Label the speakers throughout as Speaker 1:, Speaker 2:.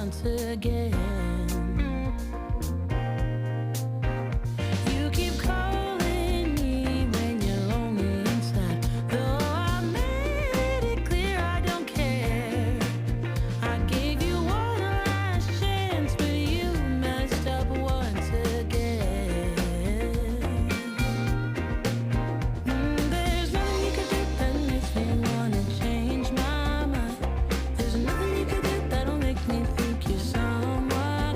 Speaker 1: once again. You keep calling me when you're lonely inside, though I made it clear I don't care. I gave you one last chance, but you messed up once again. There's nothing you could do that makes me wanna change my mind. There's nothing you could do that'll make me think you're someone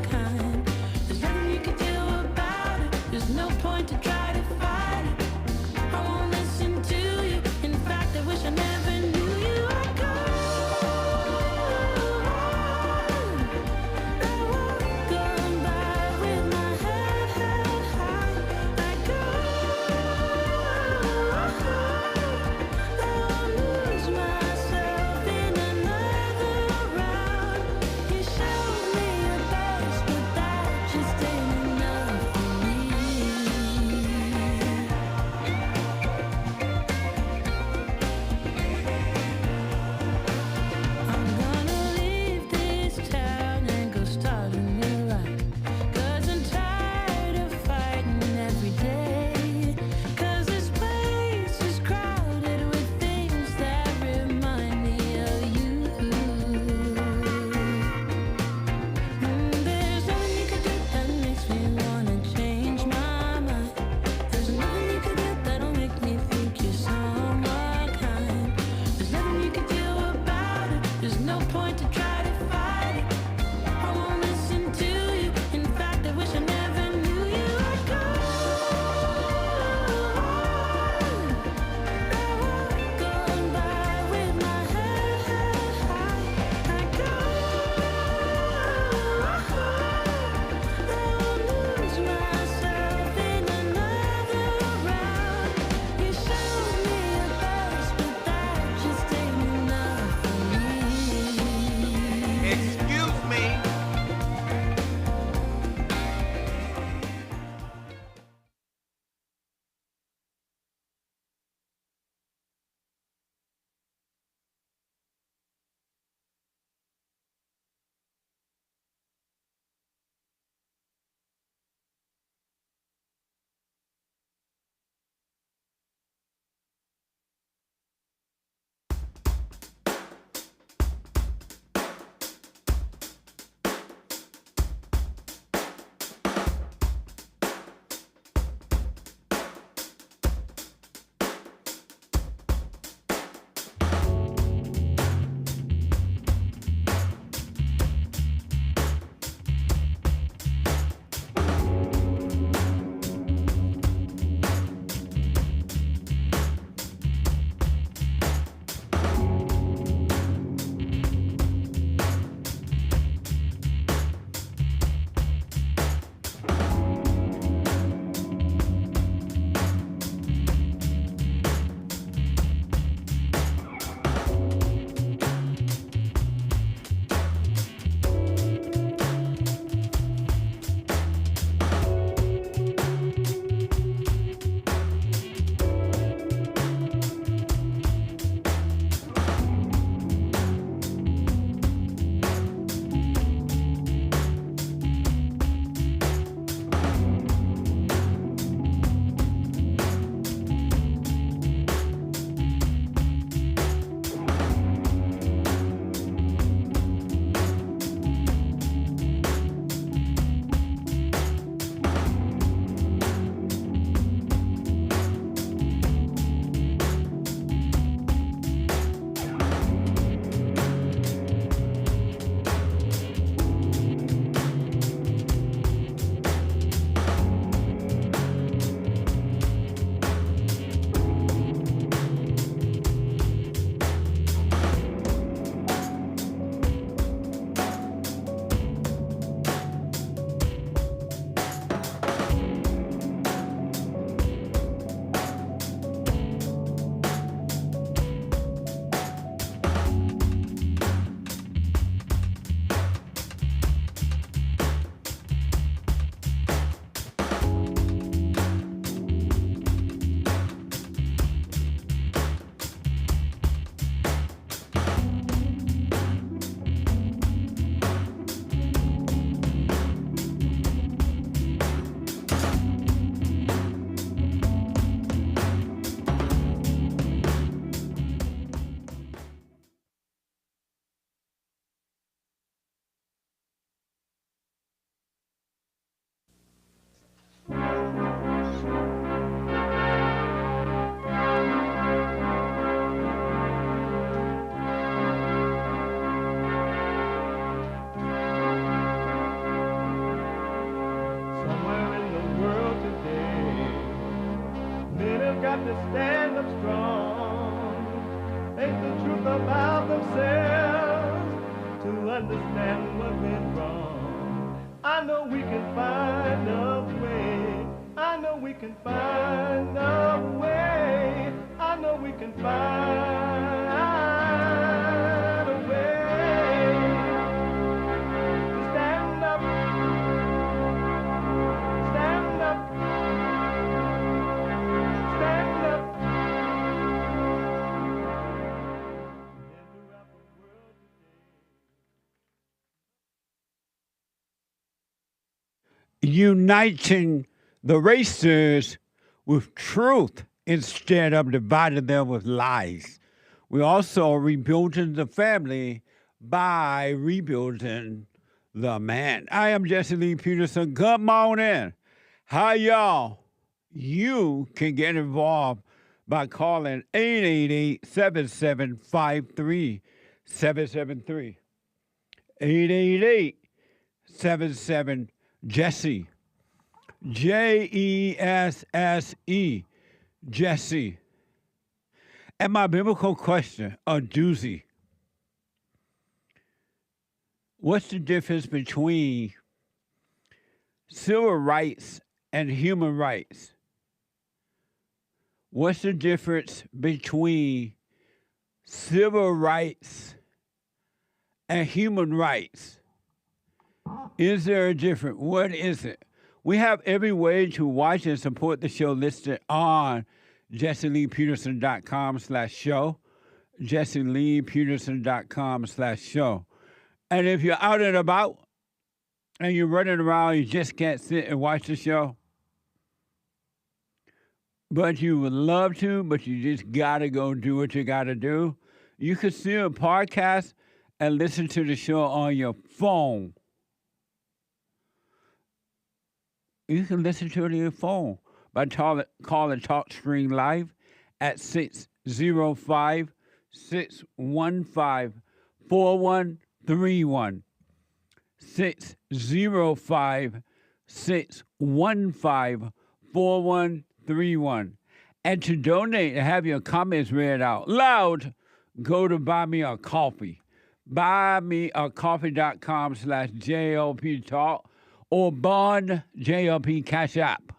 Speaker 2: to stand up strong, face the truth about themselves, to understand what went wrong. I know we can find a way. I know we can find a way. I know we can find a way to stand up, stand up, stand up.
Speaker 3: Uniting the races with truth instead of dividing them with lies. We're also rebuilding the family by rebuilding the man. I am Jesse Lee Peterson. Good morning. Hi, y'all. You can get involved by calling 888-7753-773. 888-77-JESSE. Jesse, Jesse. And my biblical question, a doozy. What's the difference between civil rights and human rights? What's the difference between civil rights and human rights? Is there a difference? What is it? We have every way to watch and support the show listed on JesseLeePeterson.com/show, JesseLeePeterson.com/show. And if you're out and about and you're running around, you just can't sit and watch the show, but you would love to, but you just got to go do what you got to do, you can still podcast and listen to the show on your phone. You can listen to it on your phone by calling TalkScreen Live at 605-615-4131. 605-615-4131. And to donate and have your comments read out loud, go to Buy Me a Coffee. BuyMeACoffee.com/JLP Talk. Or Bond JLP Cash App.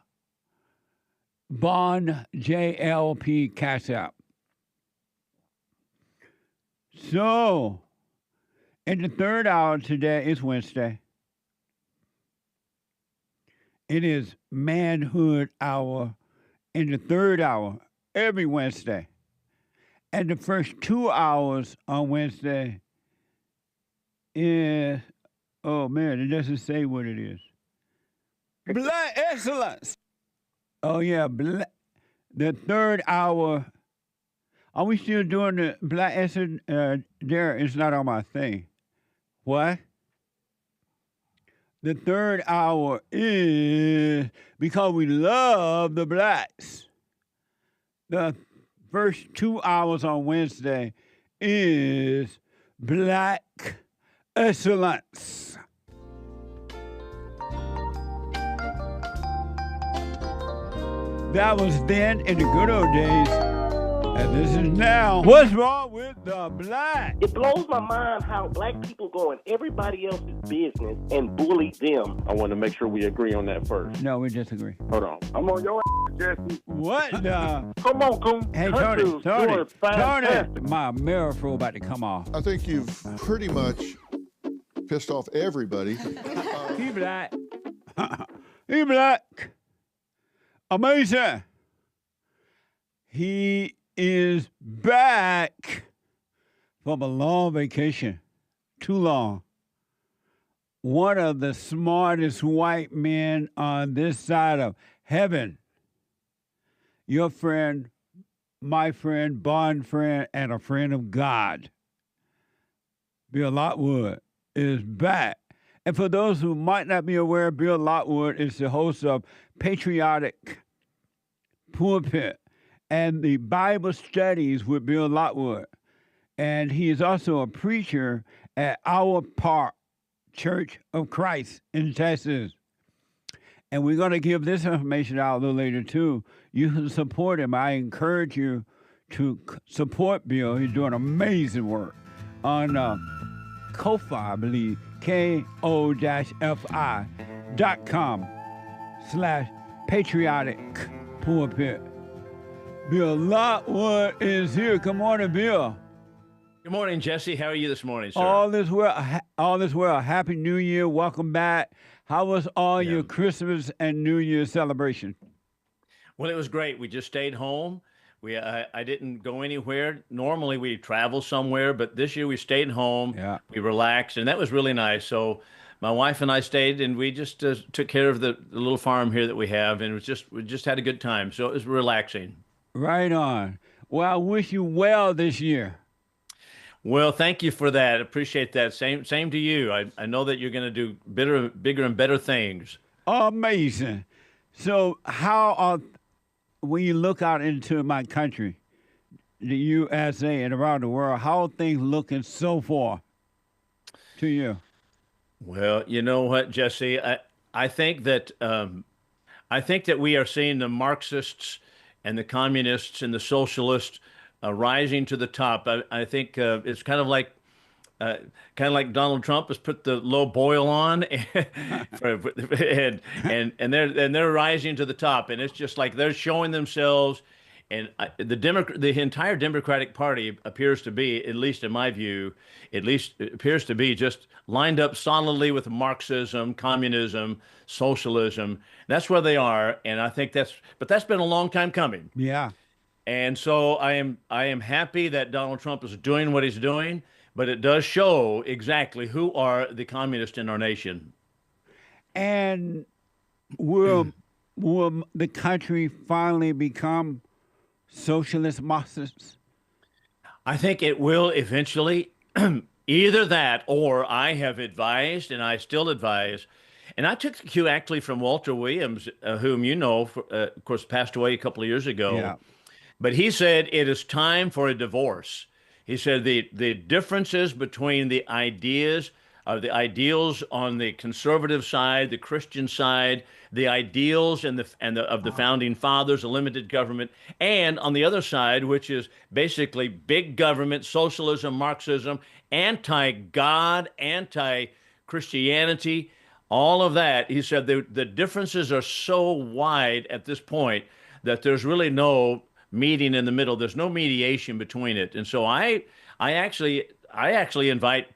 Speaker 3: Bond JLP Cash App. So, in the third hour today is Wednesday. It is Manhood Hour in the third hour every Wednesday. And the first 2 hours on Wednesday is... Oh, man, it doesn't say what it is. Black excellence. Oh, yeah, the third hour. Are we still doing the black excellence? There, it's not on my thing. What? The third hour is because we love the blacks. The first 2 hours on Wednesday is black excellence. That was then in the good old days, and this is now. What's wrong with the black?
Speaker 4: It blows my mind how black people go in everybody else's business and bully them.
Speaker 5: I want to make sure we agree on that first.
Speaker 3: No, we disagree.
Speaker 5: Hold on. I'm on your ass, Jesse.
Speaker 3: What the?
Speaker 5: Come on, Coon.
Speaker 3: Hey, Tony, my mirror fro about to come off.
Speaker 6: I think you've pretty much pissed off everybody.
Speaker 3: He black. He black. Amazing. He is back from a long vacation. Too long. One of the smartest white men on this side of heaven. Your friend, my friend, bond friend, and a friend of God. Bill Lockwood is back. And for those who might not be aware, Bill Lockwood is the host of Patriotic Pulpit and the Bible Studies with Bill Lockwood. And he is also a preacher at Our Park Church of Christ in Texas. And we're going to give this information out a little later, too. You can support him. I encourage you to support Bill. He's doing amazing work on Ko-Fi, I believe, ko-fi.com/patriotic pulpit. Bill Lockwood is here. Good morning, Bill.
Speaker 7: Good morning, Jesse. How are you this morning, sir?
Speaker 3: All is well. All is well. Happy New Year. Welcome back. How was all your Christmas and New Year celebration?
Speaker 7: Well, it was great. We just stayed home. I didn't go anywhere. Normally we travel somewhere, but this year we stayed home.
Speaker 3: Yeah.
Speaker 7: We relaxed, and that was really nice. So my wife and I stayed, and we just took care of the little farm here that we have, and we just had a good time. So it was relaxing.
Speaker 3: Right on. Well, I wish you well this year.
Speaker 7: Well, thank you for that. Appreciate that. Same to you. I know that you're going to do bigger and better things.
Speaker 3: Amazing. So when you look out into my country, the USA and around the world, how are things looking so far to you?
Speaker 7: Well, you know what, Jesse? I think that we are seeing the Marxists and the communists and the socialists rising to the top. I think it's kind of like Donald Trump has put the low boil on, and they're rising to the top, and it's just like they're showing themselves. And the entire Democratic Party appears to be, at least in my view, appears to be just lined up solidly with Marxism, communism, socialism. That's where they are, and I think that's been a long time coming.
Speaker 3: Yeah.
Speaker 7: And so I am happy that Donald Trump is doing what he's doing, but it does show exactly who are the communists in our nation.
Speaker 3: And will the country finally become socialist Marxists?
Speaker 7: I think it will eventually. Either that, or I have advised, and I still advise, and I took the cue actually from Walter Williams, whom you know, of course, passed away a couple of years ago.
Speaker 3: Yeah.
Speaker 7: But he said it is time for a divorce. He said the differences between the ideals on the conservative side, the Christian side, the ideals of the founding fathers, a limited government, and on the other side, which is basically big government, socialism, Marxism, anti-God, anti-Christianity, all of that. He said the differences are so wide at this point that there's really no meeting in the middle. There's no mediation between it. And so I actually invite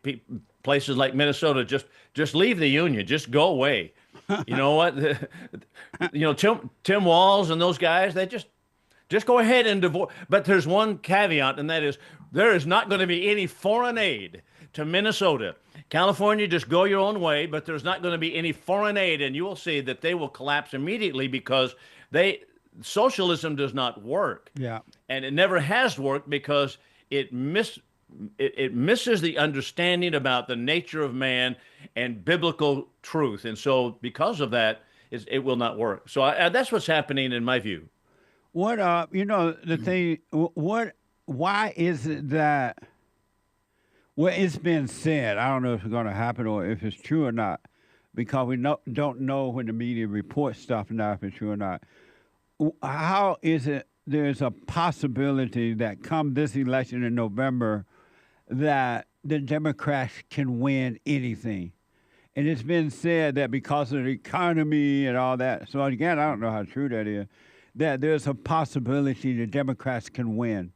Speaker 7: places like Minnesota, just leave the union, just go away. You know what? Tim Walz and those guys, they just go ahead and divorce. But there's one caveat, and that is there is not going to be any foreign aid to Minnesota. California, just go your own way, but there's not going to be any foreign aid, and you will see that they will collapse immediately because socialism does not work.
Speaker 3: Yeah.
Speaker 7: And it never has worked because it misses the understanding about the nature of man and biblical truth. And so because of that, it will not work. So that's what's happening in my view.
Speaker 3: What, the thing, why is it that, well, it's been said, I don't know if it's going to happen or if it's true or not, because we don't know when the media reports stuff now if it's true or not. How is it there's a possibility that come this election in November that the Democrats can win anything? And it's been said that because of the economy and all that, so again, I don't know how true that is, that there's a possibility the Democrats can win.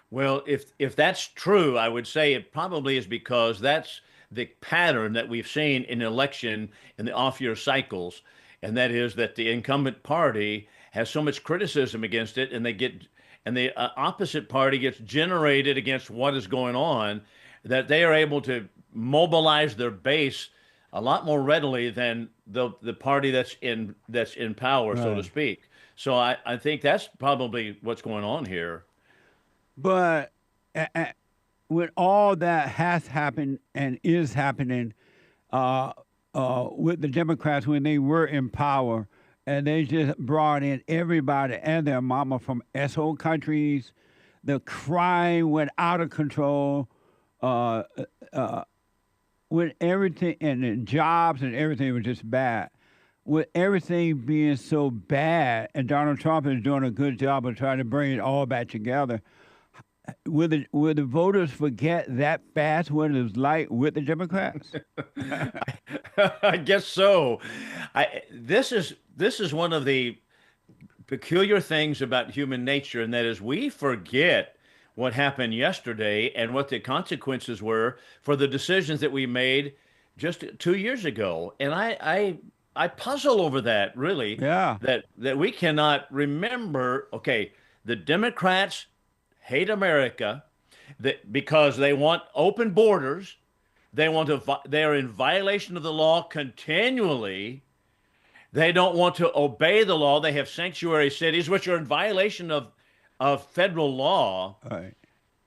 Speaker 7: Well, if that's true, I would say it probably is because that's the pattern that we've seen in election in the off-year cycles. And that is that the incumbent party has so much criticism against it, and the opposite party gets generated against what is going on, that they are able to mobilize their base a lot more readily than the party that's in power, so to speak. So I think that's probably what's going on here.
Speaker 3: But when all that has happened and is happening, with the Democrats when they were in power, and they just brought in everybody and their mama from S.O. countries. The crime went out of control. With everything, and the jobs and everything was just bad. with everything being so bad, and Donald Trump is doing a good job of trying to bring it all back together, will the voters forget that fast what it was like with the Democrats?
Speaker 7: I guess so. This is one of the peculiar things about human nature, and that is we forget what happened yesterday and what the consequences were for the decisions that we made just 2 years ago. And I puzzle over that, really.
Speaker 3: Yeah.
Speaker 7: That we cannot remember, okay, the Democrats hate America because they want open borders. They are in violation of the law continually. They don't want to obey the law. They have sanctuary cities, which are in violation of federal law.
Speaker 3: All right.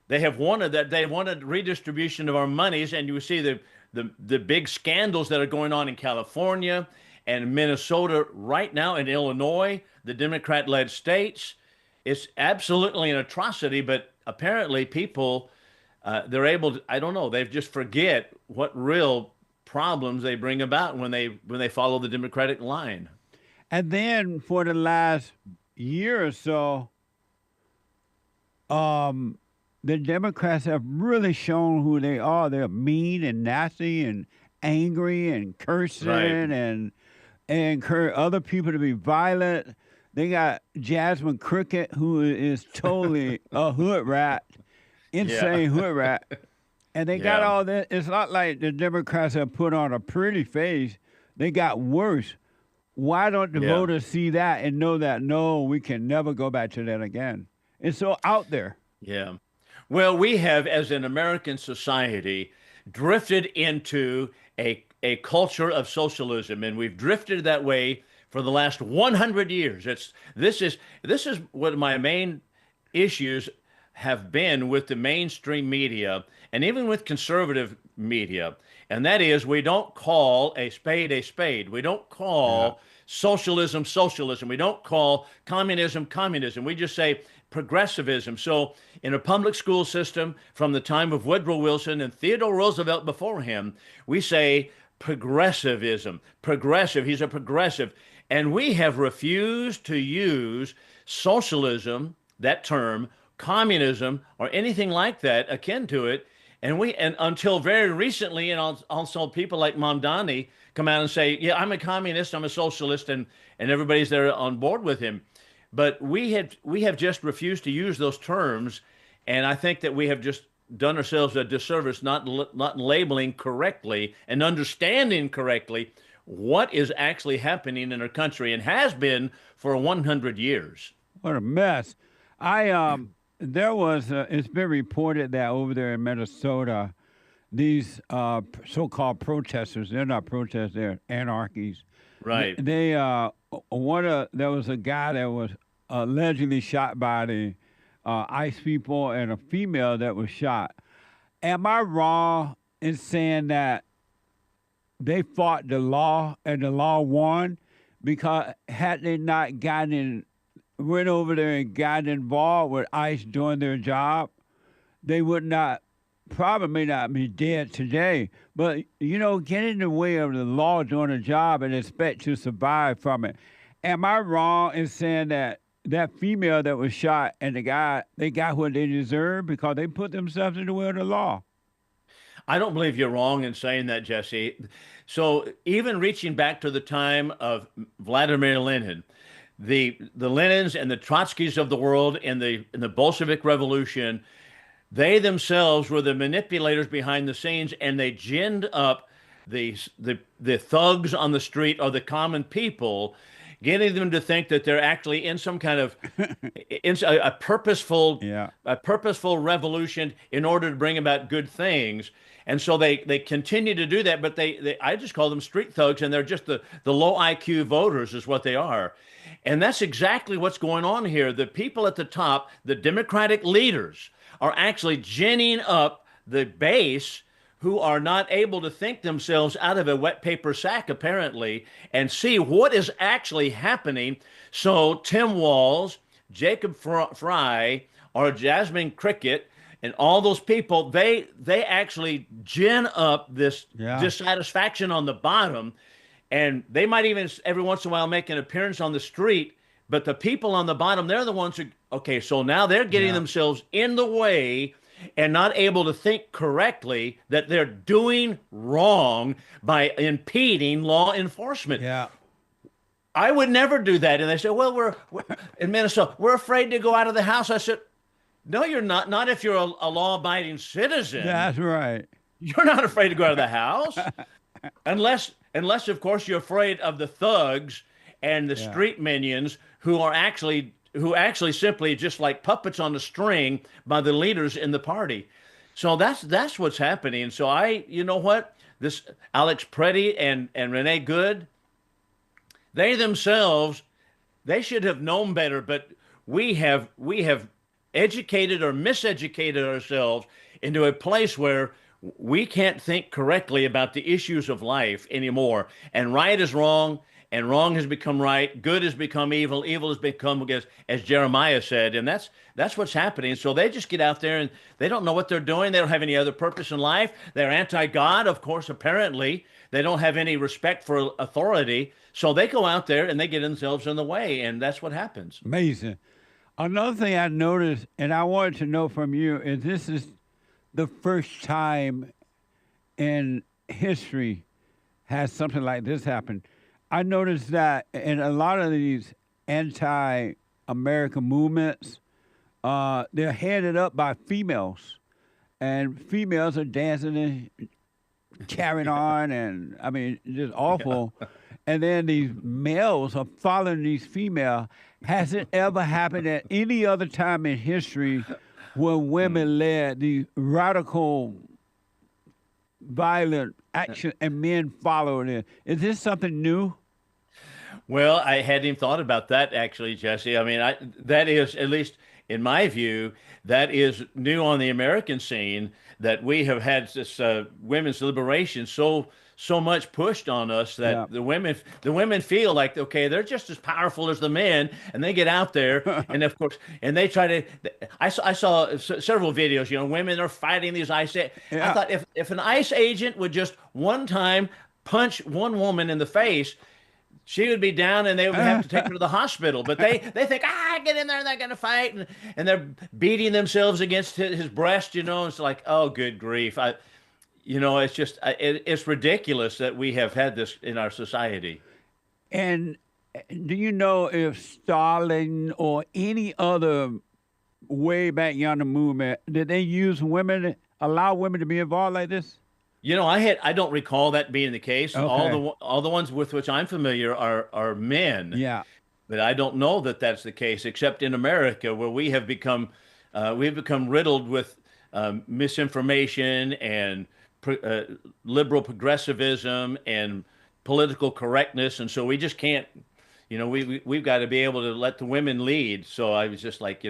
Speaker 7: They have wanted that. They wanted redistribution of our monies, and you see the big scandals that are going on in California and Minnesota right now, in Illinois, the Democrat-led states. It's absolutely an atrocity, but apparently people, they're able to, I don't know, they just forget what real problems they bring about when they follow the Democratic line.
Speaker 3: And then for the last year or so, the Democrats have really shown who they are. They're mean and nasty and angry and cursing
Speaker 7: Right.
Speaker 3: and encourage other people to be violent. They got Jasmine Cricket, who is totally a hood rat, insane hood rat. And they got
Speaker 7: Yeah.
Speaker 3: all that. It's not like the Democrats have put on a pretty face. They got worse. Why don't the
Speaker 7: Yeah.
Speaker 3: voters see that and know that, no, we can never go back to that again? It's so out there.
Speaker 7: Yeah. Well, we have, as an American society, drifted into a culture of socialism, and we've drifted that way for the last 100 years. This is what my main issues have been with the mainstream media and even with conservative media. And that is, we don't call a spade a spade. We don't call socialism socialism. We don't call communism communism. We just say progressivism. So in a public school system from the time of Woodrow Wilson and Theodore Roosevelt before him, we say progressivism. Progressive. He's a progressive. And we have refused to use socialism, that term, communism, or anything like that akin to it. And until very recently, and also people like Mamdani come out and say, yeah, I'm a communist, I'm a socialist, and everybody's there on board with him. But we have just refused to use those terms, and I think that we have just done ourselves a disservice not labeling correctly and understanding correctly what is actually happening in our country and has been for 100 years.
Speaker 3: What a mess. It's been reported that over there in Minnesota, these so-called protesters, they're not protesters, they're anarchies.
Speaker 7: Right.
Speaker 3: There was a guy that was allegedly shot by the ICE people and a female that was shot. Am I wrong in saying that they fought the law and the law won? Because had they not went over there and got involved with ICE doing their job, they would probably not be dead today. But, get in the way of the law doing a job and expect to survive from it. Am I wrong in saying that female that was shot and the guy, they got what they deserved because they put themselves in the way of the law?
Speaker 7: I don't believe you're wrong in saying that, Jesse. So even reaching back to the time of Vladimir Lenin, the Lenins and the Trotskys of the world in the Bolshevik Revolution, they themselves were the manipulators behind the scenes, and they ginned up the thugs on the street or the common people, getting them to think that they're actually in some kind of a purposeful revolution in order to bring about good things. And so they continue to do that, but I just call them street thugs, and they're just the low IQ voters is what they are. And that's exactly what's going on here. The people at the top, the Democratic leaders, are actually ginning up the base who are not able to think themselves out of a wet paper sack, apparently, and see what is actually happening. So Tim Walz, Jacob Fry, or Jasmine Cricket, and all those people, they actually gin up this dissatisfaction on the bottom. and they might even every once in a while make an appearance on the street, but the people on the bottom, they're the ones who, okay, so now they're getting themselves in the way and not able to think correctly that they're doing wrong by impeding law enforcement.
Speaker 3: Yeah.
Speaker 7: I would never do that. And they say, well, we're in Minnesota, we're afraid to go out of the house. I said, no, you're not. Not if you're a law-abiding citizen.
Speaker 3: That's right.
Speaker 7: You're not afraid to go out of the house. unless, of course, you're afraid of the thugs and the street minions who actually simply just like puppets on a string by the leaders in the party. So that's what's happening. So you know what? This Alex Preddy and Renee Good, they themselves, they should have known better, but we have educated or miseducated ourselves into a place where we can't think correctly about the issues of life anymore. And right is wrong, and wrong has become right. Good has become evil. Evil has become, as Jeremiah said, and that's what's happening. So they just get out there and they don't know what they're doing. They don't have any other purpose in life. They're anti-God, of course, apparently. They don't have any respect for authority. So they go out there and they get themselves in the way, and that's what happens.
Speaker 3: Amazing. Another thing I noticed, and I wanted to know from you, is this is the first time in history has something like this happened. I noticed that in a lot of these anti-American movements, they're headed up by females, and females are dancing and carrying on, and I mean, just awful. And then these males are following these females. Has it ever happened at any other time in history when women led the radical, violent action and men followed it? Is this something new?
Speaker 7: Well, I hadn't even thought about that, actually, Jesse. I mean, that is, at least in my view, that is new on the American scene, that we have had this women's liberation so much pushed on us that the women feel like, okay, they're just as powerful as the men, and they get out there and of course, and they try to, I saw several videos, women are fighting these ICE. I thought if an ICE agent would just one time punch one woman in the face, she would be down and they would have to take her to the hospital. But they think, get in there and they're going to fight. And they're beating themselves against his breast, It's like, oh, good grief. It's just, it's ridiculous that we have had this in our society.
Speaker 3: And do you know if Stalin or any other way back yonder movement, did they allow women to be involved like this?
Speaker 7: I don't recall that being the case.
Speaker 3: Okay.
Speaker 7: All the ones with which I'm familiar are men.
Speaker 3: Yeah.
Speaker 7: But I don't know that that's the case, except in America, where we've become riddled with misinformation and liberal progressivism and political correctness, and so we just can't. We've got to be able to let the women lead. So I was just like,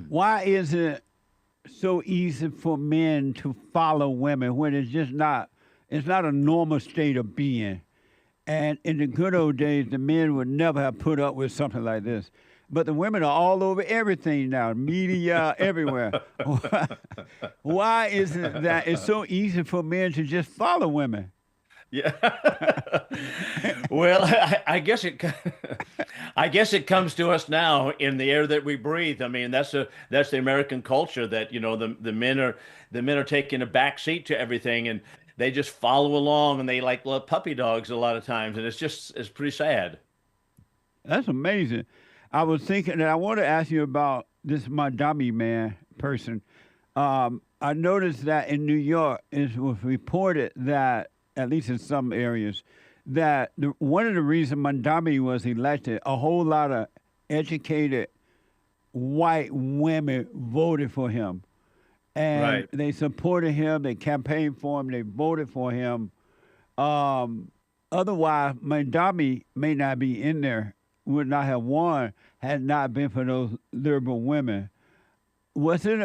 Speaker 3: Why is it so easy for men to follow women when it's not a normal state of being? And in the good old days, the men would never have put up with something like this. But the women are all over everything now, media, everywhere. Why is it that it's so easy for men to just follow women?
Speaker 7: Yeah. Well, I guess it comes to us now in the air that we breathe. I mean, that's the American culture that the men are taking a back seat to everything, and they just follow along, and they like love puppy dogs a lot of times, and it's pretty sad.
Speaker 3: That's amazing. I was thinking that I want to ask you about this Mamdani person. I noticed that in New York, it was reported that, at least in some areas, that one of the reasons Mamdani was elected, a whole lot of educated white women voted for him. And they supported him, they campaigned for him, they voted for him. Otherwise, Mamdani may not be in there, would not have won had not been for those liberal women. Was it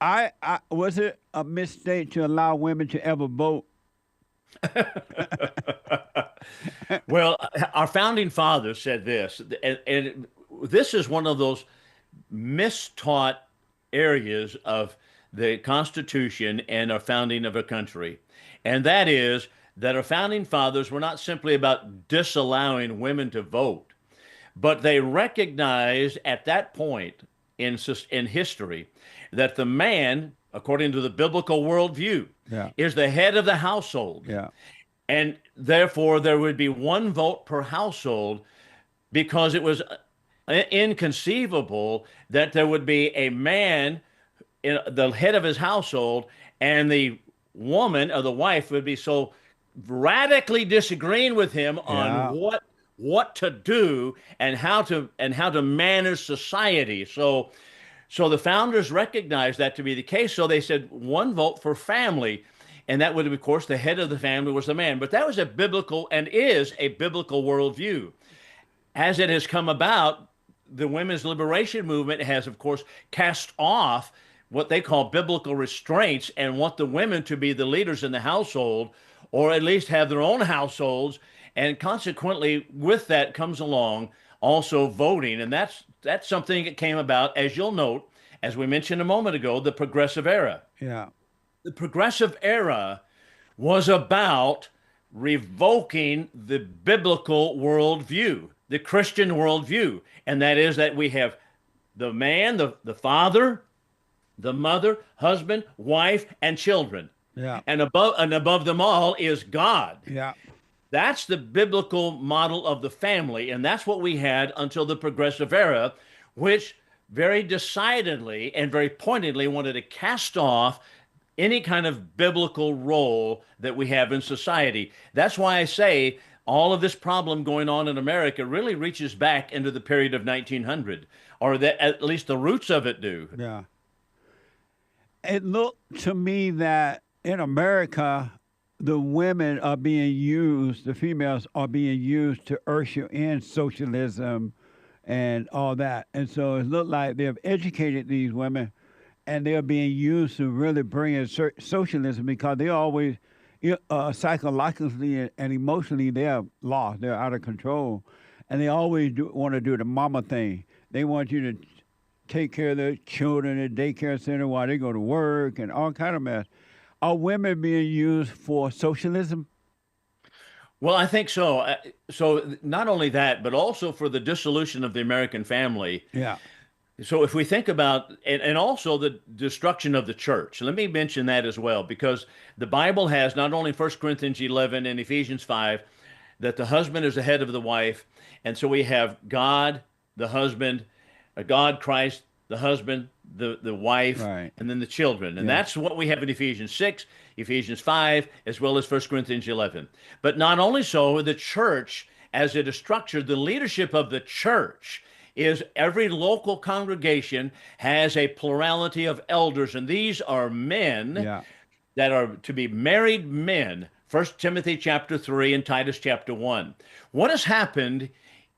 Speaker 3: a mistake to allow women to ever vote?
Speaker 7: Well, our founding fathers said this, and this is one of those mistaught areas of the Constitution and our founding of our country, and that is that our founding fathers were not simply about disallowing women to vote, but they recognized at that point in history that the man, according to the biblical worldview, is the head of the household.
Speaker 3: Yeah.
Speaker 7: And therefore, there would be one vote per household because it was inconceivable that there would be a man, the head of his household, and the woman or the wife would be so radically disagreeing with him on what to do and how to manage society. So the founders recognized that to be the case. So they said one vote for family. And that would, of course, the head of the family was the man. But that was a biblical and is a biblical worldview. As it has come about, the women's liberation movement has, of course, cast off what they call biblical restraints and want the women to be the leaders in the household, or at least have their own households. And consequently, with that comes along also voting. And that's something that came about, as you'll note, as we mentioned a moment ago, the progressive era.
Speaker 3: Yeah.
Speaker 7: The progressive era was about revoking the biblical worldview, the Christian worldview. And that is that we have the man, the father, the mother, husband, wife, and children.
Speaker 3: Yeah.
Speaker 7: And above them all is God.
Speaker 3: Yeah.
Speaker 7: That's the biblical model of the family. And that's what we had until the progressive era, which very decidedly and very pointedly wanted to cast off any kind of biblical role that we have in society. That's why I say all of this problem going on in America really reaches back into the period of 1900, or that at least the roots of it do.
Speaker 3: Yeah. It looked to me that in America, the women are being used, the females are being used to usher in socialism and all that. And so it looked like they've educated these women and they're being used to really bring in socialism because they always, psychologically and emotionally, they're lost. They're out of control. And they always want to do the mama thing. They want you to take care of their children at daycare center while they go to work and all kind of mess. Are women being used for socialism?
Speaker 7: Well, I think so. So not only that, but also for the dissolution of the American family.
Speaker 3: Yeah.
Speaker 7: So if we think about, and also the destruction of the church, let me mention that as well, because the Bible has not only 1 Corinthians 11 and Ephesians 5, that the husband is the head of the wife. And so we have God, the husband, God, Christ, the husband, the wife,
Speaker 3: right,
Speaker 7: and then the children. And that's what we have in Ephesians 6, Ephesians 5, as well as 1 Corinthians 11. But not only so, the church, as it is structured, the leadership of the church is every local congregation has a plurality of elders, and these are men that are to be married men. 1 Timothy chapter 3 and Titus chapter 1. What has happened,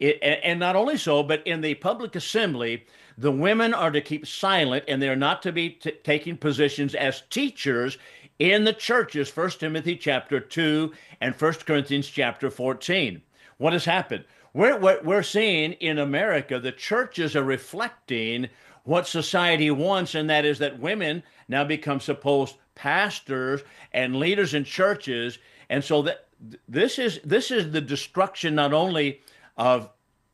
Speaker 7: and not only so, but in the public assembly, the women are to keep silent, and they're not to be taking positions as teachers in the churches, 1 Timothy chapter 2 and 1 Corinthians chapter 14. What has happened? We're seeing in America, the churches are reflecting what society wants, and that is that women now become supposed pastors and leaders in churches. And so that this is the destruction not only of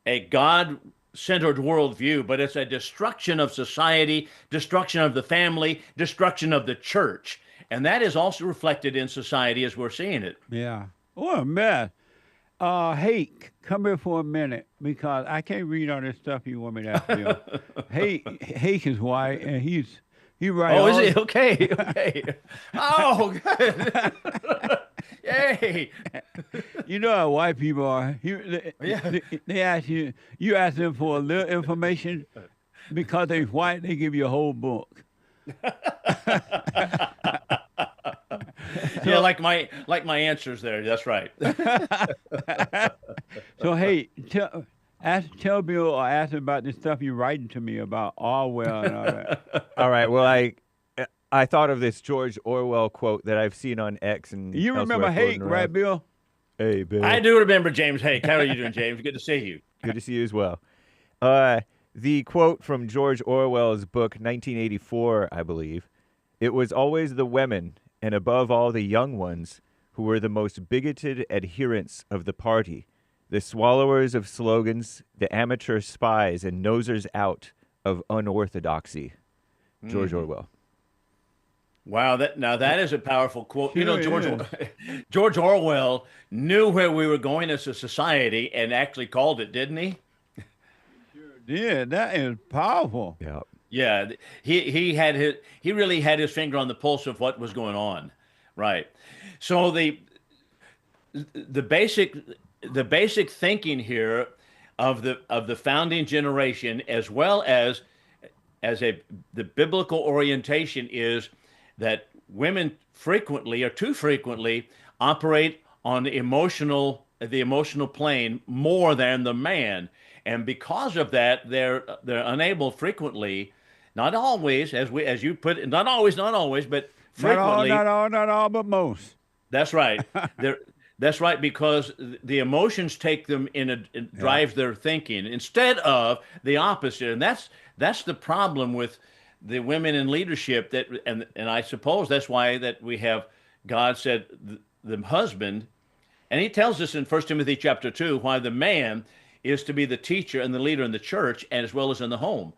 Speaker 7: a God-centered worldview, but it's a destruction of society, destruction of the family, destruction of the church. And that is also reflected in society as we're seeing it.
Speaker 3: Yeah. What a mess. Hake, come here for a minute because I can't read all this stuff you want me to ask you. Hake is white and he writes.
Speaker 7: Oh, is he? Okay. Oh, good. Yay.
Speaker 3: You know how white people are. They ask you ask them for a little information because they're white, they give you a whole book.
Speaker 7: Yeah, like my answers there. That's right.
Speaker 3: So hey, tell Bill or ask him about the stuff you're writing to me about Orwell and all that.
Speaker 8: All right. Well, I thought of this George Orwell quote that I've seen on X and
Speaker 3: you remember Hake, right, Bill?
Speaker 8: Hey, Bill.
Speaker 7: I do remember James Hake. How are you doing, James? Good to see you.
Speaker 8: Good to see you as well. The quote from George Orwell's book, 1984, I believe. It was always the women, and above all the young ones, who were the most bigoted adherents of the party, the swallowers of slogans, the amateur spies and nosers out of unorthodoxy. George Orwell.
Speaker 7: Wow, that is a powerful quote. You know,
Speaker 3: Sure is.
Speaker 7: George Orwell knew where we were going as a society and actually called it, didn't he?
Speaker 3: Yeah, that is powerful.
Speaker 8: Yeah.
Speaker 7: Yeah, he really had his finger on the pulse of what was going on, right? So the basic thinking here of the founding generation, as well as the biblical orientation, is that women frequently or too frequently operate on the emotional plane more than the man, and because of that, they're unable frequently. Not always, as you put it, not always, but frequently.
Speaker 3: Not all, but most.
Speaker 7: That's right. That's right, because the emotions take them and drive their thinking instead of the opposite, and that's the problem with the women in leadership. And I suppose that's why that we have God said the husband, and He tells us in 1 Timothy chapter 2 why the man is to be the teacher and the leader in the church and as well as in the home.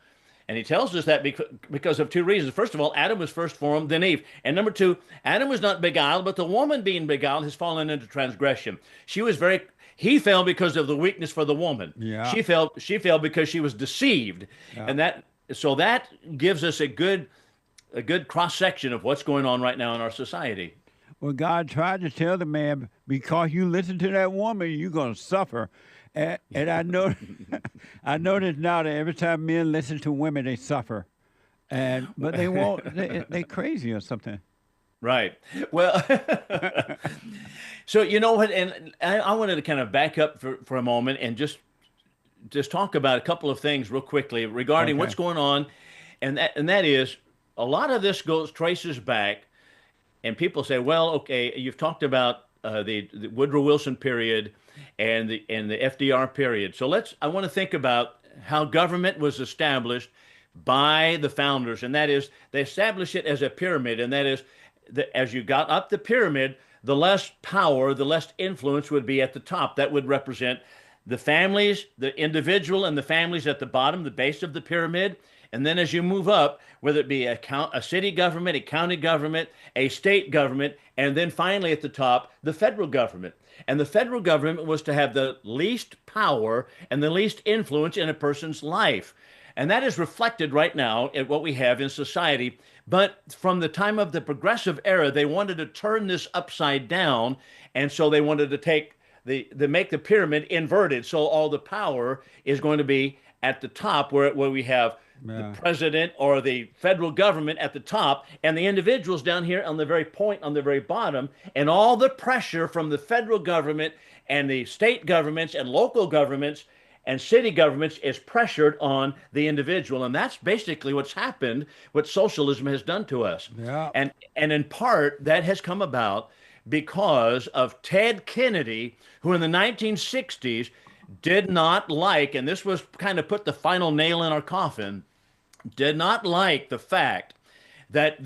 Speaker 7: And He tells us that because of two reasons. First of all, Adam was first formed, then Eve. And number two, Adam was not beguiled, but the woman being beguiled has fallen into transgression. He fell because of the weakness for the woman.
Speaker 3: Yeah.
Speaker 7: She fell because she was deceived. Yeah. And that gives us a good cross section of what's going on right now in our society.
Speaker 3: Well, God tried to tell the man, because you listen to that woman, you're going to suffer. And I know, I notice now that every time men listen to women, they suffer, but they won't. They crazy or something.
Speaker 7: Right. Well, so you know what? And I wanted to kind of back up for a moment and just talk about a couple of things real quickly regarding what's going on, and that is a lot of this traces back, and people say, well, okay, you've talked about the Woodrow Wilson period and the FDR period. So I want to think about how government was established by the founders, and that is they established it as a pyramid, and that is as you got up the pyramid, the less power, the less influence would be at the top. That would represent the families, the individual and the families at the bottom, the base of the pyramid. And then as you move up, whether it be a city government, a county government, a state government, and then finally at the top, the federal government. And the federal government was to have the least power and the least influence in a person's life. And that is reflected right now in what we have in society. But from the time of the progressive era, they wanted to turn this upside down. And so they wanted to make the pyramid inverted. So all the power is going to be at the top where we have the president or the federal government at the top and the individuals down here on the very point, on the very bottom, and all the pressure from the federal government and the state governments and local governments and city governments is pressured on the individual. And that's basically what's happened, what socialism has done to us.
Speaker 3: Yeah.
Speaker 7: And in part, that has come about because of Ted Kennedy, who in the 1960s did not like, and this was kind of put the final nail in our coffin, did not like the fact that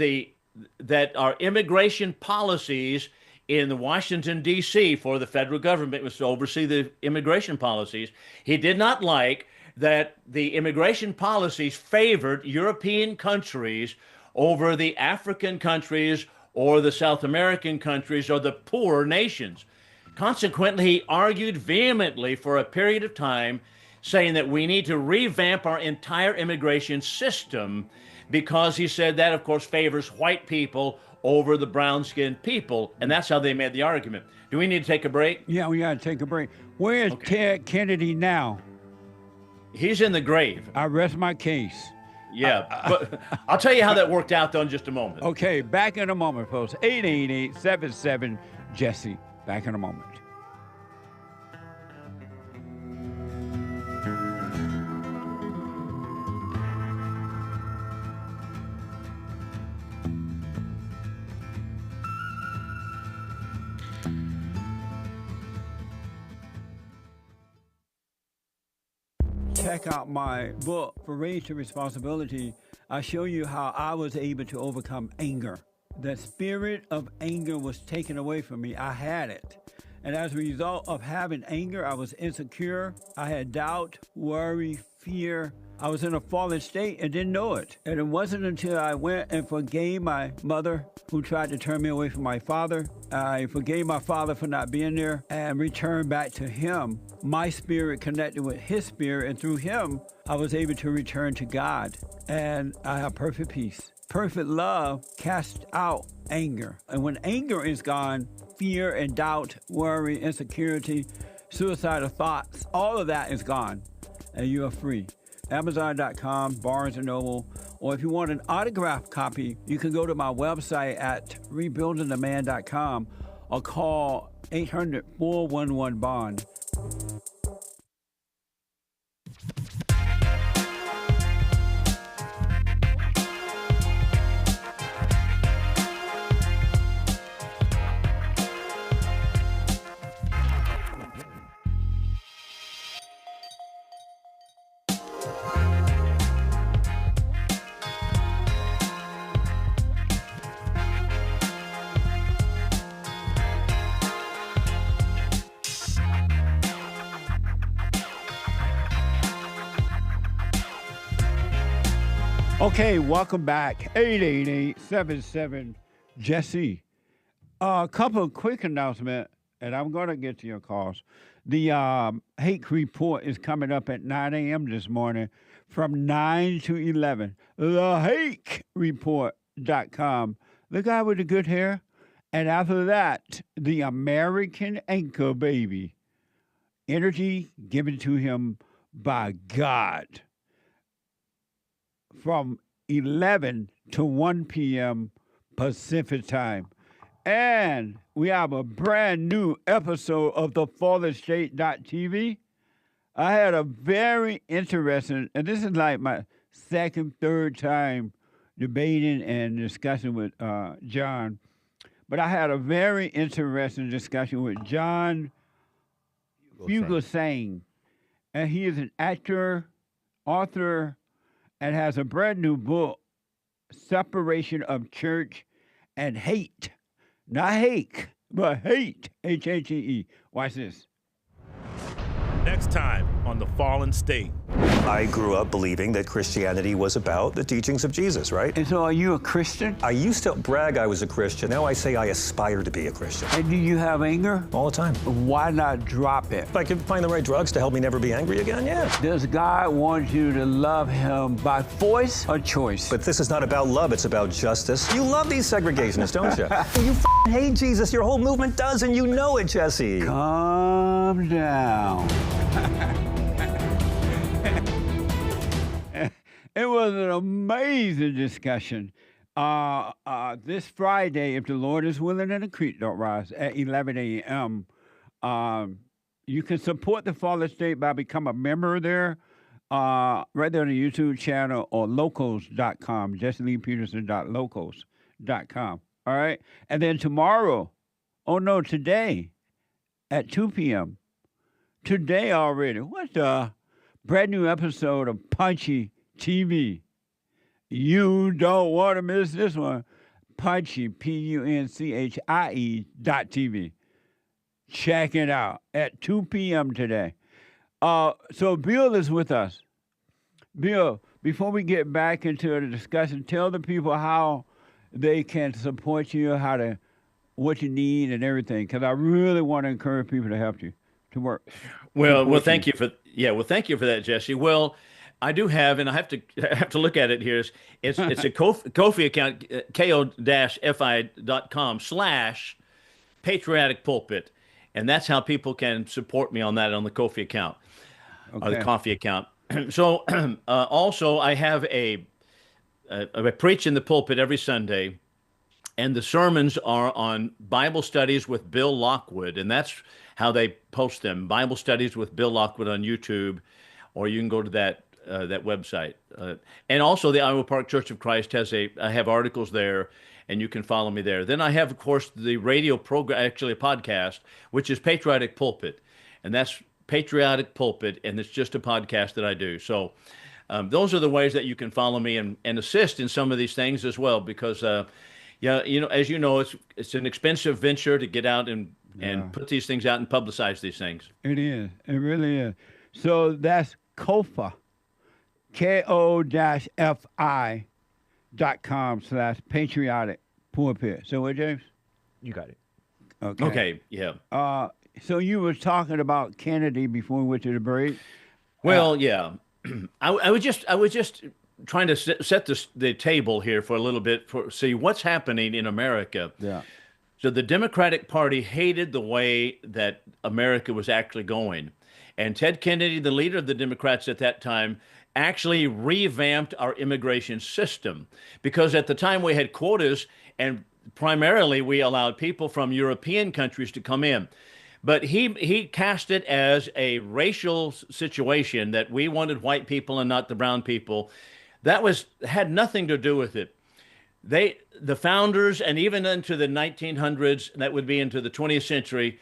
Speaker 7: our immigration policies in Washington, D.C. for the federal government was to oversee the immigration policies. He did not like that the immigration policies favored European countries over the African countries or the South American countries or the poor nations. Consequently, he argued vehemently for a period of time, saying that we need to revamp our entire immigration system because he said that, of course, favors white people over the brown-skinned people, and that's how they made the argument. Do we need to take a break?
Speaker 3: Yeah, we got to take a break. Where is Ted Kennedy now?
Speaker 7: He's in the grave.
Speaker 3: I rest my case.
Speaker 7: Yeah, but I'll tell you how that worked out, though, in just a moment.
Speaker 3: Okay, back in a moment, folks. 888-77-JESSE. Back in a moment. Check out my book, For Race to Responsibility. I show you how I was able to overcome anger. the spirit of anger was taken away from me. I had it. And as a result of having anger, I was insecure. I had doubt, worry, fear. I was in a fallen state and didn't know it. And it wasn't until I went and forgave my mother, who tried to turn me away from my father. I forgave my father for not being there and returned back to him. My spirit connected with his spirit, and through him, I was able to return to God. And I have perfect peace. Perfect love casts out anger. And when anger is gone, fear and doubt, worry, insecurity, suicidal thoughts, all of that is gone, and you are free. Amazon.com, Barnes & Noble, or if you want an autographed copy, you can go to my website at rebuildingtheman.com or call 800-411-BOND. Okay, welcome back. 888-77-JESSE. A couple of quick announcements, and I'm going to get to your calls. The Hake report is coming up at 9 a.m. this morning from 9 to 11. TheHakeReport.com. The guy with the good hair. And after that, the American Anchor Baby. Energy given to him by God. From 11 to 1 p.m. Pacific time. And we have a brand new episode of the FallenState.tv. I had a very interesting, and this is like my third time debating and discussing with John. But I had a very interesting discussion with John Fugelsang. And he is an actor, author, and has a brand new book, Separation of Church and Hate. Not Hake, but Hate, H-A-T-E. Watch this.
Speaker 9: Next time on The Fallen State.
Speaker 10: I grew up believing that Christianity was about the teachings of Jesus, right?
Speaker 3: And so are you a Christian?
Speaker 10: I used to brag I was a Christian. Now I say I aspire to be a Christian.
Speaker 3: And do you have anger?
Speaker 10: All the time.
Speaker 3: Why not drop it?
Speaker 10: If I could find the right drugs to help me never be angry again, yeah.
Speaker 3: Does God want you to love him by force or choice?
Speaker 10: But this is not about love, it's about justice. You love these segregationists, don't you? You hate Jesus. Your whole movement does, and you know it, Jesse.
Speaker 3: Calm down. It was an amazing discussion. This Friday, if the Lord is willing and the creek don't rise, at 11 a.m., you can support the Fallen State by becoming a member there, right there on the YouTube channel, or locals.com, JesseLeePeterson.locals.com. All right? And then tomorrow, today, at 2 p.m., today already, what the brand new episode of Punchy TV. You don't want to miss this one. Punchy, PUNCHIE.TV. Check it out at 2 p.m. today. So Bill is with us. Bill, before we get back into the discussion, tell the people how they can support you, what you need and everything, because I really want to encourage people to help you to work.
Speaker 7: Well, thank you for that, Jesse. Well, I do have, and I have to look at it here. It's a Ko-fi account, ko-fi.com/patriotic pulpit, and that's how people can support me on the Ko-fi account, or the coffee account. So also I have I preach in the pulpit every Sunday, and the sermons are on Bible studies with Bill Lockwood, and that's how they post them. Bible studies with Bill Lockwood on YouTube, or you can go to that website. And also the Iowa Park Church of Christ I have articles there, and you can follow me there. Then I have, of course, the radio program, actually a podcast, which is Patriotic Pulpit. And that's Patriotic Pulpit, and it's just a podcast that I do. So those are the ways that you can follow me and assist in some of these things as well, because Yeah, as you know, it's an expensive venture to get out and put these things out and publicize these things.
Speaker 3: It is. It really is. So that's KOFI, KO-FI.com/patriotic pulpit. So what, James?
Speaker 8: You got it.
Speaker 7: Okay, yeah.
Speaker 3: So you were talking about Kennedy before we went to the break.
Speaker 7: Well, yeah. I was just trying to set the table here for a little bit for see what's happening in America.
Speaker 3: Yeah.
Speaker 7: So the Democratic Party hated the way that America was actually going. And Ted Kennedy, the leader of the Democrats at that time, actually revamped our immigration system because at the time we had quotas and primarily we allowed people from European countries to come in. But he cast it as a racial situation that we wanted white people and not the brown people. That had nothing to do with it. The founders, and even into the 1900s, that would be into the 20th century,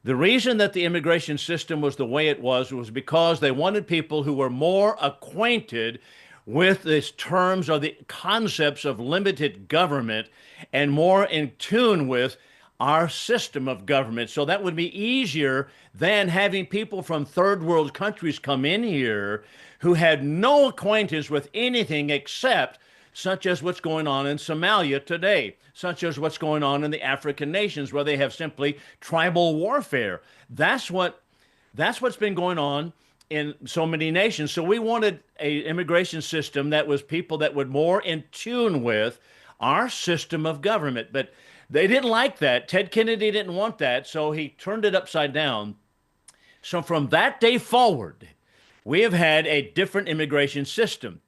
Speaker 7: the reason that the immigration system was the way it was because they wanted people who were more acquainted with these terms or the concepts of limited government and more in tune with our system of government. So that would be easier than having people from third world countries come in here who had no acquaintance with anything except such as what's going on in Somalia today, such as what's going on in the African nations where they have simply tribal warfare. That's what's been going on in so many nations. So we wanted an immigration system that was people that would more in tune with our system of government. But they didn't like that. Ted Kennedy didn't want that, so he turned it upside down. So from that day forward, we have had a different immigration system.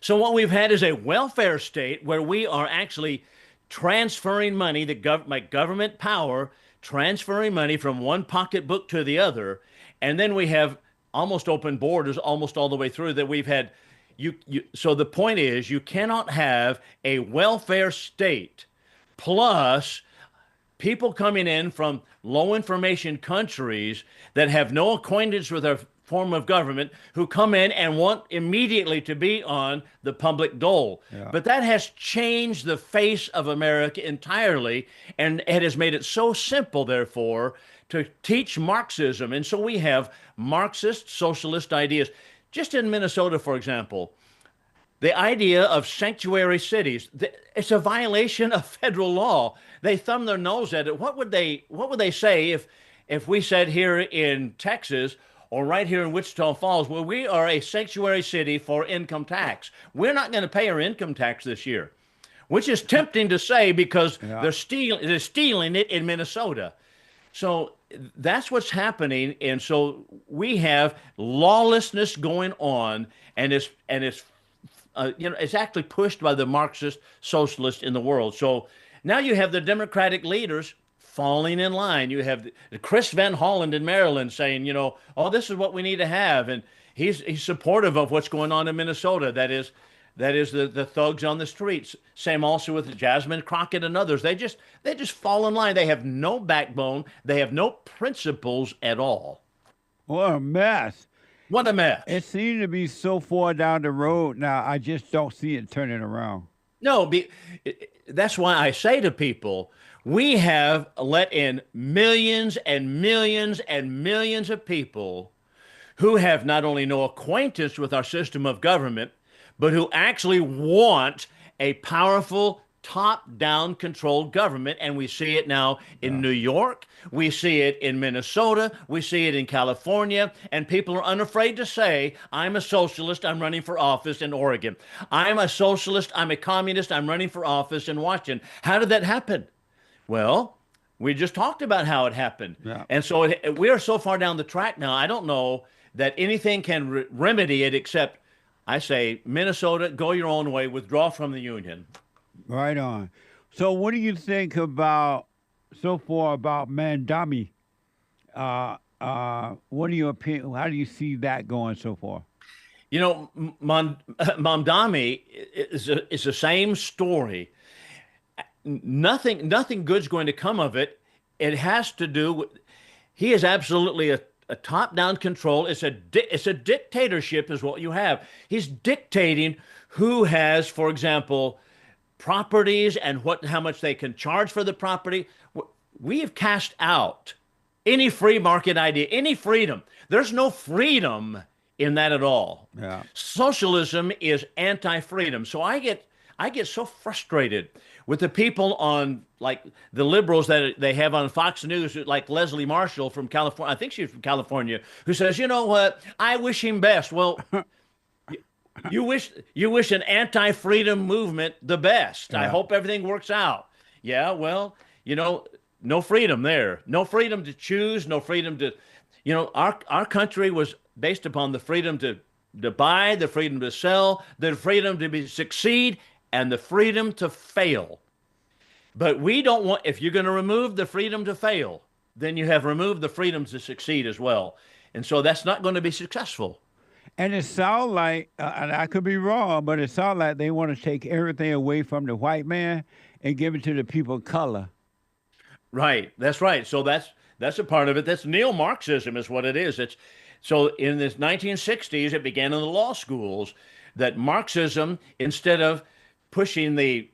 Speaker 7: So what we've had is a welfare state where we are actually transferring money, government power, transferring money from one pocketbook to the other. And then we have almost open borders almost all the way through that we've had. So the point is you cannot have a welfare state plus people coming in from low information countries that have no acquaintance with our form of government who come in and want immediately to be on the public dole. Yeah. But that has changed the face of America entirely, and it has made it so simple, therefore, to teach Marxism. And so we have Marxist socialist ideas. Just in Minnesota, for example, the idea of sanctuary cities, it's a violation of federal law. They thumb their nose at it. What would they say if we said here in Texas or right here in Wichita Falls, well, we are a sanctuary city for income tax. We're not going to pay our income tax this year, which is tempting to say because they're stealing it in Minnesota. So that's what's happening. And so we have lawlessness going on, and it's actually pushed by the Marxist socialists in the world. So now you have the Democratic leaders falling in line. You have Chris Van Hollen in Maryland saying, this is what we need to have. And he's supportive of what's going on in Minnesota. That is the thugs on the streets. Same also with Jasmine Crockett and others. They just fall in line. They have no backbone. They have no principles at all.
Speaker 3: What a mess.
Speaker 7: What a mess.
Speaker 3: It seems to be so far down the road now, I just don't see it turning around.
Speaker 7: No, that's why I say to people, we have let in millions and millions and millions of people who have not only no acquaintance with our system of government, but who actually want a powerful top-down controlled government. And we see it now in New York. We see it in Minnesota. We see it in California. And people are unafraid to say, I'm a socialist, I'm running for office in Oregon. I'm a socialist, I'm a communist, I'm running for office in Washington. How did that happen? Well, we just talked about how it happened. Yeah. And so we are so far down the track now, I don't know that anything can remedy it except, I say, Minnesota, go your own way, withdraw from the Union.
Speaker 3: Right on. So what do you think about Mamdani? What are your opinion? How do you see that going so far?
Speaker 7: Mamdani is the same story. Nothing good's going to come of it. It has to do with, he is absolutely a top-down control. It's a dictatorship is what you have. He's dictating who has, for example, properties and how much they can charge for the property. We have cast out any free market idea, any freedom. There's no freedom in that at all.
Speaker 3: Yeah.
Speaker 7: Socialism is anti-freedom. So I get so frustrated with the people on, like, the liberals that they have on Fox News, like Leslie Marshall from California. I think she's from California, who says, you know what? I wish him best. Well, you wish an anti-freedom movement the best.
Speaker 3: Yeah.
Speaker 7: I hope everything works out. Yeah, well, no freedom there. No freedom to choose, no freedom to, our country was based upon the freedom to buy, the freedom to sell, the freedom to succeed, and the freedom to fail. But we don't want, if you're going to remove the freedom to fail, then you have removed the freedom to succeed as well. And so that's not going to be successful.
Speaker 3: And it sounds like, and I could be wrong, but it sounds like they want to take everything away from the white man and give it to the people of color.
Speaker 7: Right. That's right. So that's a part of it. That's neo-Marxism is what it is. So in the 1960s, it began in the law schools that Marxism, instead of pushing the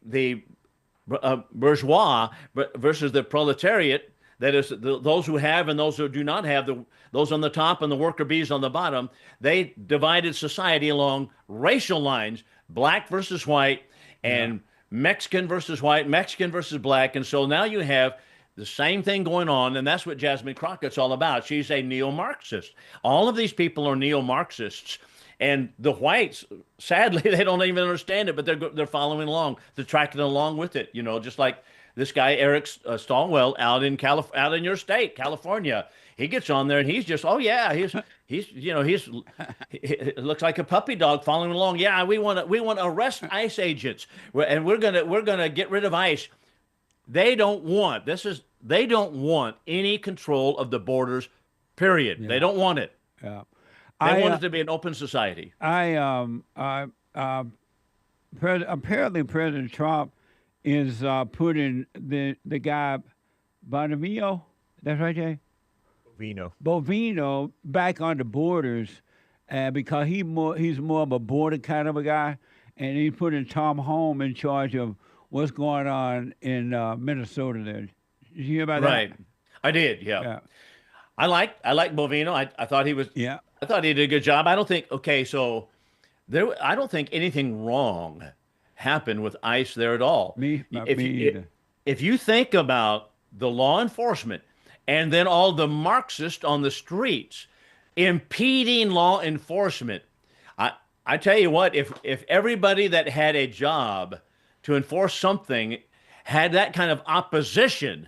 Speaker 7: bourgeois versus the proletariat, that is those who have and those who do not have, those on the top and the worker bees on the bottom, they divided society along racial lines, black versus white, and Mexican versus white, Mexican versus black. And so now you have the same thing going on, and that's what Jasmine Crockett's all about. She's a neo-Marxist. All of these people are neo-Marxists. And the whites, sadly, they don't even understand it, but they're following along. They're tracking along with it, just like this guy, Eric Stonewall, out in your state, California. He gets on there and he's just, oh yeah, he looks like a puppy dog following along. Yeah, we want to arrest ICE agents, and we're gonna get rid of ICE. They don't want any control of the borders, period. Yeah. They don't want it.
Speaker 3: Yeah.
Speaker 7: They want it to be an open society.
Speaker 3: Apparently President Trump is putting the guy Bovino, that's right, Jay? Bovino back on the borders, because he's more of a border kind of a guy, and he's putting Tom Home in charge of what's going on in Minnesota there. Did you hear about that?
Speaker 7: Right. I did, yeah. I like Bovino. I thought he was. Yeah. I thought he did a good job. I don't think. Okay, so I don't think anything wrong happened with ICE there at all.
Speaker 3: Me either.
Speaker 7: If you think about the law enforcement and then all the Marxists on the streets impeding law enforcement, I tell you what, if everybody that had a job to enforce something had that kind of opposition,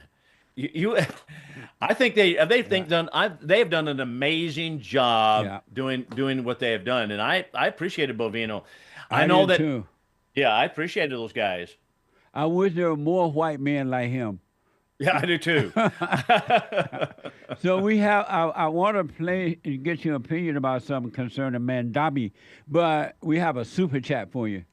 Speaker 7: I think they've done an amazing job doing what they have done, and I appreciated Bovino. I know that too. Yeah, I appreciated those guys.
Speaker 3: I wish there were more white men like him.
Speaker 7: Yeah, I do too.
Speaker 3: So we have. I want to play and get your opinion about something concerning Mamdani, but we have a super chat for you.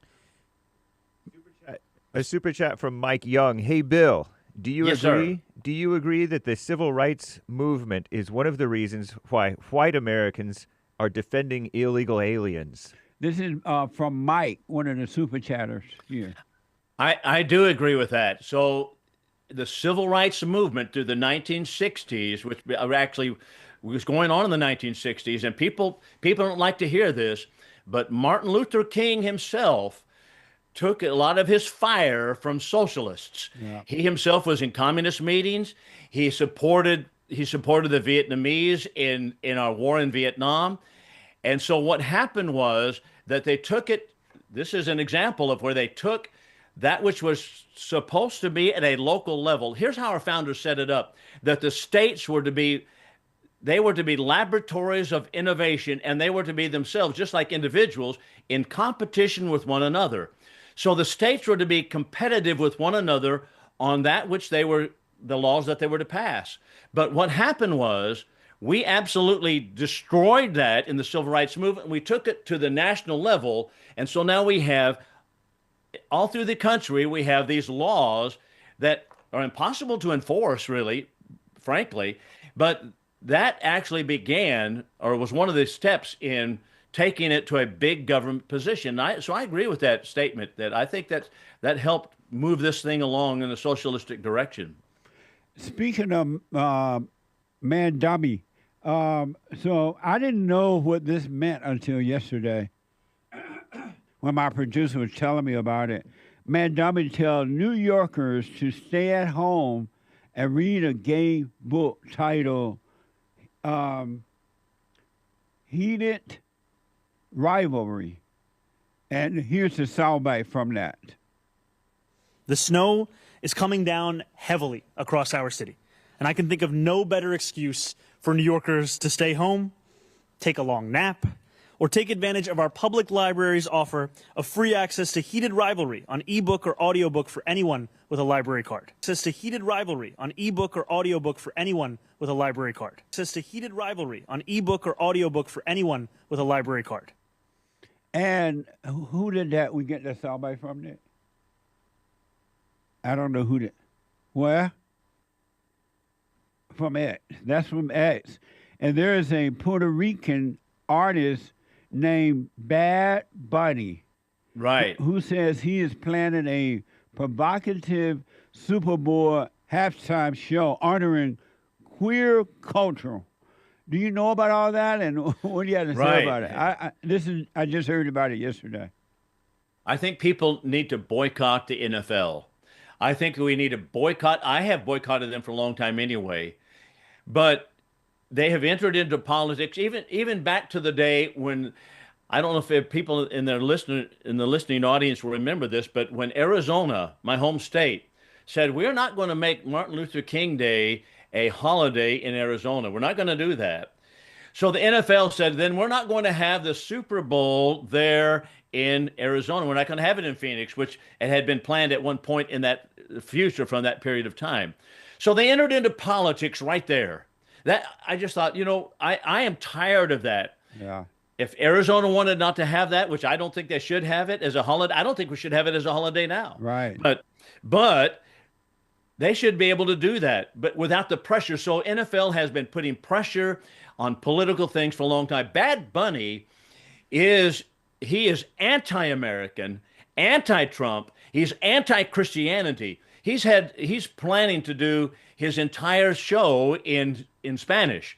Speaker 8: A super chat from Mike Young. Hey, Bill. Do you agree?
Speaker 7: Sir.
Speaker 8: Do you agree that the civil rights movement is one of the reasons why white Americans are defending illegal aliens?
Speaker 3: This is from Mike, one of the super chatters here.
Speaker 7: I do agree with that. So the civil rights movement through the 1960s, which actually was going on in the 1960s, and people don't like to hear this, but Martin Luther King himself took a lot of his fire from socialists. Yeah. He himself was in communist meetings. He supported the Vietnamese in our war in Vietnam. And so what happened was that they took it, this is an example of where they took that which was supposed to be at a local level. Here's how our founders set it up, that the states were to be laboratories of innovation, and they were to be themselves, just like individuals, in competition with one another. So the states were to be competitive with one another on that which they were, the laws that they were to pass. But what happened was we absolutely destroyed that in the civil rights movement. We took it to the national level. And so now we have, all through the country, we have these laws that are impossible to enforce, really, frankly. But that actually began, or was one of the steps in taking it to a big government position. So I agree with that statement that I think that helped move this thing along in a socialistic direction.
Speaker 3: Speaking of Mamdani, so I didn't know what this meant until yesterday when my producer was telling me about it. Mamdani tells New Yorkers to stay at home and read a gay book titled Heated Rivalry. And here's the soundbite from that.
Speaker 11: The snow is coming down heavily across our city, and I can think of no better excuse for New Yorkers to stay home, take a long nap, or take advantage of our public library's offer of free access to Heated Rivalry on ebook or audiobook for anyone with a library card. Access to Heated Rivalry on ebook or audiobook for anyone with a library card. Access to Heated Rivalry on ebook or audiobook for anyone with a library card.
Speaker 3: And who did that? We get that soundbite from that? I don't know who did. Where? From X. That's from X. And there is a Puerto Rican artist named Bad Bunny.
Speaker 7: Right.
Speaker 3: Who says he is planning a provocative Super Bowl halftime show honoring queer culture. Do you know about all that? And what do you have to say about it? I just heard about it yesterday.
Speaker 7: I think people need to boycott the NFL. I think we need to boycott. I have boycotted them for a long time anyway. But they have entered into politics, even back to the day when, I don't know if people in the listening audience will remember this, but when Arizona, my home state, said we're not going to make Martin Luther King Day a holiday in Arizona. We're not going to do that. So the NFL said, then we're not going to have the Super Bowl there in Arizona. We're not going to have it in Phoenix, which it had been planned at one point in that future from that period of time. So they entered into politics right there. That I just thought, I am tired of that.
Speaker 3: Yeah.
Speaker 7: If Arizona wanted not to have that, which I don't think they should have it as a holiday, I don't think we should have it as a holiday now.
Speaker 3: Right.
Speaker 7: But they should be able to do that, but without the pressure. So NFL has been putting pressure on political things for a long time. Bad Bunny is anti-American, anti-Trump. He's anti-Christianity. He's planning to do his entire show in Spanish.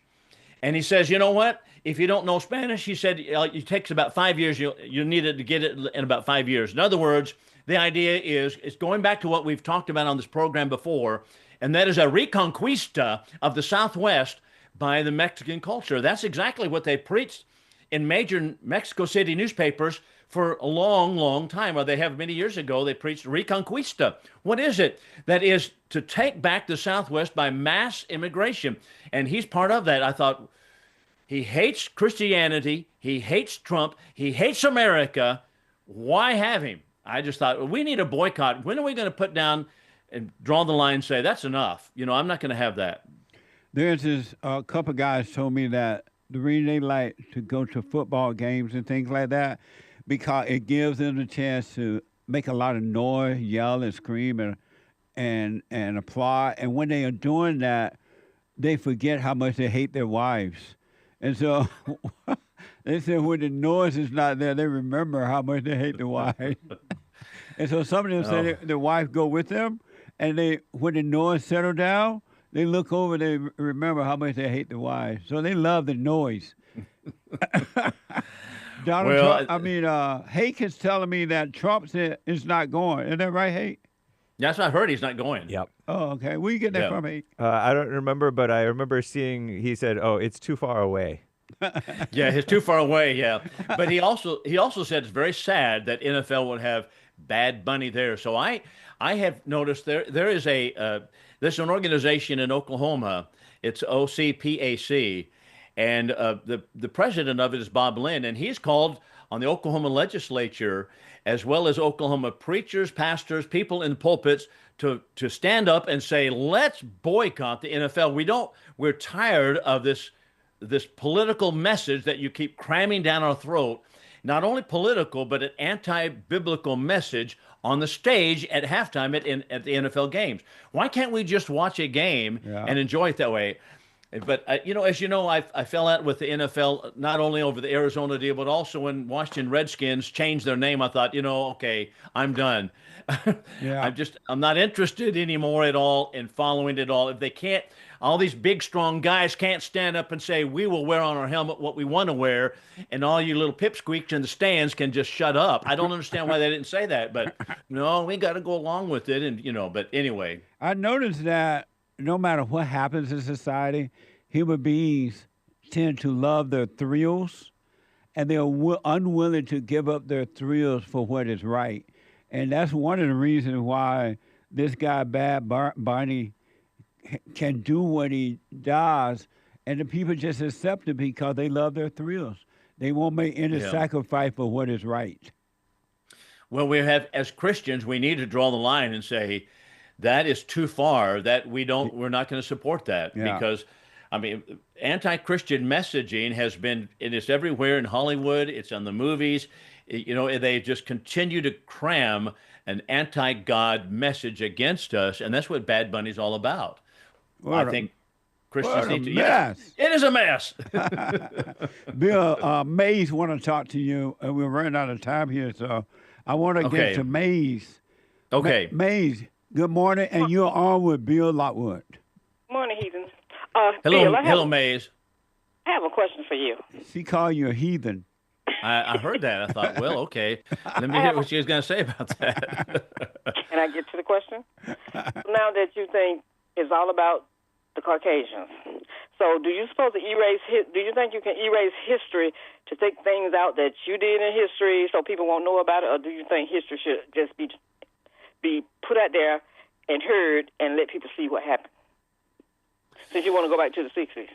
Speaker 7: And he says, you know what? If you don't know Spanish, he said, it takes about 5 years. You need it to get it in about 5 years. In other words, the idea is it's going back to what we've talked about on this program before, and that is a reconquista of the Southwest by the Mexican culture. That's exactly what they preached in major Mexico City newspapers for a long, long time. Or they have many years ago, they preached reconquista. What is it? That is to take back the Southwest by mass immigration. And he's part of that. I thought, he hates Christianity. He hates Trump. He hates America. Why have him? I just thought, well, we need a boycott. When are we going to put down and draw the line and say, that's enough? I'm not going to have that.
Speaker 3: There's a couple guys told me that the reason they like to go to football games and things like that, because it gives them a chance to make a lot of noise, yell and scream and applaud. And when they are doing that, they forget how much they hate their wives. And so they said when the noise is not there, they remember how much they hate the wife. And so some of them say their wife go with them, and when the noise settle down, they look over, they remember how much they hate the wife. So they love the noise. Donald Trump, Hake is telling me that Trump said it's not going. Is that right, Hake?
Speaker 7: That's what I heard. He's not going.
Speaker 8: Yep.
Speaker 3: Oh, okay. Where you get that from, Hake?
Speaker 8: I don't remember, but I remember seeing, he said, it's too far away.
Speaker 7: Yeah, it's too far away, yeah. But he also said it's very sad that NFL would have Bad Bunny there. So I have noticed there's an organization in Oklahoma. It's OCPAC, and the president of it is Bob Lynn, and he's called on the Oklahoma legislature as well as Oklahoma preachers, pastors, people in pulpits to stand up and say, let's boycott the NFL. We're tired of this political message that you keep cramming down our throat. Not only political, but an anti-biblical message on the stage at halftime at the NFL games. Why can't we just watch a game and enjoy it that way? But as you know, I fell out with the NFL not only over the Arizona deal, but also when Washington Redskins changed their name. I thought, okay, I'm done.
Speaker 3: Yeah.
Speaker 7: I'm not interested anymore at all in following it all. If they can't, all these big, strong guys can't stand up and say, we will wear on our helmet what we want to wear, and all you little pipsqueaks in the stands can just shut up. I don't understand why they didn't say that, but no, we got to go along with it. And, but anyway.
Speaker 3: I noticed that no matter what happens in society, human beings tend to love their thrills, and they're unwilling to give up their thrills for what is right. And that's one of the reasons why this guy, Bad Bunny, can do what he does, and the people just accept it because they love their thrills. They won't make any sacrifice for what is right.
Speaker 7: Well, as Christians, we need to draw the line and say, that is too far, that we're not going to support that. Because, anti-Christian messaging it is everywhere in Hollywood, it's on the movies. They just continue to cram an anti-God message against us, and that's what Bad Bunny's all about. I think Christians need to.
Speaker 3: Mess.
Speaker 7: Yeah, it is a mess.
Speaker 3: Bill, Mays want to talk to you, and we're running out of time here, so I want to get to Mays.
Speaker 7: Okay.
Speaker 3: Mays, good morning, and you're on with Bill Lockwood.
Speaker 12: Morning, heathens.
Speaker 7: Hello, Mays.
Speaker 12: I have a question for you.
Speaker 3: She called you a heathen.
Speaker 7: I heard that. I thought, well, okay. Let me hear what she was going to say about that.
Speaker 12: Can I get to the question? Now that you think it's all about the Caucasians, so do you think you can erase history to take things out that you did in history so people won't know about it, or do you think history should just be put out there and heard and let people see what happened? Since you want to go back to the 60s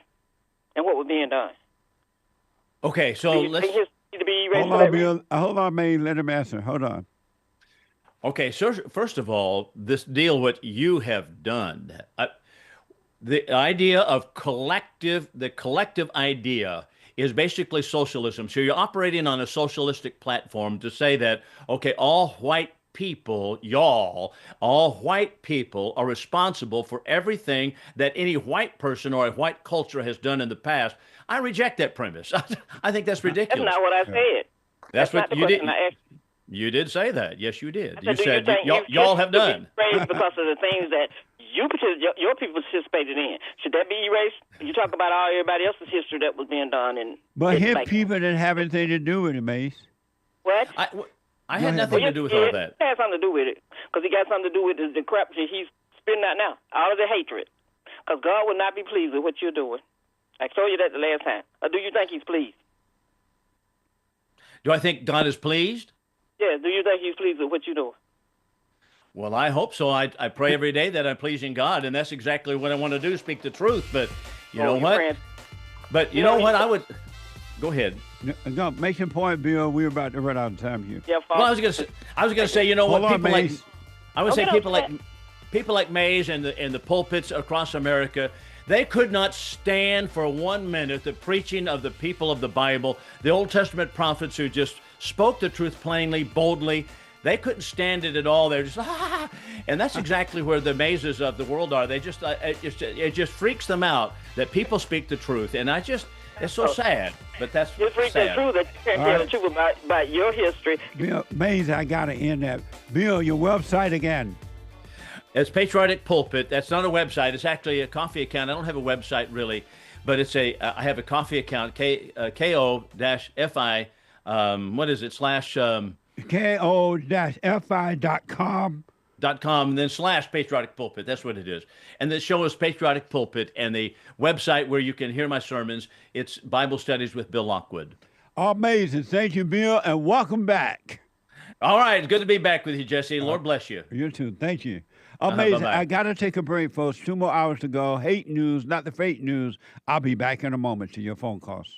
Speaker 12: and what was being done.
Speaker 7: Okay, so let's...
Speaker 3: Hold on, May. Let him answer. Hold on.
Speaker 7: Okay, so first of all, this deal, what you have done, the idea of the collective idea is basically socialism. So you're operating on a socialistic platform to say that, okay, all white people, all white people are responsible for everything that any white person or a white culture has done in the past. I reject that premise. I think that's ridiculous.
Speaker 12: That's not what I said.
Speaker 7: That's what you did. You did say that. Yes, you did. You said y'all have done.
Speaker 12: Because of the things that your people participated in. Should that be erased? You talk about everybody else's history that was being done.
Speaker 3: But his people didn't have anything to do with it, Mace.
Speaker 12: What?
Speaker 7: I had nothing to do with all that.
Speaker 12: It had something to do with it. Because he got something to do with the crap that he's spitting out now. All of the hatred. Because God would not be pleased with what you're doing. I told you that the last time. Or do you think he's pleased?
Speaker 7: Do I think God is pleased?
Speaker 12: Yeah, do you think he's pleased with what you're doing?
Speaker 7: Well, I hope so. I pray every day that I'm pleasing God, and that's exactly what I want to do, speak the truth. But you know what? But you know what? I would... Go ahead.
Speaker 3: No, make your point, Bill. We're about to run out of time here.
Speaker 12: Yeah,
Speaker 7: well, I was gonna say, you know what? People like Mays and the pulpits across America, they could not stand for 1 minute the preaching of the people of the Bible, the Old Testament prophets who just spoke the truth plainly, boldly. They couldn't stand it at all. They're just, and that's exactly where the Mayses of the world are. They just, it just freaks them out that people speak the truth. And it's so sad, but that's
Speaker 12: it's freaks
Speaker 7: sad.
Speaker 12: True that you can't tell the truth about your history.
Speaker 3: Bill, Mays, I got to end that. Bill, your website again.
Speaker 7: It's Patriotic Pulpit. That's not a website. It's actually a coffee account. I don't have a website really, but it's I have a coffee account, ko-fi, what is it,
Speaker 3: ko-fi.com.
Speaker 7: .com, and then / Patriotic Pulpit. That's what it is. And the show is Patriotic Pulpit, and the website where you can hear my sermons, it's Bible Studies with Bill Lockwood.
Speaker 3: Amazing. Thank you, Bill, and welcome back.
Speaker 7: All right. It's good to be back with you, Jesse. Lord bless you.
Speaker 3: You too. Thank you. Amazing.
Speaker 7: Bye-bye.
Speaker 3: I got to take a break, folks. 2 more hours to go. Hate news, not the fake news. I'll be back in a moment to your phone calls.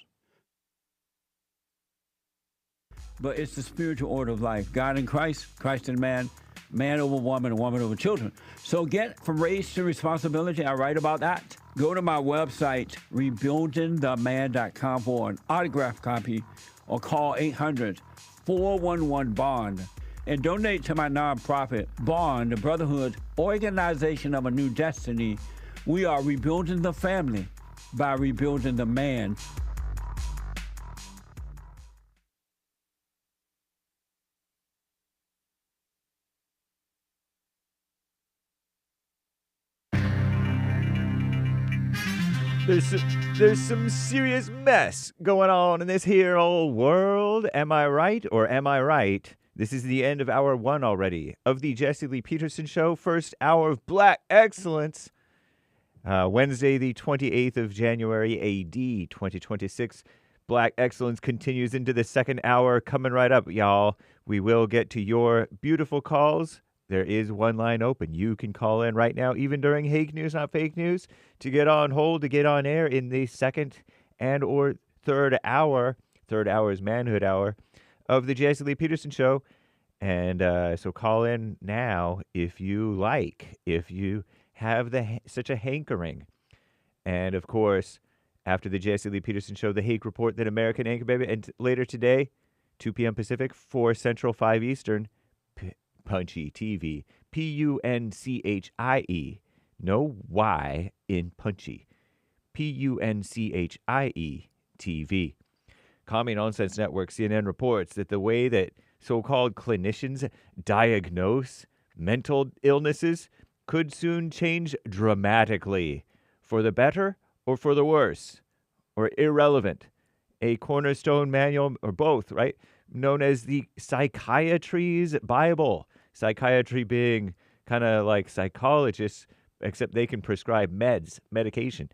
Speaker 3: But it's the spiritual order of life. God in Christ, Christ in man, man over woman, and woman over children. So get from race to responsibility. I write about that. Go to my website, rebuildingtheman.com for an autographed copy or call 800-411-BOND and donate to my nonprofit, Bond, the Brotherhood Organization of a New Destiny. We are rebuilding the family by rebuilding the man.
Speaker 8: There's some serious mess going on in this here old world. Am I right or am I right? This is the end of hour 1 already of the Jesse Lee Peterson Show. First hour of Black Excellence. Wednesday, the 28th of January, AD 2026. Black Excellence continues into the second hour. Coming right up, y'all. We will get to your beautiful calls. There is one line open. You can call in right now, even during Hake News, Not Fake News, to get on hold, to get on air in the second and or third hour. Third hour is Manhood Hour of the Jesse Lee Peterson Show. And so call in now if you like, if you have such a hankering. And, of course, after the Jesse Lee Peterson Show, the Hake Report, that American Anchor Baby, and later today, 2 p.m. Pacific, 4 Central, 5 Eastern, Punchy TV. Punchie. No Y in Punchy. Punchie TV. Commie Nonsense Network, CNN, reports that the way that so-called clinicians diagnose mental illnesses could soon change dramatically, for the better or for the worse, or irrelevant. A cornerstone manual, or both, right, known as the Psychiatry's Bible. Psychiatry being kind of like psychologists, except they can prescribe medication,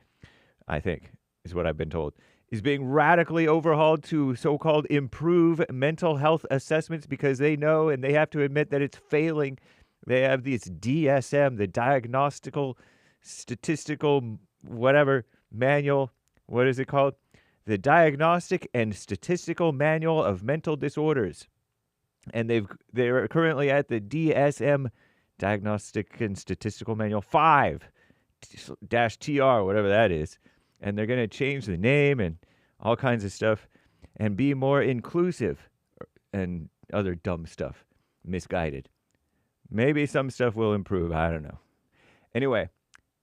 Speaker 8: I think, is what I've been told, is being radically overhauled to so-called improve mental health assessments because they know and they have to admit that it's failing. They have this DSM, the Diagnostical Statistical whatever manual. What is it called? The Diagnostic and Statistical Manual of Mental Disorders. And they're currently at the DSM, Diagnostic and Statistical Manual 5-TR, whatever that is. And they're going to change the name and all kinds of stuff and be more inclusive and other dumb stuff, misguided. Maybe some stuff will improve. I don't know. Anyway,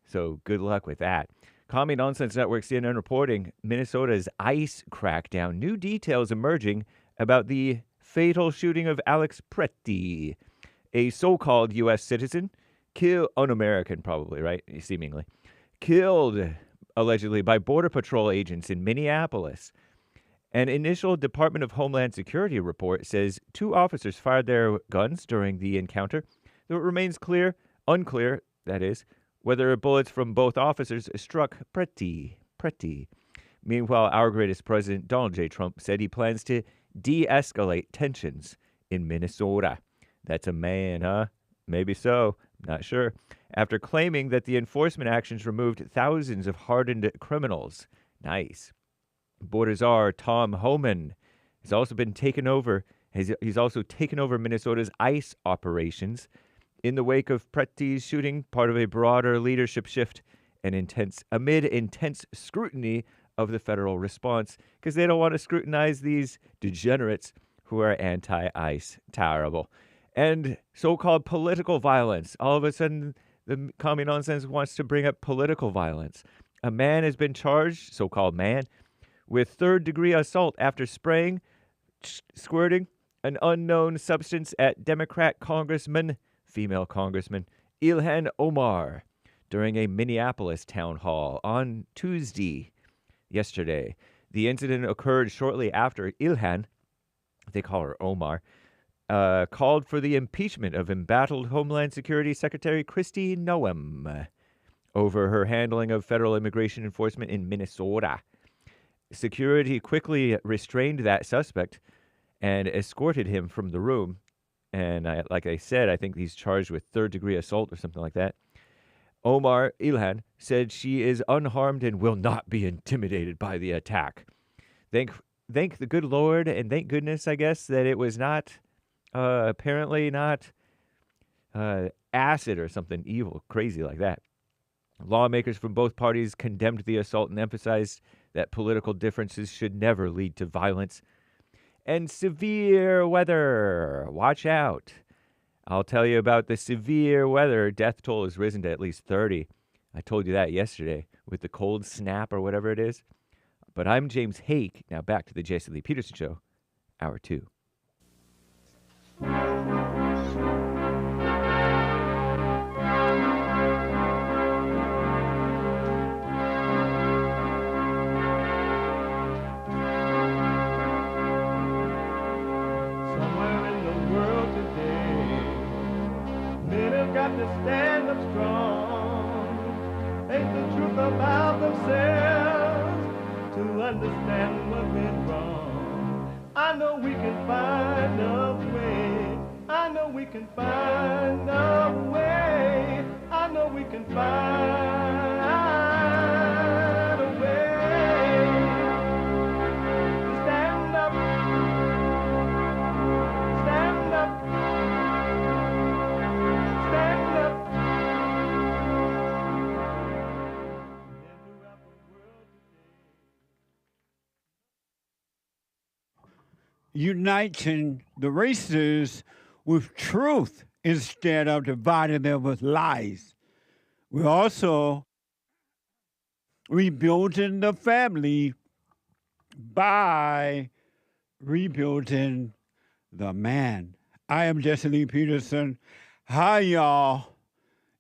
Speaker 8: so good luck with that. Commie Nonsense Network, CNN, reporting Minnesota's ICE crackdown. New details emerging about the fatal shooting of Alex Pretty, a so-called U.S. citizen, un-American probably, right? Seemingly. Killed, allegedly, by Border Patrol agents in Minneapolis. An initial Department of Homeland Security report says 2 officers fired their guns during the encounter, though it remains unclear, that is, whether bullets from both officers struck Pretty. Meanwhile, our greatest president, Donald J. Trump, said he plans to de-escalate tensions in Minnesota. That's a man, huh? Maybe so. Not sure. After claiming that the enforcement actions removed thousands of hardened criminals. Nice. Border Czar Tom Homan has also been taken over. He's also taken over Minnesota's ICE operations in the wake of Pretty's shooting, part of a broader leadership shift and amid intense scrutiny of the federal response, because they don't want to scrutinize these degenerates who are anti-ICE. Terrible. And so-called political violence. All of a sudden, the commie nonsense wants to bring up political violence. A man has been charged, so-called man, with third-degree assault after squirting an unknown substance at Democrat female Congressman Ilhan Omar during a Minneapolis town hall on Tuesday, yesterday. The incident occurred shortly after Ilhan, they call her Omar, called for the impeachment of embattled Homeland Security Secretary Kristi Noem over her handling of federal immigration enforcement in Minnesota. Security quickly restrained that suspect and escorted him from the room. And like I said, I think he's charged with third-degree assault or something like that. Omar Ilhan said she is unharmed and will not be intimidated by the attack. Thank the good Lord and thank goodness, I guess, that it was not, apparently not acid or something evil, crazy like that. Lawmakers from both parties condemned the assault and emphasized that political differences should never lead to violence. And severe weather. Watch out. I'll tell you about the severe weather. Death toll has risen to at least 30. I told you that yesterday with the cold snap or whatever it is. But I'm James Hake. Now back to the Jesse Lee Peterson Show, Hour 2.
Speaker 2: Somewhere in the world today, men have got to stand up strong, face the truth about themselves, to understand what went wrong. I know we can find a way. I know we can find a way. I know we can find a way to stand up. Stand up. Stand up.
Speaker 3: Uniting the races with truth instead of dividing them with lies. We're also rebuilding the family by rebuilding the man. I am Jesse Lee Peterson. Hi, y'all.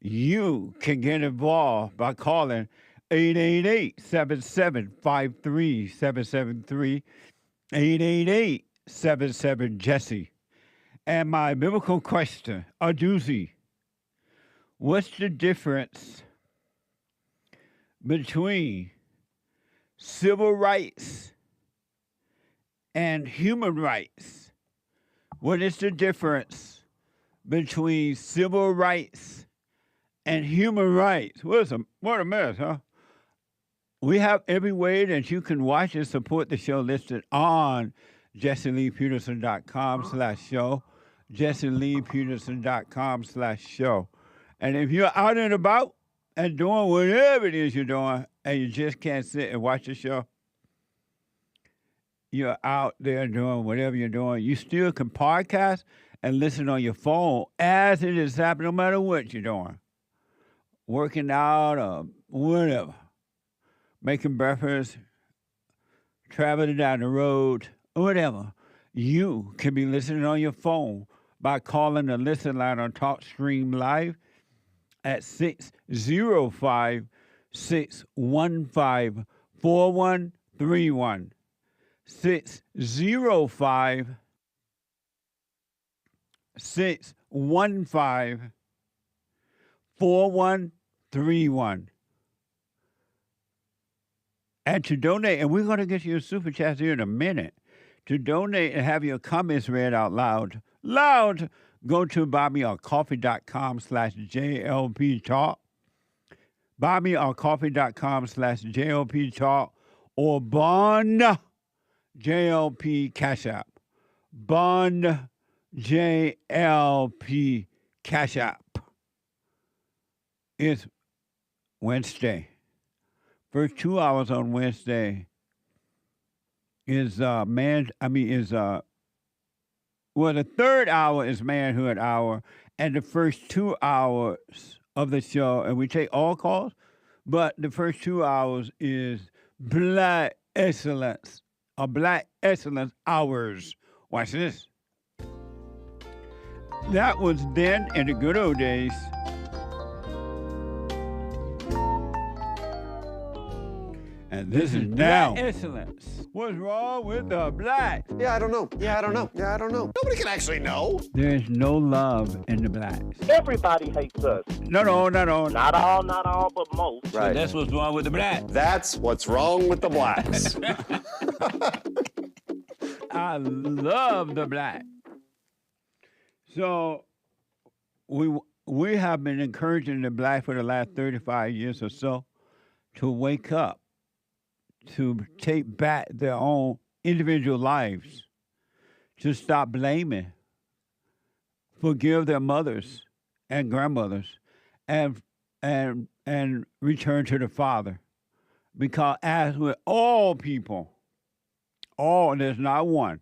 Speaker 3: You can get involved by calling 888-7753-773, 888-77-JESSE. And my biblical question, a doozy. What's the difference between civil rights and human rights? What is the difference between civil rights and human rights? What a mess, huh? We have every way that you can watch and support the show listed on JesseLeePeterson.com/show, JesseLeePeterson.com/show. And if you're out and about and doing whatever it is you're doing and you just can't sit and watch the show, you're out there doing whatever you're doing, you still can podcast and listen on your phone as it is happening, no matter what you're doing. Working out or whatever. Making breakfast, traveling down the road, whatever. You can be listening on your phone by calling the listen line on TalkStream Live at 605-615-4131. 605-615-4131. And to donate, and we're going to get you a super chat here in a minute. To donate and have your comments read out loud, go to buymeacoffee.com/JLP Talk. Buymeacoffee.com/JLP Talk or Bond JLP Cash App. Bond JLP Cash App. It's Wednesday. First 2 hours on Wednesday is the third hour is Manhood Hour, and the first 2 hours of the show, and we take all calls, but the first 2 hours is Black Excellence, Black Excellence Hours. Watch this. That was then in the good old days. And this is now. Black excellence. What's wrong with the blacks?
Speaker 13: Yeah, I don't know. Nobody can actually know.
Speaker 3: There's no love in the blacks.
Speaker 4: Everybody hates us.
Speaker 3: No.
Speaker 4: Not all, but most.
Speaker 3: Right. So that's what's wrong with the blacks.
Speaker 13: That's what's wrong with the blacks.
Speaker 3: I love the black. So we have been encouraging the black for the last 35 years or so to wake up, to take back their own individual lives, to stop blaming, forgive their mothers and grandmothers, and return to the Father. Because as with all people, there's not one,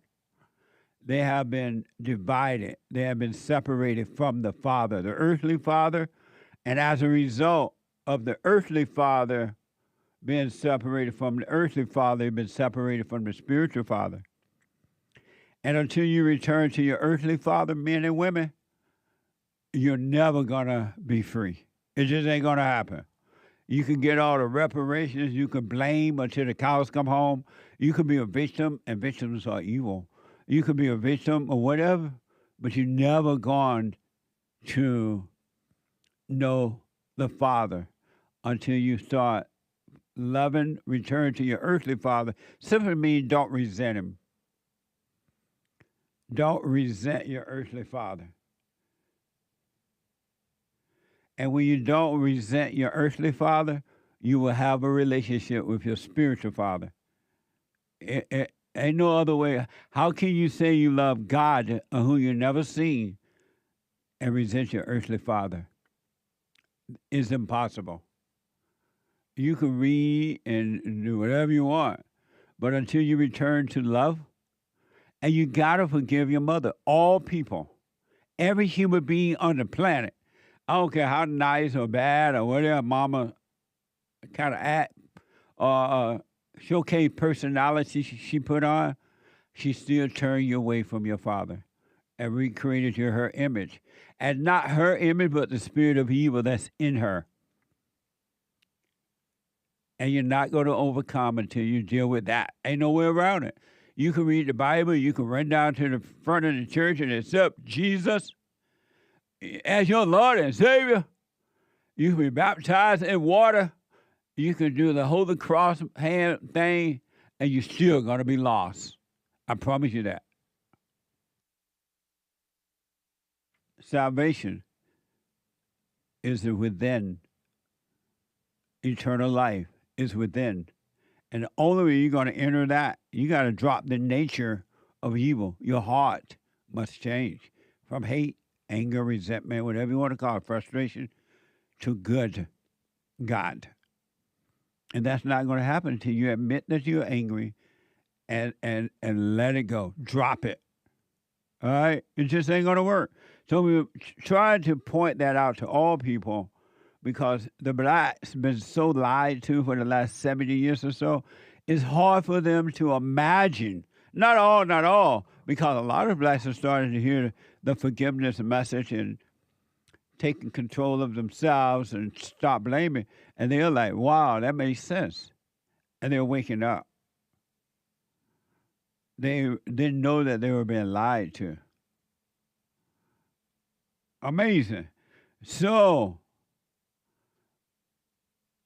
Speaker 3: they have been divided. They have been separated from the Father, the earthly Father, and as a result, of the earthly father being separated from the earthly father, you've been separated from the spiritual father. And until you return to your earthly father, men and women, you're never going to be free. It just ain't going to happen. You can get all the reparations. You can blame until the cows come home. You can be a victim, and victims are evil. You can be a victim or whatever, but you're never going to know the Father until you start loving, return to your earthly father. Simply means don't resent him. Don't resent your earthly father. And when you don't resent your earthly father, you will have a relationship with your spiritual father. It ain't no other way. How can you say you love God who you never seen and resent your earthly father? It's impossible. You can read and do whatever you want, but until you return to love, and you gotta forgive your mother. All people, every human being on the planet, I don't care how nice or bad or whatever mama kind of act or showcase personality she put on, she still turned you away from your father and recreated you her image. And not her image, but the spirit of evil that's in her. And you're not going to overcome until you deal with that. Ain't no way around it. You can read the Bible, you can run down to the front of the church and accept Jesus as your Lord and Savior. You can be baptized in water. You can do the hold the cross hand thing, and you're still going to be lost. I promise you that. Salvation is within. Eternal life is within. And the only way you're going to enter that, you got to drop the nature of evil. Your heart must change from hate, anger, resentment, whatever you want to call it, frustration, to good God. And that's not going to happen until you admit that you're angry and let it go. Drop it. All right? It just ain't going to work. So we try to point that out to all people because the blacks been so lied to for the last 70 years or so. It's hard for them to imagine. Not all, because a lot of blacks are starting to hear the forgiveness message and taking control of themselves and stop blaming. And they're like, wow, that makes sense. And they're waking up. They didn't know that they were being lied to. Amazing. So,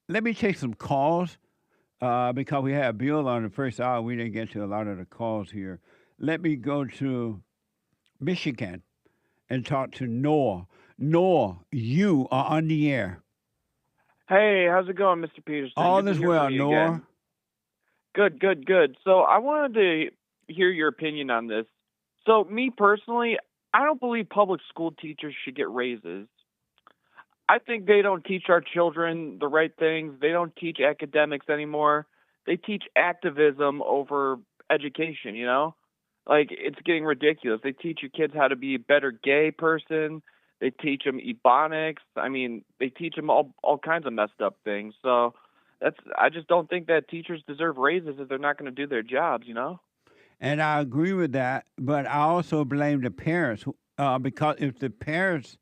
Speaker 3: let me take some calls because we had Bill on the first hour. We didn't get to a lot of the calls here. Let me go to Michigan and talk to Noah. Noah, you are on the air.
Speaker 14: Hey, how's it going, Mr. Peterson?
Speaker 3: All
Speaker 14: Good to
Speaker 3: is
Speaker 14: hear
Speaker 3: well,
Speaker 14: from you
Speaker 3: Noah.
Speaker 14: again. Good. So I wanted to hear your opinion on this. So me personally, I don't believe public school teachers should get raises. I think they don't teach our children the right things. They don't teach academics anymore. They teach activism over education, you know? Like, it's getting ridiculous. They teach your kids how to be a better gay person. They teach them ebonics. I mean, they teach them all kinds of messed up things. So I just don't think that teachers deserve raises if they're not going to do their jobs, you know?
Speaker 3: And I agree with that, but I also blame the parents because if the parents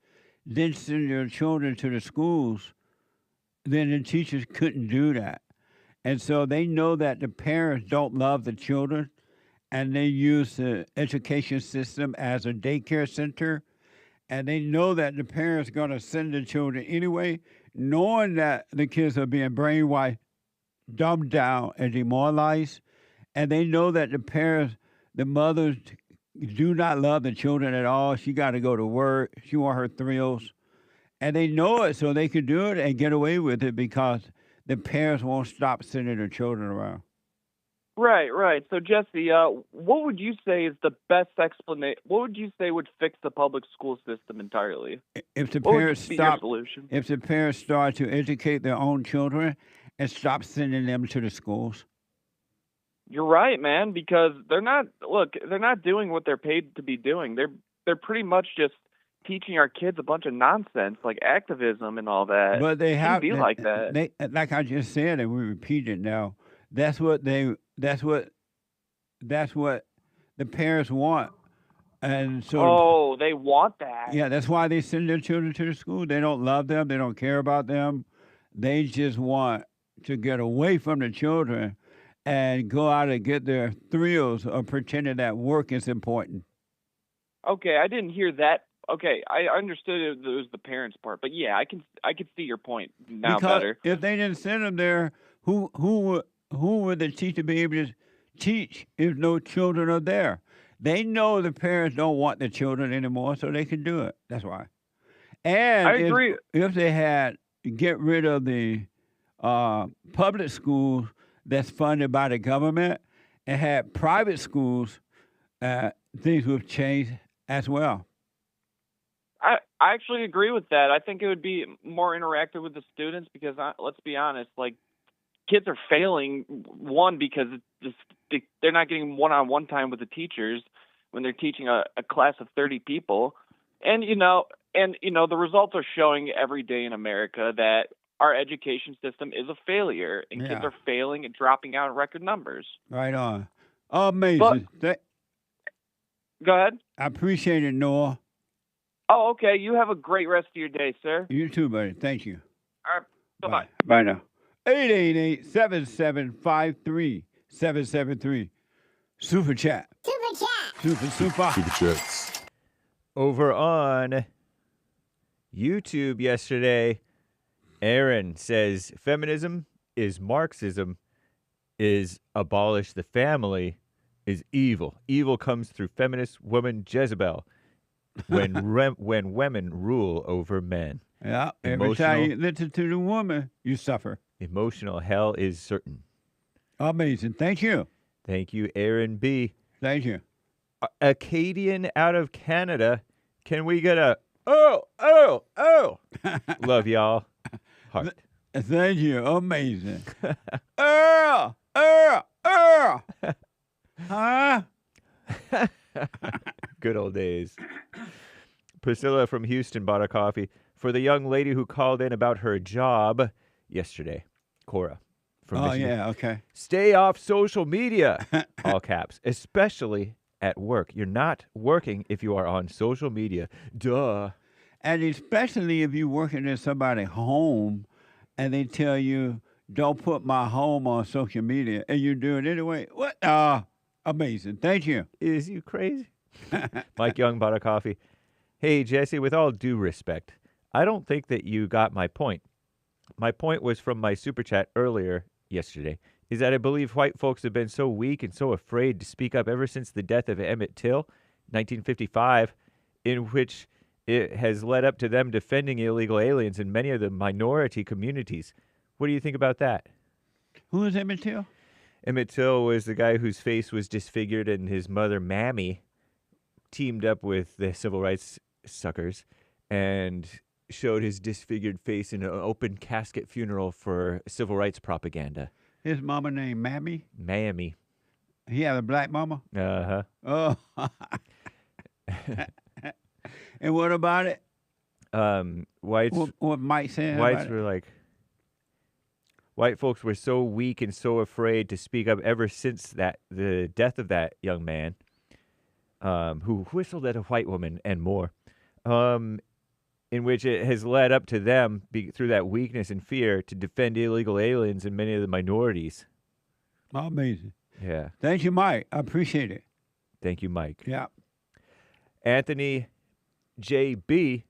Speaker 3: didn't send their children to the schools, then the teachers couldn't do that. And so they know that the parents don't love the children, and they use the education system as a daycare center, and they know that the parents are going to send the children anyway, knowing that the kids are being brainwashed, dumbed down, and demoralized. And they know that the parents, the mothers, do not love the children at all. She got to go to work. She want her thrills. And they know it, so they can do it and get away with it because the parents won't stop sending their children around.
Speaker 14: Right. So, Jesse, what would you say is the best explanation? What would you say would fix the public school system entirely?
Speaker 3: If the
Speaker 14: What would
Speaker 3: parents
Speaker 14: be your
Speaker 3: stop,
Speaker 14: solution?
Speaker 3: if the parents start to educate their own children and stop sending them to the schools.
Speaker 14: You're right, man, because they're not doing what they're paid to be doing. They're pretty much just teaching our kids a bunch of nonsense like activism and all that.
Speaker 3: But they
Speaker 14: Shouldn't
Speaker 3: have
Speaker 14: be like that.
Speaker 3: They, like I just said, and we repeat it now. That's what the parents want, and so.
Speaker 14: They want that.
Speaker 3: Yeah, that's why they send their children to the school. They don't love them. They don't care about them. They just want to get away from the children and go out and get their thrills of pretending that work is important.
Speaker 14: Okay, I didn't hear that. Okay, I understood it was the parents' part, but yeah, I can see your point now
Speaker 3: Because
Speaker 14: better.
Speaker 3: if they didn't send them there, who would the teacher be able to teach if no children are there? They know the parents don't want the children anymore, so they can do it. That's why. And
Speaker 14: I agree.
Speaker 3: If they had get rid of the public schools that's funded by the government and had private schools, things would change as well.
Speaker 14: I actually agree with that. I think it would be more interactive with the students because let's be honest, like kids are failing because they're not getting one-on-one time with the teachers when they're teaching a class of 30 people, and the results are showing every day in America that our education system is a failure, and kids are failing and dropping out in record numbers.
Speaker 3: Right on. Amazing.
Speaker 14: Go ahead.
Speaker 3: I appreciate it, Noah.
Speaker 14: Oh, okay. You have a great rest of your day, sir.
Speaker 3: You too, buddy. Thank you.
Speaker 14: All right. Bye-bye.
Speaker 3: Bye now. 888-775-3773. Super chat. Super.
Speaker 6: Super chats.
Speaker 8: Over on YouTube yesterday, Aaron says feminism is Marxism, is abolish the family, is evil. Evil comes through feminist woman Jezebel when women rule over men.
Speaker 3: Yeah, every time you listen to the woman, you suffer.
Speaker 8: Emotional hell is certain.
Speaker 3: Amazing. Thank you.
Speaker 8: Thank you, Aaron B.
Speaker 3: Thank you.
Speaker 8: Acadian out of Canada. Can we get a oh? Love y'all. Heart.
Speaker 3: Thank you. Amazing. Huh?
Speaker 8: Good old days. Priscilla from Houston bought a coffee for the young lady who called in about her job yesterday. Cora from Michigan.
Speaker 3: Yeah, okay.
Speaker 8: Stay off social media, all caps, especially at work. You're not working if you are on social media. Duh.
Speaker 3: And especially if you're working in somebody's home and they tell you, don't put my home on social media, and you do it anyway. What? Amazing. Thank you.
Speaker 8: Is you crazy? Mike Young bought a coffee. Hey, Jesse, with all due respect, I don't think that you got my point. My point was from my super chat earlier yesterday, is that I believe white folks have been so weak and so afraid to speak up ever since the death of Emmett Till, 1955, in which it has led up to them defending illegal aliens in many of the minority communities. What do you think about that?
Speaker 3: Who is Emmett Till?
Speaker 8: Emmett Till was the guy whose face was disfigured, and his mother, Mammy, teamed up with the civil rights suckers and showed his disfigured face in an open casket funeral for civil rights propaganda.
Speaker 3: His mama named Mammy?
Speaker 8: Mammy.
Speaker 3: He had a black mama?
Speaker 8: Uh-huh.
Speaker 3: Oh. And what about it?
Speaker 8: Whites.
Speaker 3: What Mike said
Speaker 8: Whites
Speaker 3: about
Speaker 8: were like, white folks were so weak and so afraid to speak up ever since the death of that young man, who whistled at a white woman and more, in which it has led up to them through that weakness and fear to defend illegal aliens and many of the minorities.
Speaker 3: Amazing.
Speaker 8: Yeah.
Speaker 3: Thank you, Mike. I appreciate it.
Speaker 8: Thank you, Mike.
Speaker 3: Yeah.
Speaker 8: Anthony J.B.,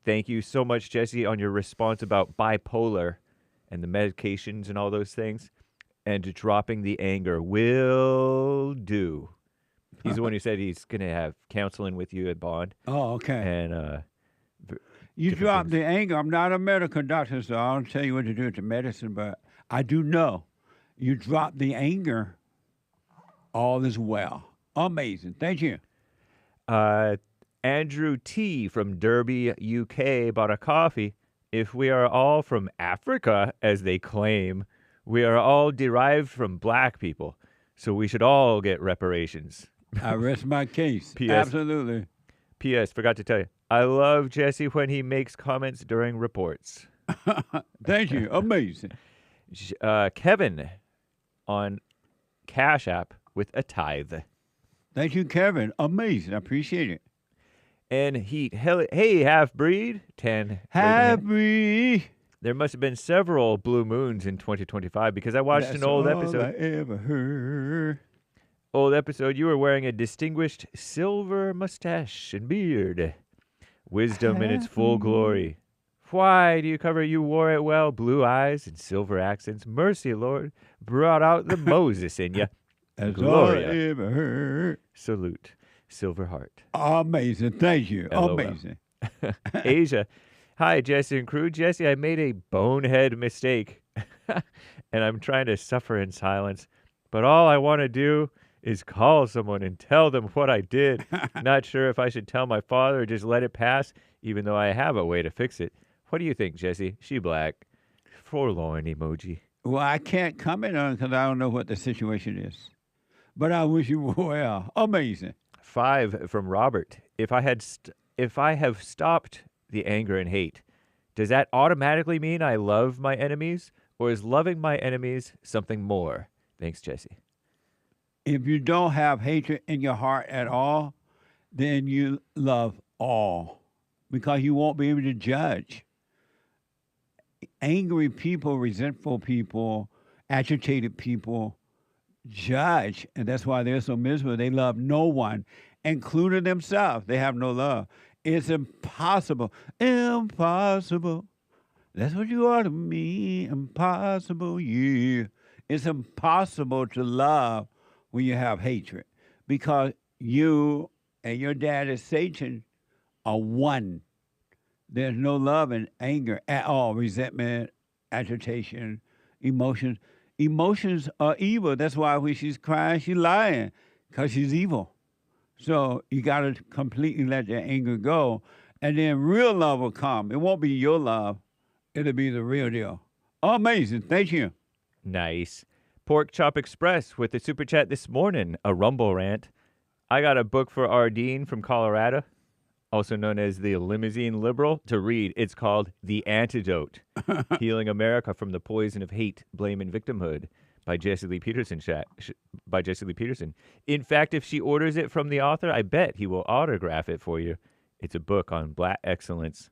Speaker 8: thank you so much, Jesse, on your response about bipolar and the medications and all those things, and dropping the anger. Will do. He's the one who said he's going to have counseling with you at Bond.
Speaker 3: Oh, okay.
Speaker 8: And
Speaker 3: you dropped the anger. I'm not a medical doctor, so I don't tell you what to do with the medicine, but I do know you dropped the anger. All is well. Amazing. Thank you.
Speaker 8: Andrew T. from Derby, UK, bought a coffee. If we are all from Africa, as they claim, we are all derived from black people, so we should all get reparations.
Speaker 3: I rest my case.
Speaker 8: P.S.
Speaker 3: Absolutely.
Speaker 8: P.S. Forgot to tell you, I love Jesse when he makes comments during reports.
Speaker 3: Thank you. Amazing.
Speaker 8: Kevin on Cash App with a tithe.
Speaker 3: Thank you, Kevin. Amazing. I appreciate it.
Speaker 8: And hey, half-breed, 10.
Speaker 3: Half-breed.
Speaker 8: There must have been several blue moons in 2025 because I watched an old episode.
Speaker 3: I ever heard.
Speaker 8: Old episode, you were wearing a distinguished silver mustache and beard. Wisdom in its full glory. Why do you cover you wore it well? Blue eyes and silver accents. Mercy, Lord, brought out the Moses in you.
Speaker 3: That's all I ever heard.
Speaker 8: Salute. Silver heart.
Speaker 3: Amazing. Thank you.
Speaker 8: LOL.
Speaker 3: Amazing.
Speaker 8: Asia. Hi, Jesse and crew. Jesse, I made a bonehead mistake, and I'm trying to suffer in silence. But all I want to do is call someone and tell them what I did. Not sure if I should tell my father or just let it pass, even though I have a way to fix it. What do you think, Jesse? She black. Forlorn emoji.
Speaker 3: Well, I can't comment on it because I don't know what the situation is. But I wish you well. Amazing.
Speaker 8: 5 from Robert. If I have stopped the anger and hate, does that automatically mean I love my enemies, or is loving my enemies something more? Thanks, Jesse.
Speaker 3: If you don't have hatred in your heart at all, then you love all because you won't be able to judge. Angry people, resentful people, agitated people judge, and that's why they're so miserable. They love no one, including themselves. They have no love. It's impossible. Impossible. That's what you are to me. Impossible, yeah. It's impossible to love when you have hatred because you and your dad is Satan are one. There's no love and anger at all, resentment, agitation, emotions. Emotions are evil. That's why when she's crying, she's lying because she's evil. So you got to completely let your anger go, and then real love will come. It won't be your love. It'll be the real deal. Amazing. Thank you.
Speaker 8: Nice. Pork Chop Express with the super chat this morning, a Rumble rant. I got a book for Ardeen from Colorado, also known as the Limousine Liberal, to read. It's called The Antidote, Healing America from the Poison of Hate, Blame, and Victimhood by Jesse Lee Peterson. By Jesse Lee Peterson. In fact, if she orders it from the author, I bet he will autograph it for you. It's a book on Black excellence.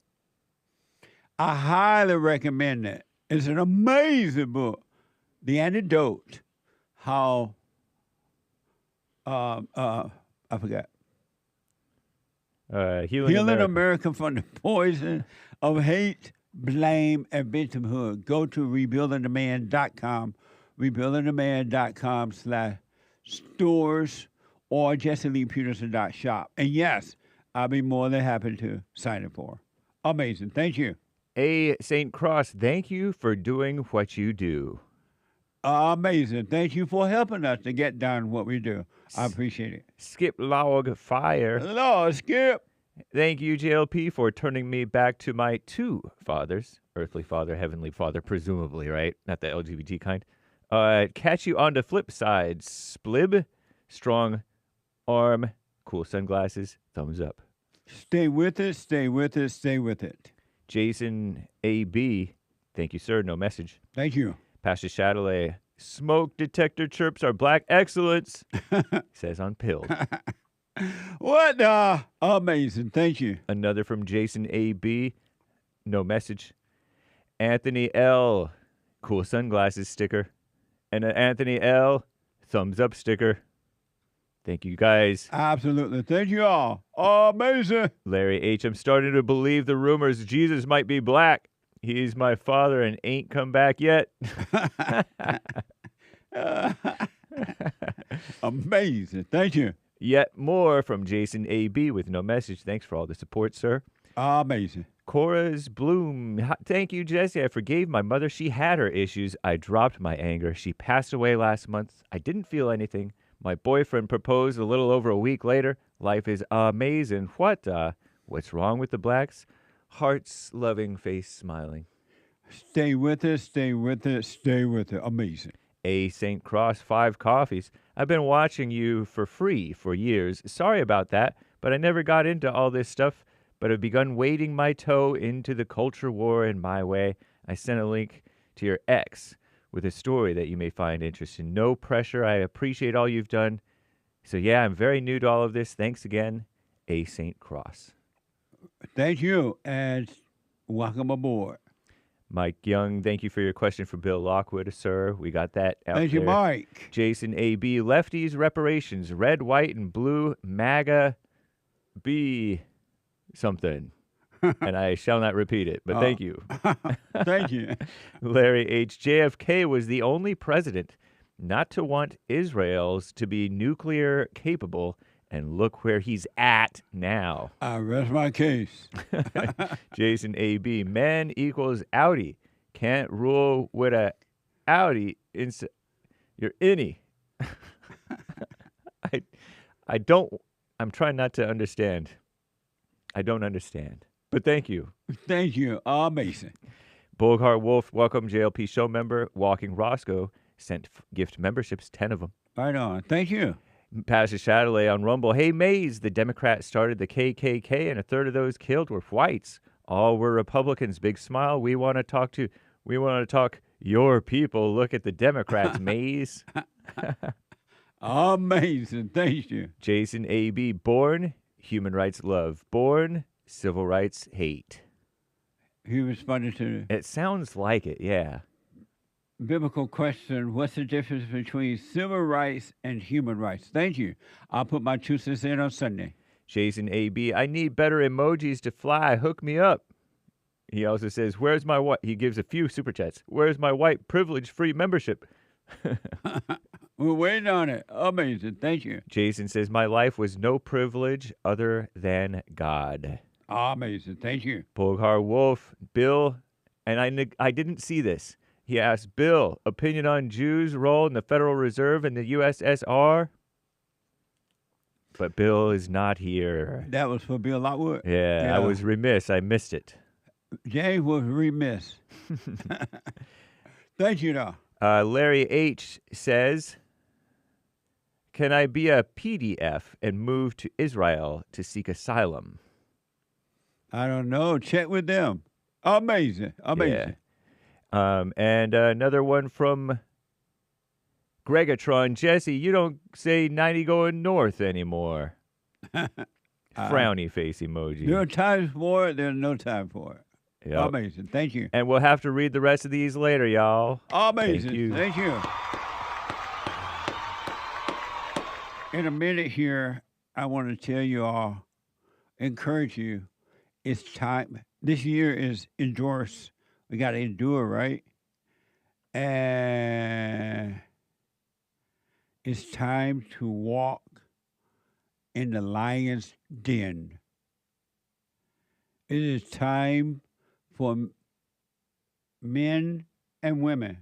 Speaker 3: I highly recommend it. It's an amazing book. The Antidote. How, I forgot.
Speaker 8: Healing
Speaker 3: America from the poison of hate, blame, and victimhood. Go to rebuildingtheman.com, rebuildingtheman.com/stores or jesseleepeterson.shop. And yes, I'll be more than happy to sign it for. Amazing. Thank you.
Speaker 8: A. St. Cross, thank you for doing what you do.
Speaker 3: Amazing. Thank you for helping us to get done what we do. I appreciate it.
Speaker 8: Skip Log Fire.
Speaker 3: Hello, Skip.
Speaker 8: Thank you, JLP, for turning me back to my 2 fathers. Earthly father, heavenly father, presumably, right? Not the LGBT kind. Catch you on the flip side. Splib, strong arm, cool sunglasses, thumbs up.
Speaker 3: Stay with it, stay with it, stay with it.
Speaker 8: Jason A.B., thank you, sir. No message.
Speaker 3: Thank you.
Speaker 8: Pastor Chatelet, smoke detector chirps are Black excellence, says on pill.
Speaker 3: What? Amazing. Thank you.
Speaker 8: Another from Jason A.B., no message. Anthony L., cool sunglasses sticker. And an Anthony L., thumbs up sticker. Thank you, guys.
Speaker 3: Absolutely. Thank you all. Amazing.
Speaker 8: Larry H., I'm starting to believe the rumors Jesus might be black. He's my father and ain't come back yet.
Speaker 3: Amazing. Thank you.
Speaker 8: Yet more from Jason A.B. with no message. Thanks for all the support, sir.
Speaker 3: Amazing.
Speaker 8: Cora's Bloom. Thank you, Jesse. I forgave my mother. She had her issues. I dropped my anger. She passed away last month. I didn't feel anything. My boyfriend proposed a little over a week later. Life is amazing. What's wrong with the blacks? Hearts, loving, face smiling.
Speaker 3: Stay with it, stay with it, stay with it. Amazing.
Speaker 8: A. St. Cross, 5 coffees. I've been watching you for free for years. Sorry about that, but I never got into all this stuff. but have begun wading my toe into the culture war in my way. I sent a link to your ex with a story that you may find interesting. No pressure. I appreciate all you've done. So, yeah, I'm very new to all of this. Thanks again, A. St. Cross.
Speaker 3: Thank you, and welcome aboard.
Speaker 8: Mike Young, thank you for your question for Bill Lockwood, sir. We got that out
Speaker 3: Thank you,
Speaker 8: there.
Speaker 3: Mike.
Speaker 8: Jason A.B., lefties, reparations, red, white, and blue, MAGA, B something. And I shall not repeat it, but thank you.
Speaker 3: Thank you.
Speaker 8: Larry H. JFK was the only president not to want Israel's to be nuclear capable, and look where he's at now.
Speaker 3: I rest my case.
Speaker 8: Jason A.B., man equals Audi. Can't rule with a Audi. You're innie. I'm trying not to understand. I don't understand. But thank you.
Speaker 3: Thank you. Amazing.
Speaker 8: Bulghart Wolf, welcome JLP show member. Walking Roscoe sent gift memberships, 10 of them.
Speaker 3: Right on. Thank you.
Speaker 8: Pastor Chatelet on Rumble. Hey, Mays, the Democrats started the KKK, and a third of those killed were whites. All were Republicans. Big smile. We want to talk your people. Look at the Democrats, Mays.
Speaker 3: Amazing. Thank you.
Speaker 8: Jason A.B., born human rights love. Born civil rights hate.
Speaker 3: He responded to
Speaker 8: It sounds like it, yeah.
Speaker 3: biblical question. What's the difference between civil rights and human rights? Thank you. I'll put my 2 cents in on Sunday.
Speaker 8: Jason A.B., I need better emojis to fly. Hook me up. He also says, where's my white? He gives a few super chats. Where's my white privilege free membership?
Speaker 3: We're waiting on it. Amazing. Thank you.
Speaker 8: Jason says, my life was no privilege other than God.
Speaker 3: Amazing. Thank you.
Speaker 8: Bulghar Wolf, Bill, and I didn't see this. He asked, Bill, opinion on Jews' role in the Federal Reserve and the USSR? But Bill is not here.
Speaker 3: That was for Bill Lockwood?
Speaker 8: Yeah, I was remiss. I missed it.
Speaker 3: Jay was remiss. Thank you, though.
Speaker 8: Larry H. says, can I be a PDF and move to Israel to seek asylum?
Speaker 3: I don't know. Check with them. Amazing. Amazing.
Speaker 8: Yeah. And another one from Gregatron. Jesse, you don't say 90 going north anymore. Frowny face emoji.
Speaker 3: There are times for it. There's no time for it.
Speaker 8: Yep.
Speaker 3: Amazing. Thank you.
Speaker 8: And we'll have to read the rest of these later, y'all.
Speaker 3: Amazing. Thank you. In a minute here, I want to tell you all, encourage you, it's time. This year is endurance. We got to endure, right? And it's time to walk in the lion's den. It is time for men and women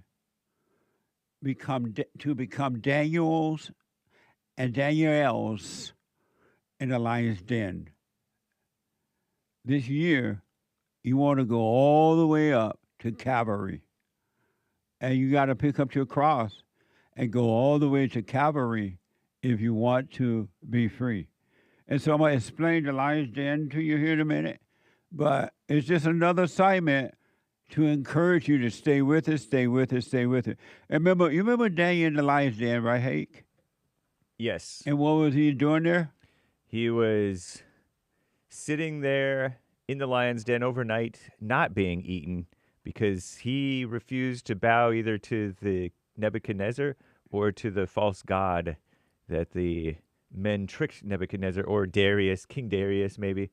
Speaker 3: to become Daniels and Daniels in the lion's den. This year, you want to go all the way up to Calvary. And you got to pick up your cross and go all the way to Calvary if you want to be free. And so I'm going to explain the lion's den to you here in a minute. But it's just another assignment to encourage you to stay with it, stay with it, stay with it. And you remember Daniel in the lion's den, right, Hake?
Speaker 8: Yes.
Speaker 3: And what was he doing there?
Speaker 8: He was sitting there in the lion's den overnight, not being eaten, because he refused to bow either to the Nebuchadnezzar or to the false god that the men tricked Nebuchadnezzar, or Darius, King Darius maybe,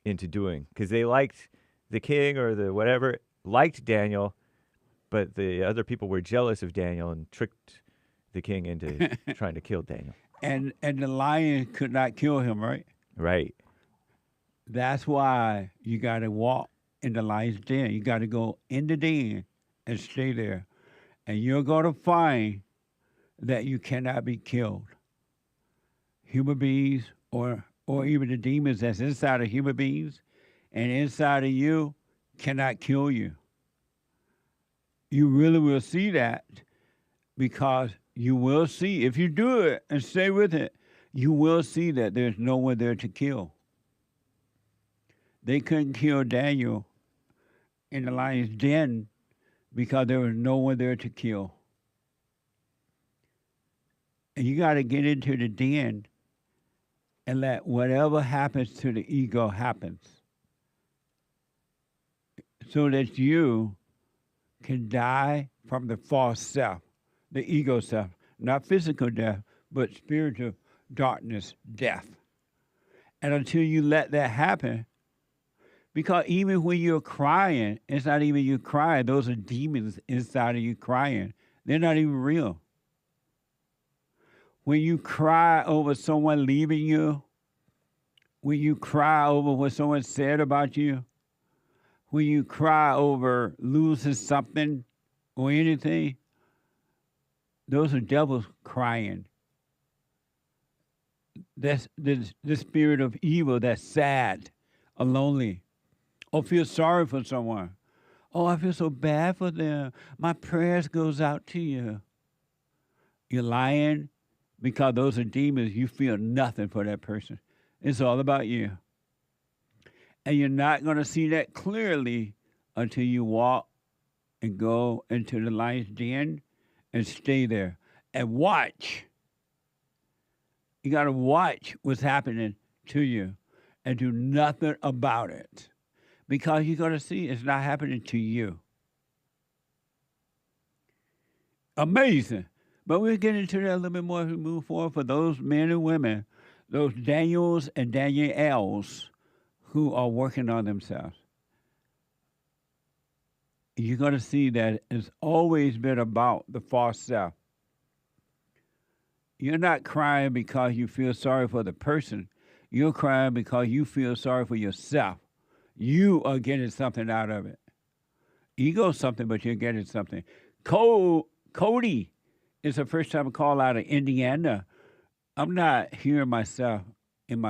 Speaker 8: into doing. Because they liked the king or the whatever, liked Daniel, but the other people were jealous of Daniel and tricked the king into trying to kill Daniel.
Speaker 3: And the lion could not kill him, right?
Speaker 8: Right.
Speaker 3: That's why you got to walk in the lion's den. You got to go in the den and stay there. And you're going to find that you cannot be killed. Human beings or even the demons that's inside of human beings and inside of you cannot kill you. You really will see that, because you will see, if you do it and stay with it, you will see that there's no one there to kill. They couldn't kill Daniel in the lion's den because there was no one there to kill. And you got to get into the den and let whatever happens to the ego happens, so that you can die from the false self, the ego self, not physical death, but spiritual darkness, death. And until you let that happen, because even when you're crying, it's not even you crying. Those are demons inside of you crying. They're not even real. When you cry over someone leaving you, when you cry over what someone said about you, when you cry over losing something or anything, those are devils crying. That's the spirit of evil that's sad or lonely or feel sorry for someone. Oh, I feel so bad for them. My prayers goes out to you. You're lying because those are demons. You feel nothing for that person. It's all about you. And you're not going to see that clearly until you walk and go into the lion's den and stay there and watch. You got to watch what's happening to you and do nothing about it, because you're going to see it's not happening to you. Amazing. But we'll get into that a little bit more as we move forward for those men and women, those Daniels and Danielles who are working on themselves. You're going to see that it's always been about the false self. You're not crying because you feel sorry for the person. You're crying because you feel sorry for yourself. You are getting something out of it. Ego's something, but you're getting something. CODY is the first time I call out of Indiana. I'm not hearing myself in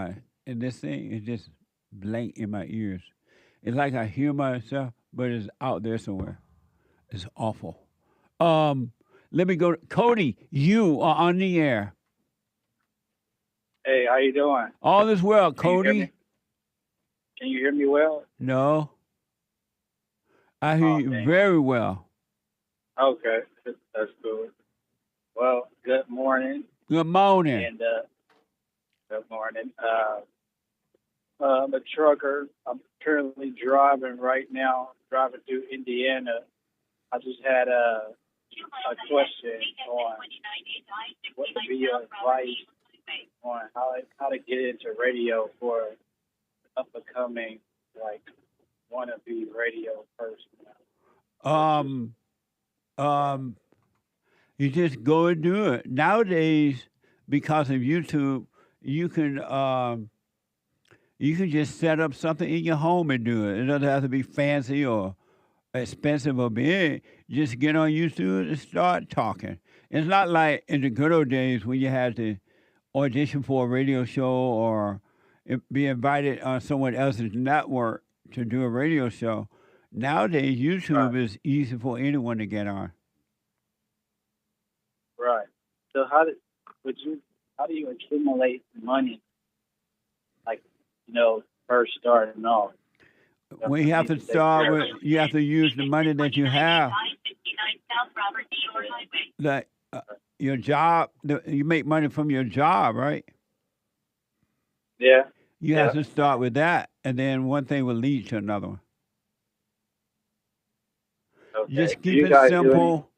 Speaker 3: this thing. It's just blank in my ears. It's like I hear myself, but it's out there somewhere. It's awful. Let me go. CODY, you are on the air.
Speaker 15: Hey, how you doing?
Speaker 3: All is well, CODY.
Speaker 15: Can you hear me well?
Speaker 3: No. I hear you very well.
Speaker 15: Okay, that's good. Well, good morning.
Speaker 3: Good morning.
Speaker 15: And good morning. I'm a trucker. I'm currently driving right now, driving through Indiana. I just had a question on what would be your advice on how to get into radio for up and coming, like, wannabe radio person.
Speaker 3: You just go and do it. Nowadays, because of YouTube, you can just set up something in your home and do it. It doesn't have to be fancy or expensive or big. Just get on YouTube and start talking. It's not like in the good old days when you had to audition for a radio show or be invited on someone else's network to do a radio show. Nowadays, YouTube is easy for anyone to get on.
Speaker 15: Right. So how do you accumulate money? Like, first starting off.
Speaker 3: Well, you have to start with, you have to use the money that you have. Like your job, you make money from your job, right?
Speaker 15: Yeah.
Speaker 3: You have to start with that, and then one thing will lead to another one.
Speaker 15: Okay.
Speaker 3: Just keep it simple.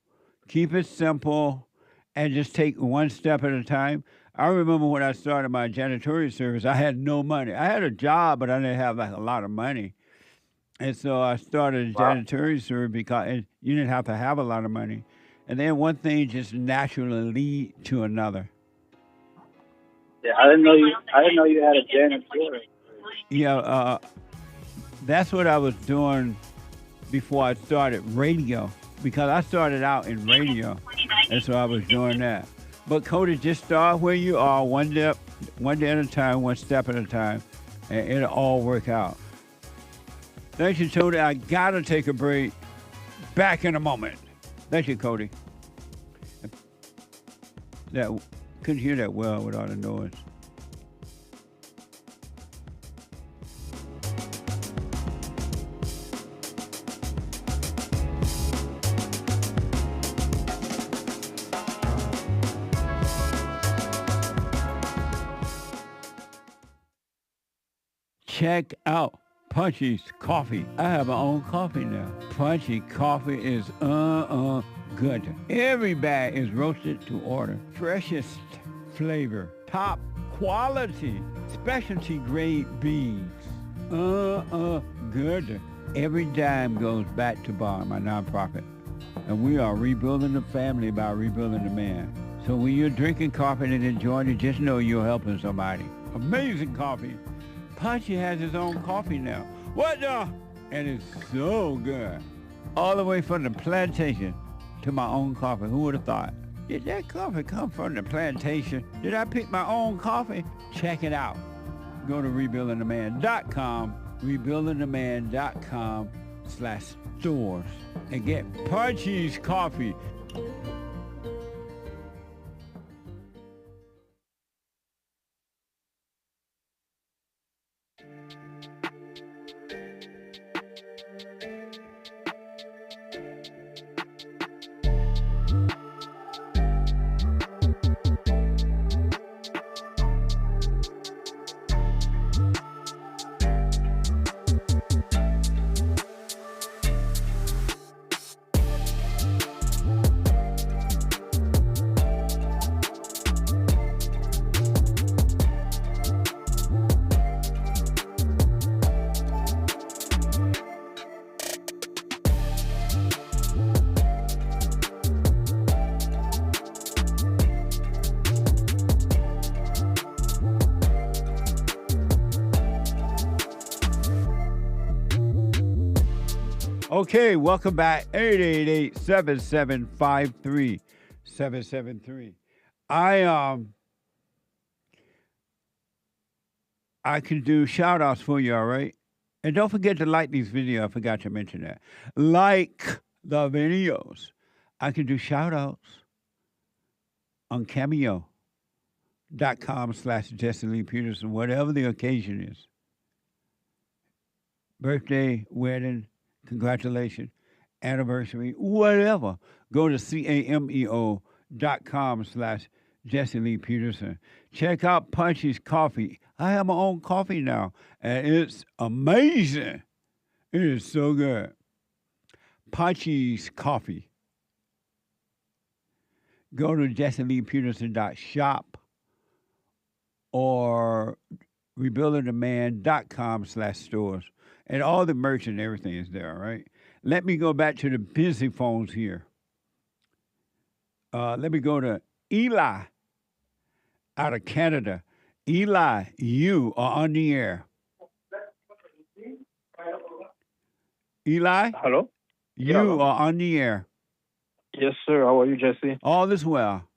Speaker 3: Keep it simple, and just take one step at a time. I remember when I started my janitorial service, I had no money. I had a job, but I didn't have a lot of money. And so I started a janitorial service because you didn't have to have a lot of money. And then one thing just naturally lead to another.
Speaker 15: Yeah, I didn't know you had a janitorial.
Speaker 3: Yeah, that's what I was doing before I started radio, because I started out in radio, and so I was doing that. But CODY, just start where you are, one day at a time, one step at a time, and it'll all work out. Thank you, CODY. I gotta take a break. Back in a moment. Thank you, CODY. Couldn't hear that well with all the noise. check out Punchy's Coffee. I have my own coffee now. Punchy Coffee is good. Every bag is roasted to order. Freshest flavor. Top quality. Specialty grade beans. Good. Every dime goes back to Bar, my nonprofit. And we are rebuilding the family by rebuilding the man. So when you're drinking coffee and enjoying it, just know you're helping somebody. Amazing coffee. Punchy has his own coffee now. What the? And it's so good. All the way from the plantation to my own coffee. Who would have thought? Did that coffee come from the plantation? Did I pick my own coffee? Check it out. Go to rebuildingtheman.com, rebuildingtheman.com/stores, and get Punchy's Coffee. Okay, welcome back. 888-775-3773. I can do shout outs for you, all right? And don't forget to like these videos. I forgot to mention that. Like the videos. I can do shout outs on cameo.com/Jesse Lee Peterson, whatever the occasion is. Birthday, wedding, congratulations, anniversary, whatever. Go to cameo.com/Jesse Lee Peterson. Check out Punchy's Coffee. I have my own coffee now, and it's amazing. It is so good. Punchy's Coffee. Go to jesseleepeterson.shop or rebuildingtheman.com/stores. And all the merch and everything is there, all right? Let me go back to the busy phones here. Let me go to Eli out of Canada. Eli, you are on the air. Eli?
Speaker 16: Hello?
Speaker 3: You are on the air.
Speaker 16: Yes, sir. How are you, Jesse?
Speaker 3: All is well.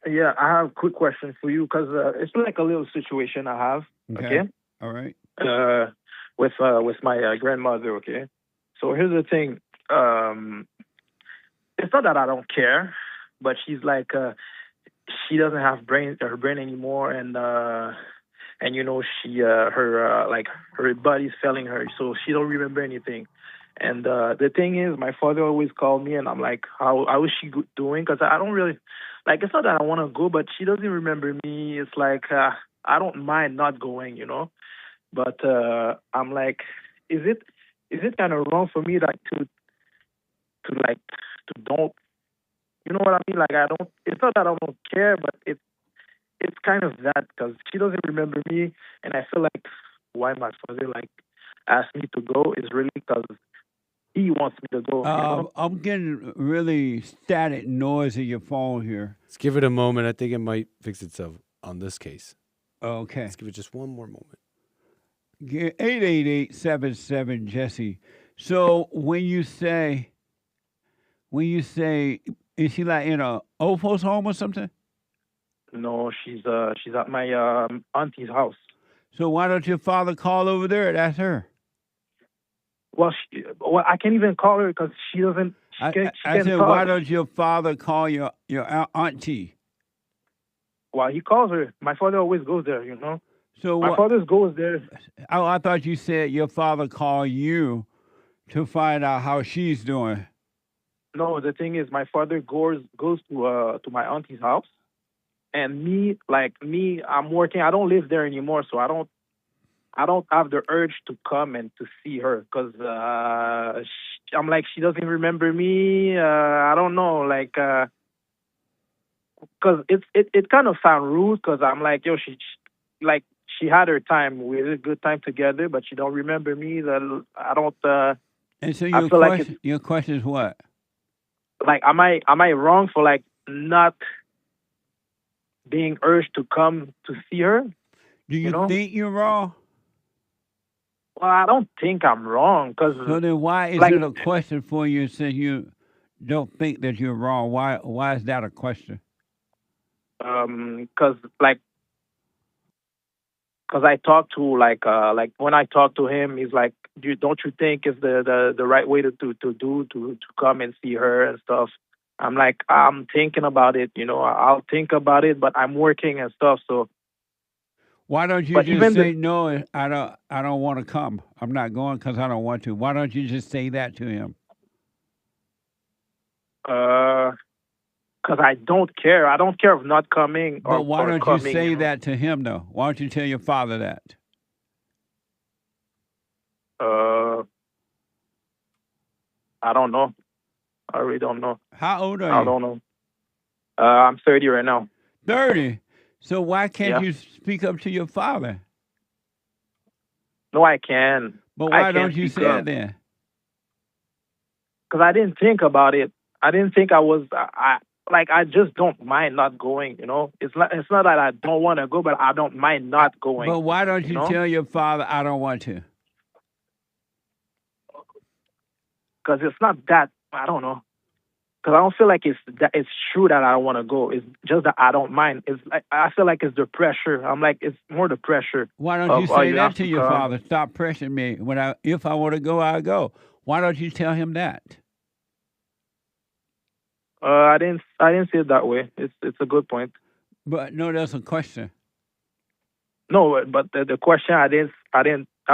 Speaker 16: Yeah, I have a quick question for you because it's like a little situation I have. Okay?
Speaker 3: All right.
Speaker 16: With my grandmother, okay? So here's the thing. It's not that I don't care, but she's like, she doesn't have her brain anymore, and you know, her body's failing her, so she don't remember anything. And the thing is, my father always called me, and I'm like, how is she doing? Because I don't really, like, it's not that I want to go, but she doesn't remember me. It's like, I don't mind not going, you know? But I'm like, is it kind of wrong for me, like, to don't, you know what I mean? Like, I don't. It's not that I don't care, but it's kind of that because she doesn't remember me, and I feel like why my father like asked me to go is really because he wants me to go. You know?
Speaker 3: I'm getting really static noise in your phone here.
Speaker 17: Let's give it a moment. I think it might fix itself on this case.
Speaker 3: Okay.
Speaker 17: Let's give it just one more moment.
Speaker 3: 888-77-Jesse. So when you say, is she like in a old folks home or something?
Speaker 16: No, she's at my auntie's house.
Speaker 3: So why don't your father call over there and ask her?
Speaker 16: Well, I can't even call her because she doesn't.
Speaker 3: I said, why don't your father call your auntie?
Speaker 16: Well, he calls her. My father always goes there, you know.
Speaker 3: So
Speaker 16: my father goes there.
Speaker 3: I thought you said your father called you to find out how she's doing.
Speaker 16: No, the thing is, my father goes to my auntie's house, and me, I'm working. I don't live there anymore, so I don't I don't have the urge to come and to see her because I'm like she doesn't remember me. I don't know, like because it kind of sound rude because I'm like yo like she had her time, we had a good time together, but she don't remember me. That I don't.
Speaker 3: And so
Speaker 16: I
Speaker 3: your
Speaker 16: feel like
Speaker 3: question, your question is what?
Speaker 16: like am I wrong for like not being urged to come to see her?
Speaker 3: Do you
Speaker 16: know?
Speaker 3: think you're wrong?
Speaker 16: Well, I don't think I'm wrong because.
Speaker 3: So then why is
Speaker 16: like,
Speaker 3: it a question for you since you don't think that you're wrong? Why is that a question?
Speaker 16: Because I talk to like when I talk to him, he's like, don't you think it's the right way to come and see her and stuff? I'm like, I'm thinking about it, I'll think about it, but I'm working and stuff, so.
Speaker 3: Why don't you just say no? I don't want to come. I'm not going because I don't want to. Why don't you just say that to him?
Speaker 16: Because I don't care. I don't care of not coming.
Speaker 3: But why don't you
Speaker 16: coming,
Speaker 3: say that to him though? Why don't you tell your father that?
Speaker 16: I don't know. I really don't know.
Speaker 3: How old are you?
Speaker 16: I don't know. I'm 30 right now.
Speaker 3: 30. So why can't
Speaker 16: Yeah.
Speaker 3: you speak up to your father?
Speaker 16: No, I can.
Speaker 3: But why
Speaker 16: I
Speaker 3: don't
Speaker 16: can't
Speaker 3: you
Speaker 16: speak
Speaker 3: say
Speaker 16: up.
Speaker 3: it then?
Speaker 16: Because I didn't think about it. I didn't think I was. I just don't mind not going. It's not that I don't want to go, but I don't mind not going.
Speaker 3: But why don't you
Speaker 16: know?
Speaker 3: tell your father I don't want to?
Speaker 16: Because it's not that. I don't know. Because I don't feel like it's true that I don't want to go. It's just that I don't mind. It's like I feel like it's the pressure. I'm like it's more the pressure.
Speaker 3: Why don't you say that
Speaker 16: have
Speaker 3: to
Speaker 16: to
Speaker 3: your
Speaker 16: come.
Speaker 3: father? Stop pressuring me. If I want to go, I'll go. Why don't you tell him that?
Speaker 16: I didn't see it that way. It's a good point.
Speaker 3: But no, that's a question.
Speaker 16: No, but the question I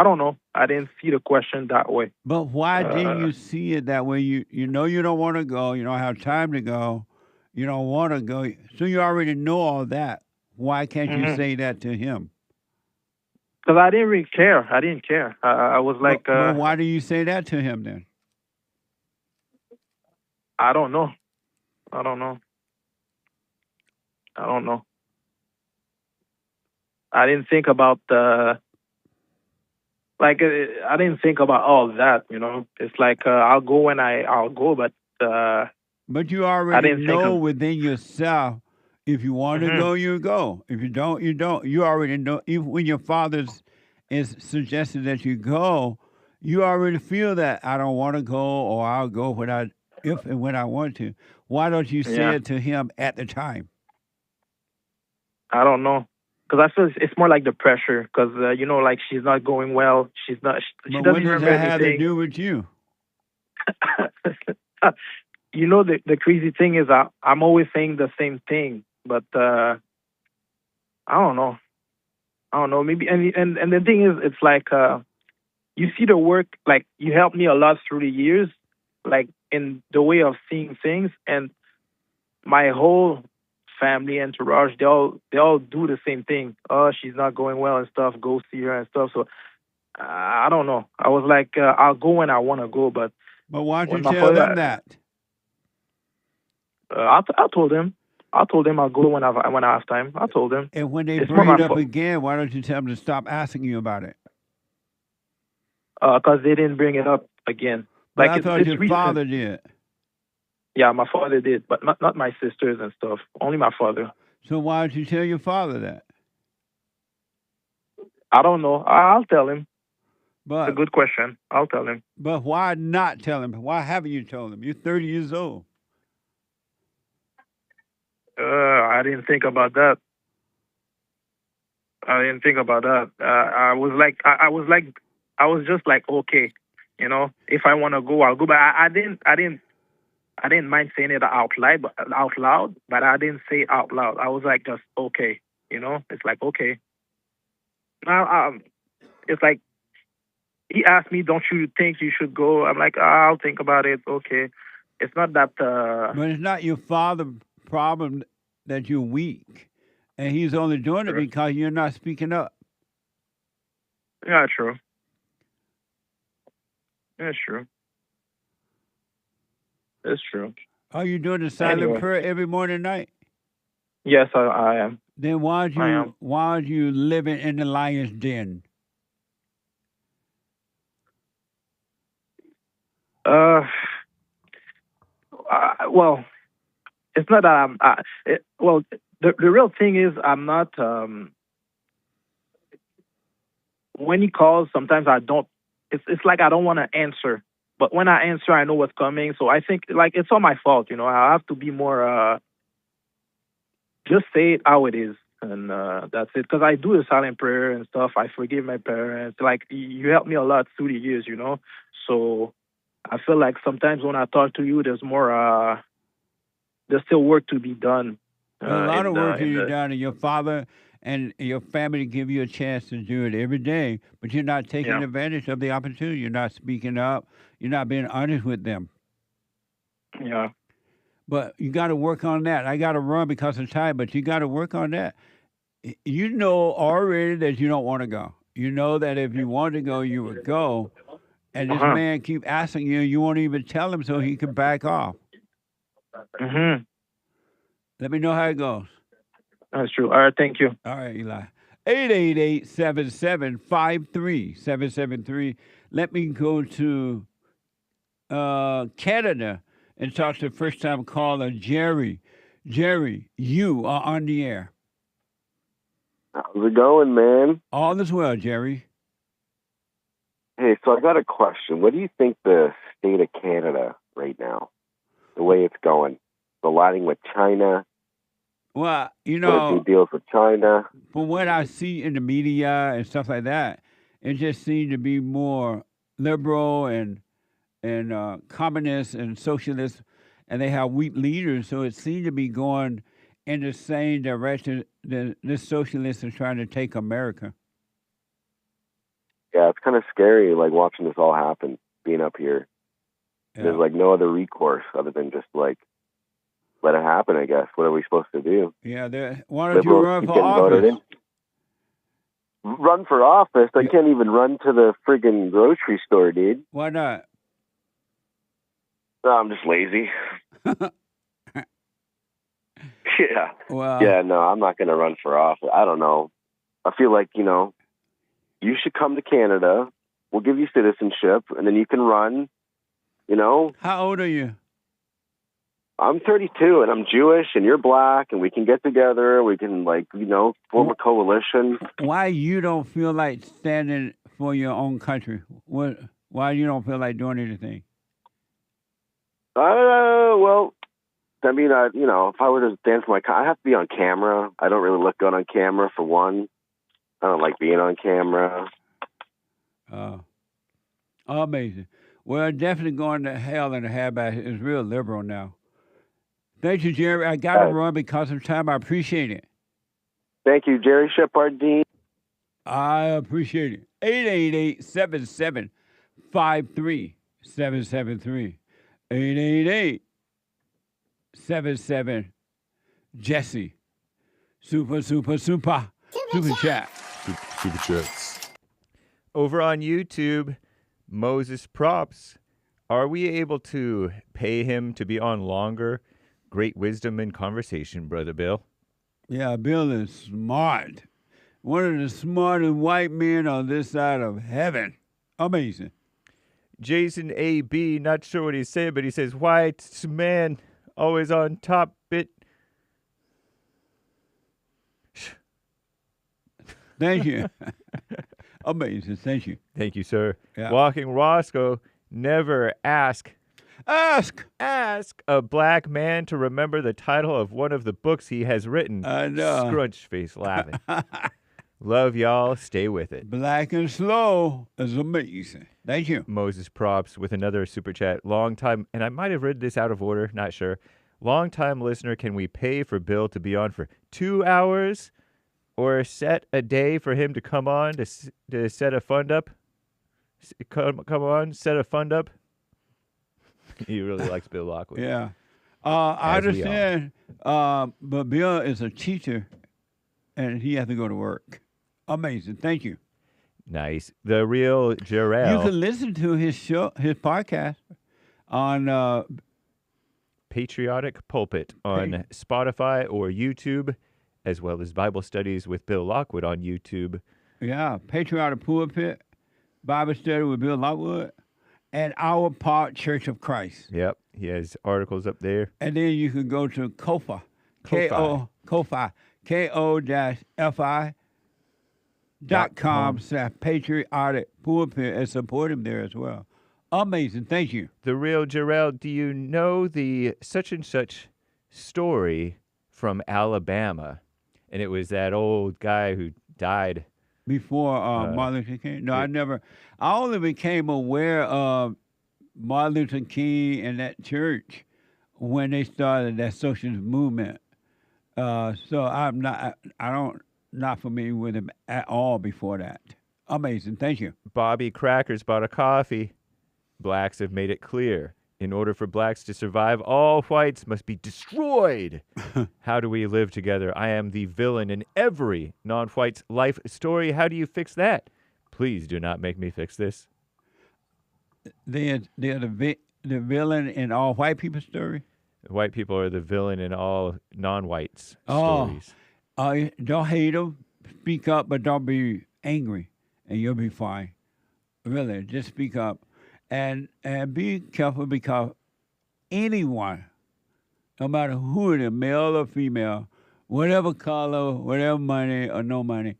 Speaker 16: don't know. I didn't see the question that way.
Speaker 3: But why didn't you see it that way? You know you don't want to go. You don't have time to go. You don't want to go. So you already know all that. Why can't you say that to him?
Speaker 16: Because I didn't really care. I didn't care. I was like.
Speaker 3: But why do you say that to him then?
Speaker 16: I don't know. I don't know. I didn't think about I didn't think about all that. It's like I'll go when I'll go, but.
Speaker 3: But you already know within yourself. If you want to go, you go. If you don't, you don't. You already know. Even when your father is suggesting that you go, you already feel that I don't want to go, or I'll go if and when I want to. Why don't you say it to him at the time?
Speaker 16: I don't know, because I feel it's more like the pressure. Because like she's not going well. She's not. She
Speaker 3: But
Speaker 16: doesn't
Speaker 3: what does
Speaker 16: remember
Speaker 3: that have to
Speaker 16: anything.
Speaker 3: do with you?
Speaker 16: The crazy thing is I'm always saying the same thing, but I don't know. Maybe and the thing is, it's like you see the work, like you helped me a lot through the years, like in the way of seeing things, and my whole family entourage, they all do the same thing. Oh, she's not going well and stuff. Go see her and stuff. So I don't know. I was like, I'll go when I want to go, but
Speaker 3: why don't you
Speaker 16: my
Speaker 3: tell
Speaker 16: father,
Speaker 3: them that?
Speaker 16: I told him. I told him I'll go when I have time. I told him.
Speaker 3: And when they
Speaker 16: It's
Speaker 3: bring
Speaker 16: more
Speaker 3: it
Speaker 16: my
Speaker 3: up
Speaker 16: fault.
Speaker 3: again, why don't you tell them to stop asking you about it?
Speaker 16: Because they didn't bring it up again.
Speaker 3: But
Speaker 16: Like
Speaker 3: I thought
Speaker 16: it's
Speaker 3: your
Speaker 16: recent.
Speaker 3: father did.
Speaker 16: Yeah, my father did, but not my sisters and stuff. Only my father.
Speaker 3: So why don't you tell your father that?
Speaker 16: I don't know. I'll tell him.
Speaker 3: But
Speaker 16: it's a good question. I'll tell him.
Speaker 3: But why not tell him? Why haven't you told him? You're 30 years old.
Speaker 16: I didn't think about that. I was just like, okay, if I want to go, I'll go. But I didn't mind saying it out loud, but I didn't say it out loud. I was like, just okay, It's like okay. Now, it's like he asked me, "Don't you think you should go?" I'm like, I'll think about it. Okay, it's not that.
Speaker 3: But it's not your father's problem that you're weak, and he's only doing it because you're not speaking up.
Speaker 16: Yeah, true. That's true. That's true.
Speaker 3: Are you doing the silent
Speaker 16: Anyway.
Speaker 3: prayer every morning and night?
Speaker 16: Yes, I am.
Speaker 3: Then why are you living in the lion's den?
Speaker 16: Well, it's not that I'm. Well, the real thing is I'm not. When he calls, sometimes I don't. It's like I don't want to answer, but when I answer, I know what's coming. So I think like it's all my fault. I have to be more. Just say it how it is, and that's it. Because I do the silent prayer and stuff. I forgive my parents. Like you helped me a lot through the years, So I feel like sometimes when I talk to you, there's more. There's still work to be done.
Speaker 3: There's a lot of work to be done, and your father and your family give you a chance to do it every day, but you're not taking advantage of the opportunity. You're not speaking up. You're not being honest with them.
Speaker 16: Yeah.
Speaker 3: But you got to work on that. I got to run because of time, but you got to work on that. You know already that you don't want to go. You know that if you want to go, you would go. And this man keep asking you, you won't even tell him so he can back off.
Speaker 16: Mm-hmm.
Speaker 3: Let me know how it goes.
Speaker 16: That's true. All right, thank you.
Speaker 3: All right, Eli. 888-77-53773. Let me go to Canada and talk to first-time caller Jerry. Jerry, you are on the air.
Speaker 13: How's it going, man?
Speaker 3: All is well, Jerry.
Speaker 13: Hey, so I got a question. What do you think the state of Canada right now, the way it's going, aligning with China?
Speaker 3: Well,
Speaker 13: do deals with China.
Speaker 3: From what I see in the media and stuff like that, it just seems to be more liberal and communist and socialist, and they have weak leaders. So it seems to be going in the same direction that this socialist is trying to take America.
Speaker 13: Yeah, it's kind of scary, like watching this all happen, being up here. Yeah. There's like no other recourse other than just like let it happen, I guess. What are we supposed to do?
Speaker 3: Yeah, why don't you run for office?
Speaker 13: Run for office? I can't even run to the friggin' grocery store, dude.
Speaker 3: Why not?
Speaker 13: No, I'm just lazy. Yeah.
Speaker 3: Well,
Speaker 13: yeah, no, I'm not going to run for office. I don't know. I feel like, you should come to Canada. We'll give you citizenship, and then you can run,
Speaker 3: How old are you?
Speaker 13: I'm 32, and I'm Jewish, and you're black, and we can get together. We can, form a coalition.
Speaker 3: Why you don't feel like standing for your own country? Why you don't feel like doing anything?
Speaker 13: Well, I mean, if I were to stand for my country, I have to be on camera. I don't really look good on camera, for one. I don't like being on camera.
Speaker 3: Amazing. Well, definitely going to hell in a handbag is real liberal now. Thank you, Jerry. I got to run because of time. I appreciate it.
Speaker 13: Thank you, Jerry Shepard-Dean.
Speaker 3: I appreciate it. 888-77-53773. 888-77-Jesse. Super chat.
Speaker 6: Super chats.
Speaker 8: Over on YouTube, Moses Props. Are we able to pay him to be on longer? Great wisdom and conversation, Brother Bill.
Speaker 3: Yeah, Bill is smart. One of the smartest white men on this side of heaven. Amazing.
Speaker 8: Jason A.B., not sure what he's saying, but he says, white man, always on top bit.
Speaker 3: Thank you. Amazing. Thank you.
Speaker 8: Thank you, sir.
Speaker 3: Yeah.
Speaker 8: Walking Roscoe, never ask a black man to remember the title of one of the books he has written.
Speaker 3: I know.
Speaker 8: Scrunch face laughing. Love y'all. Stay with it.
Speaker 3: Black and slow is amazing. Thank you.
Speaker 8: Moses Props with another super chat. Long time, and I might have read this out of order, not sure. Long time listener, can we pay for Bill to be on for 2 hours or set a day for him to come on to set a fund up? Come on, set a fund up. He really likes Bill Lockwood.
Speaker 3: Yeah. I understand, but Bill is a teacher, and he has to go to work. Amazing. Thank you.
Speaker 8: Nice. The real
Speaker 3: You
Speaker 8: Jarrell.
Speaker 3: can listen to his podcast on
Speaker 8: Patriotic Pulpit on Spotify or YouTube, as well as Bible Studies with Bill Lockwood on YouTube.
Speaker 3: Yeah, Patriotic Pulpit, Bible Study with Bill Lockwood, and Our Part Church of Christ.
Speaker 8: Yep, he has articles up there.
Speaker 3: And then you can go to Ko-Fi,
Speaker 8: Ko-Fi.
Speaker 3: ko-fi.com/patriotic pulpit and support him there as well. Amazing. Thank you.
Speaker 8: The real Jarrell, do you know the such and such story from Alabama? And it was that old guy who died
Speaker 3: Before Martin Luther King? No, I only became aware of Martin Luther King and that church when they started that socialist movement. So I'm not familiar with him at all before that. Amazing. Thank you.
Speaker 8: Bobby Crackers bought a coffee. Blacks have made it clear. In order for blacks to survive, all whites must be destroyed. How do we live together? I am the villain in every non-white's life story. How do you fix that? Please do not make me fix this.
Speaker 3: They're the villain in all white people's story?
Speaker 8: White people are the villain in all non-whites stories.
Speaker 3: Don't hate them. Speak up, but don't be angry, and you'll be fine. Really, just speak up. And be careful because anyone, no matter who it is, male or female, whatever color, whatever money or no money,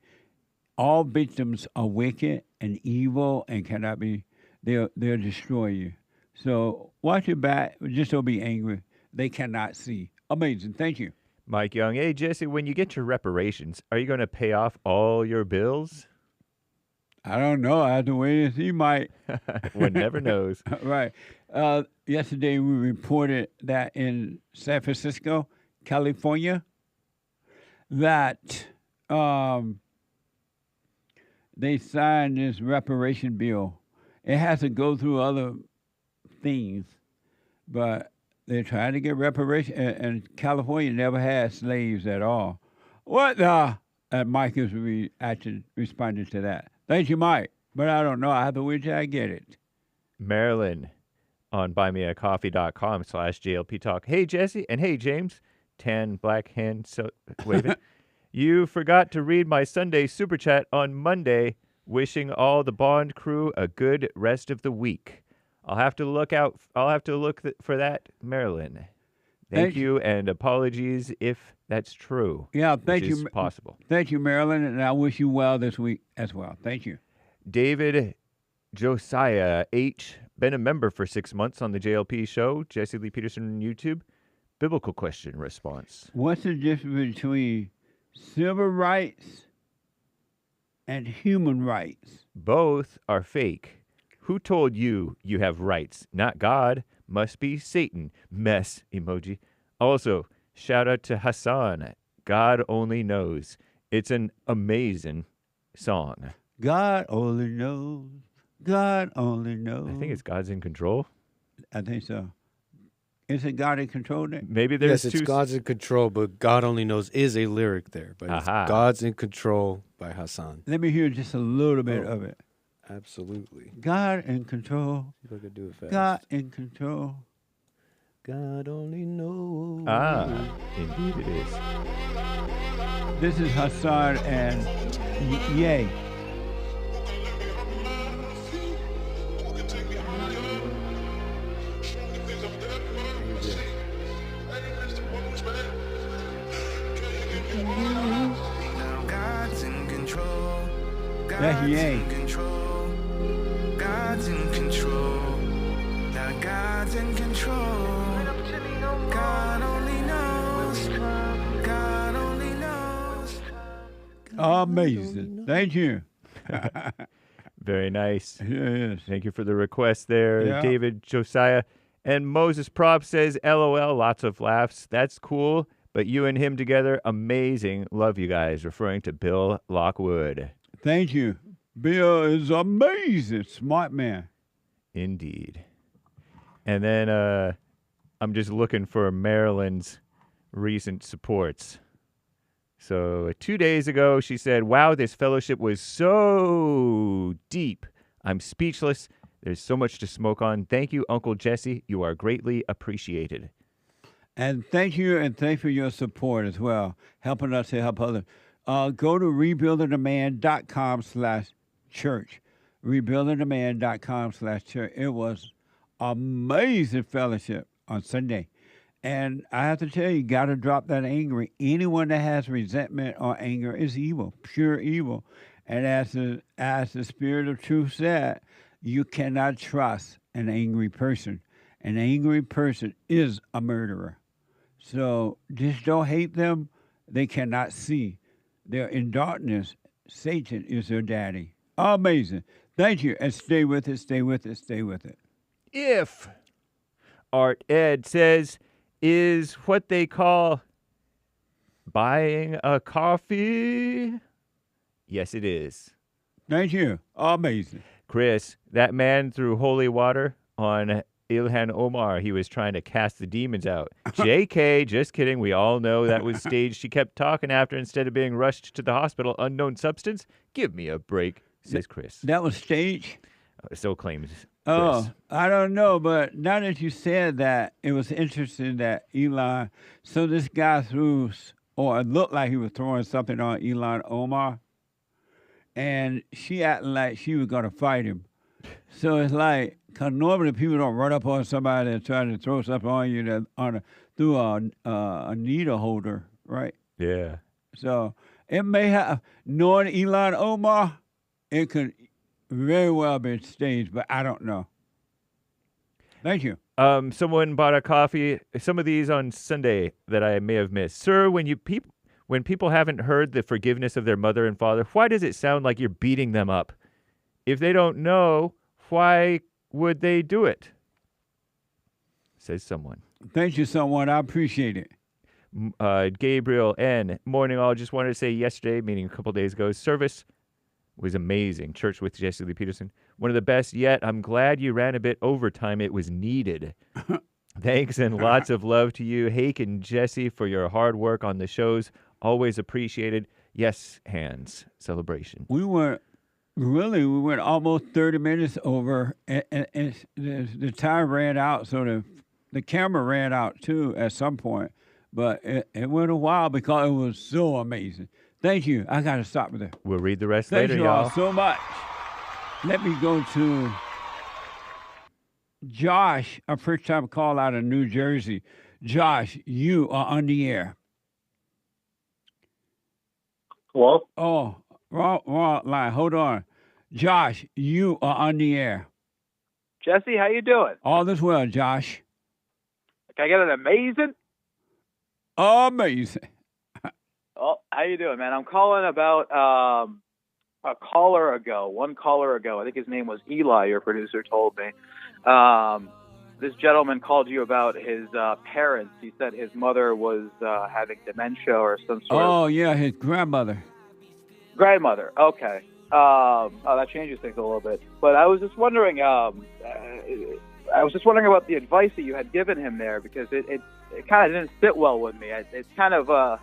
Speaker 3: all victims are wicked and evil and cannot be, they'll destroy you. So watch your back, just don't be angry. They cannot see. Amazing. Thank you.
Speaker 8: Mike Young, hey, Jesse, when you get your reparations, are you going to pay off all your bills?
Speaker 3: I don't know. I have to wait and see, Mike.
Speaker 8: One never knows.
Speaker 3: Right. Yesterday, we reported that in San Francisco, California, that they signed this reparation bill. It has to go through other things, but they're trying to get reparation. And California never had slaves at all. What the? And Mike is actually responding to that. Thank you, Mike. But I don't know. I have to wait till I get it.
Speaker 8: Marilyn on buymeacoffee.com/JLP Talk. Hey, Jesse, and hey, James. 10 black hands waving. You forgot to read my Sunday super chat on Monday. Wishing all the Bond crew a good rest of the week. I'll have to look for that, Marilyn. Thank you, and apologies if that's true.
Speaker 3: Yeah, thank you.
Speaker 8: Possible.
Speaker 3: Thank you, Marilyn, and I wish you well this week as well. Thank you.
Speaker 8: David Josiah H. Been a member for 6 months on the JLP show. Jesse Lee Peterson on YouTube. Biblical question response.
Speaker 3: What's the difference between civil rights and human rights?
Speaker 8: Both are fake. Who told you you have rights? Not God. Must be Satan. Mess emoji. Also, shout out to Hassan. God only knows. It's an amazing song.
Speaker 3: God only knows. God only knows.
Speaker 8: I think it's God's in control.
Speaker 3: I think so. Is it God in control then?
Speaker 8: Maybe there's
Speaker 17: Yes, it's God's in control, but God only knows is a lyric there. But it's God's in control by Hassan.
Speaker 3: Let me hear just a little bit of it.
Speaker 17: Absolutely.
Speaker 3: God in control.
Speaker 17: See if I could do it fast.
Speaker 3: God in control.
Speaker 17: God only knows.
Speaker 8: Indeed it is.
Speaker 3: This is Hassan and Ye.
Speaker 1: God's in control.
Speaker 3: That's Ye.
Speaker 1: God's in control. Now God's in control. God only knows. God only knows.
Speaker 3: Amazing. Thank you.
Speaker 8: Very nice.
Speaker 3: Yes.
Speaker 8: Thank you for the request there,
Speaker 3: Yeah.
Speaker 8: David Josiah. And Moses Prop says, LOL, lots of laughs. That's cool. But you and him together, amazing. Love you guys. Referring to Bill Lockwood.
Speaker 3: Thank you. Bill is amazing. Smart man.
Speaker 8: Indeed. And then I'm just looking for Maryland's recent supports. So 2 days ago, she said, wow, this fellowship was so deep. I'm speechless. There's so much to smoke on. Thank you, Uncle Jesse. You are greatly appreciated.
Speaker 3: And thank you, and thank you for your support as well, helping us to help others. Go to rebuildingtheman.com/church. Rebuildingtheman.com/church. It was amazing fellowship on Sunday. And I have to tell you, got to drop that anger. Anyone that has resentment or anger is evil, pure evil. And as the Spirit of Truth said, you cannot trust an angry person. An angry person is a murderer. So just don't hate them. They cannot see. They're in darkness. Satan is their daddy. Amazing. Thank you. And stay with it, stay with it, stay with it.
Speaker 8: If Art Ed says is what they call buying a coffee. Yes, it is.
Speaker 3: Thank you. Amazing.
Speaker 8: Chris, that man threw holy water on Ilhan Omar. He was trying to cast the demons out. JK, just kidding. We all know that was staged. She kept talking after instead of being rushed to the hospital. Unknown substance? Give me a break, says Chris.
Speaker 3: That was staged?
Speaker 8: So claims Chris.
Speaker 3: Oh, I don't know, but now that you said that, it was interesting that Elon, so this guy threw, or it looked like he was throwing something on Ilhan Omar, and she acting like she was going to fight him. So it's like, because normally people don't run up on somebody and try to throw something on you through a needle holder, right?
Speaker 8: Yeah.
Speaker 3: So it may have, knowing Ilhan Omar, it could very well be staged, but I don't know. Thank you.
Speaker 8: Someone bought a coffee, some of these on Sunday that I may have missed. Sir, when people haven't heard the forgiveness of their mother and father, why does it sound like you're beating them up? If they don't know, why would they do it? Says someone.
Speaker 3: Thank you, someone. I appreciate it.
Speaker 8: Gabriel N. Morning all. Just wanted to say yesterday, meaning a couple days ago, service was amazing. Church with Jesse Lee Peterson. One of the best yet. I'm glad you ran a bit overtime. It was needed. Thanks and lots of love to you, Hake and Jesse, for your hard work on the shows. Always appreciated. Yes, hands. Celebration.
Speaker 3: We went almost 30 minutes over, and the time ran out, so the camera ran out too at some point. But it went a while because it was so amazing. Thank you. I got to stop with that.
Speaker 8: We'll read the rest later, y'all.
Speaker 3: Thank you all so much. Let me go to Josh, a first-time call out of New Jersey. Josh, you are on the air.
Speaker 5: Hello?
Speaker 3: Oh, wrong line. Hold on. Josh, you are on the air.
Speaker 18: Jesse, how you doing?
Speaker 3: All is well, Josh.
Speaker 18: Can I get an amazing?
Speaker 3: Amazing.
Speaker 18: Oh, how you doing, man? I'm calling about one caller ago. I think his name was Eli, your producer told me. This gentleman called you about his parents. He said his mother was having dementia or some sort of...
Speaker 3: Oh, yeah, his grandmother.
Speaker 18: Grandmother, okay. That changes things a little bit. But I was just wondering, about the advice that you had given him there, because it kind of didn't sit well with me. It's kind of a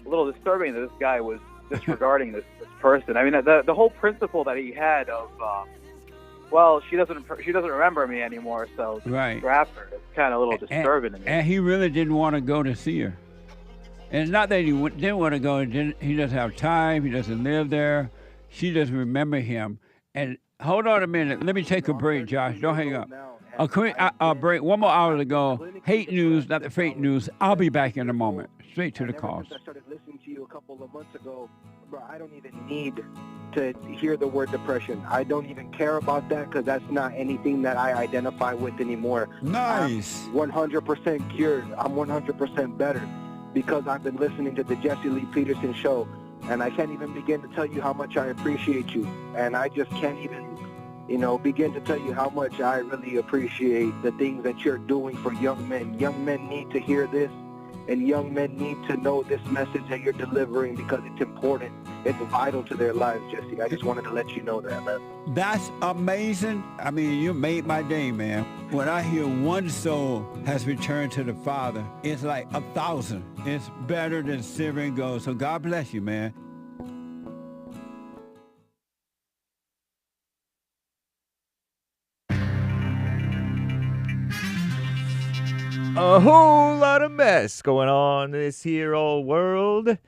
Speaker 18: little disturbing that this guy was disregarding this person. I mean, the whole principle that he had of, she doesn't remember me anymore, so
Speaker 3: right.
Speaker 18: Scrap her. It's kind of a little disturbing to me.
Speaker 3: And he really didn't want to go to see her. And it's not that he didn't want to go. He doesn't have time. He doesn't live there. She doesn't remember him. And hold on a minute. Let me take a break, Josh. Don't hang up. I'll break 1 more hour to go. Hate news, not the fake news. I'll be back in a moment. Straight to the calls.
Speaker 19: I started listening to you a couple of months ago, bro, I don't even need to hear the word depression. I don't even care about that because that's not anything that I identify with anymore.
Speaker 3: Nice.
Speaker 19: I'm 100% cured. I'm 100% better because I've been listening to the Jesse Lee Peterson show, and I can't even begin to tell you how much I appreciate you. And I just can't even, begin to tell you how much I really appreciate the things that you're doing for young men. Young men need to hear this. And young men need to know this message that you're delivering because it's important. it's vital to their lives, Jesse. I just wanted to let you know that, man.
Speaker 3: That's amazing. I mean, you made my day, man. When I hear one soul has returned to the Father, it's like 1,000. It's better than silver and gold. So God bless you, man.
Speaker 8: A whole lot of mess going on this here old world.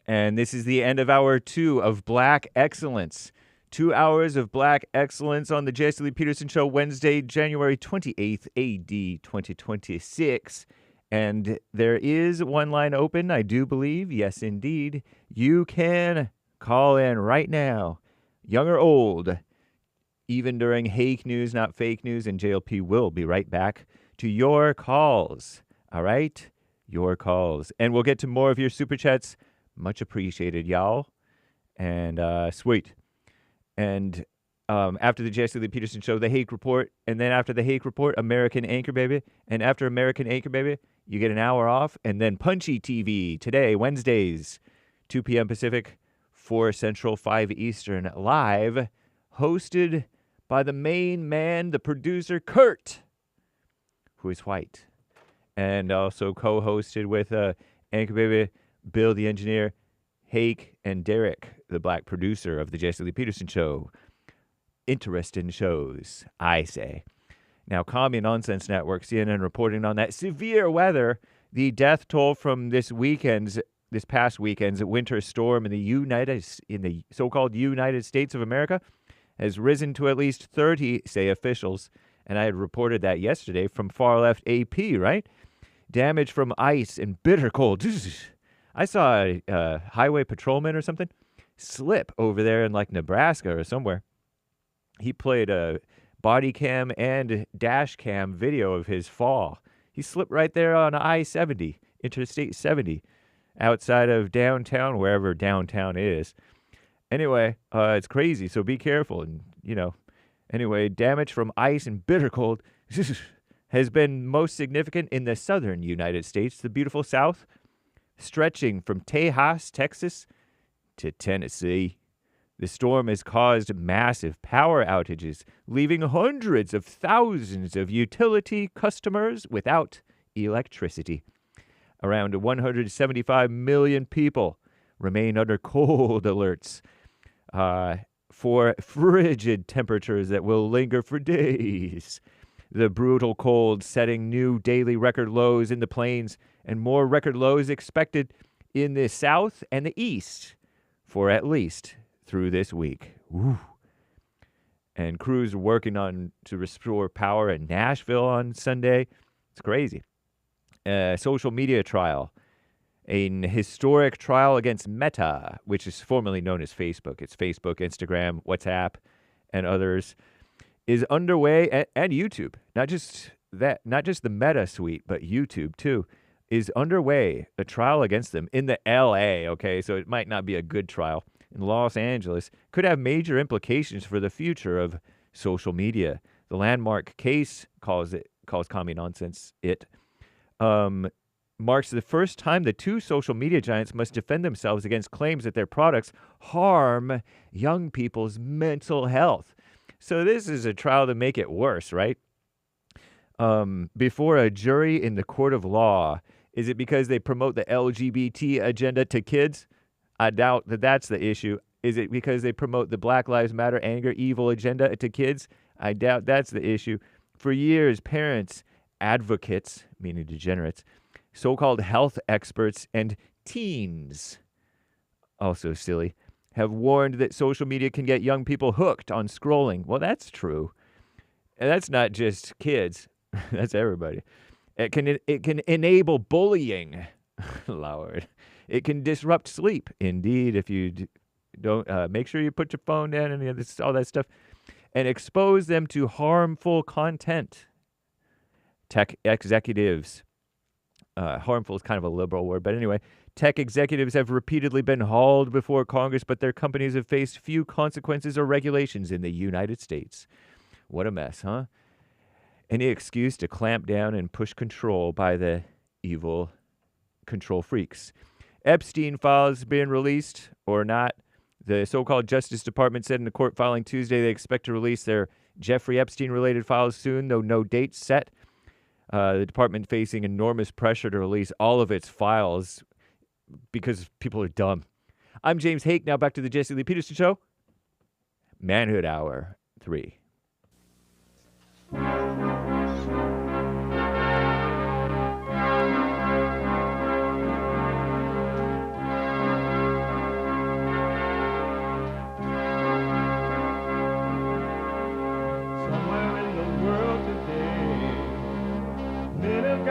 Speaker 8: And this is the end of hour 2 of Black Excellence. 2 hours of Black Excellence on the Jesse Lee Peterson Show, Wednesday, January 28th, AD 2026. And there is one line open, I do believe. Yes, indeed. You can call in right now, young or old, even during Hake News, not fake news, and JLP will be right back to your calls. All right? Your calls. And we'll get to more of your super chats. Much appreciated, y'all. And sweet. And after the Jesse Lee Peterson Show, the Hake Report. And then after the Hake Report, American Anchor Baby. And after American Anchor Baby, you get an hour off. And then Punchy TV today, Wednesdays, 2 p.m. Pacific, 4 Central, 5 Eastern, live, hosted by the main man, the producer, Kurt, who is white. And also co-hosted with Anchor Baby, Bill the engineer, Hake, and Derek, the black producer of the Jesse Lee Peterson Show. Interesting shows, I say. Now, Commie Nonsense Network, CNN reporting on that severe weather, the death toll from this past weekend's winter storm in the so-called United States of America has risen to at least 30, say officials. And I had reported that yesterday from far left AP, right? Damage from ice and bitter cold. I saw a highway patrolman or something slip over there in like Nebraska or somewhere. He played a body cam and dash cam video of his fall. He slipped right there on I-70, Interstate 70, outside of downtown, wherever downtown is. Anyway, it's crazy, so be careful. And, anyway, damage from ice and bitter cold has been most significant in the southern United States, the beautiful South, stretching from Tejas, Texas, to Tennessee. The storm has caused massive power outages, leaving hundreds of thousands of utility customers without electricity. Around 175 million people remain under cold alerts for frigid temperatures that will linger for days. The brutal cold setting new daily record lows in the plains and more record lows expected in the south and the east for at least through this week. Woo. And crews working on to restore power in Nashville on Sunday. It's crazy. Social media trial. A historic trial against Meta, which is formerly known as Facebook. It's Facebook, Instagram, WhatsApp, and others, is underway, and YouTube. Not just the Meta suite, but YouTube too, is underway. A trial against them in the LA, okay? So it might not be a good trial. In Los Angeles, could have major implications for the future of social media. The landmark case calls Commie Nonsense marks the first time the two social media giants must defend themselves against claims that their products harm young people's mental health. So this is a trial to make it worse, right? Before a jury in the court of law. Is it because they promote the LGBT agenda to kids? I doubt that that's the issue. Is it because they promote the Black Lives Matter anger, evil agenda to kids? I doubt that's the issue. For years, parents, advocates, meaning degenerates, so-called health experts, and teens, also silly, have warned that social media can get young people hooked on scrolling. Well, that's true. And that's not just kids. That's everybody. It can enable bullying. Lord. It can disrupt sleep. Indeed, if you don't make sure you put your phone down and all that stuff, and expose them to harmful content. Tech executives. Harmful is kind of a liberal word, but anyway, tech executives have repeatedly been hauled before Congress, but their companies have faced few consequences or regulations in the United States. What a mess, huh? Any excuse to clamp down and push control by the evil control freaks. Epstein files being released or not. The so-called Justice Department said in a court filing Tuesday they expect to release their Jeffrey Epstein-related files soon, though no date set. The department facing enormous pressure to release all of its files because people are dumb. I'm James Hake. Now back to the Jesse Lee Peterson Show. Manhood Hour 3.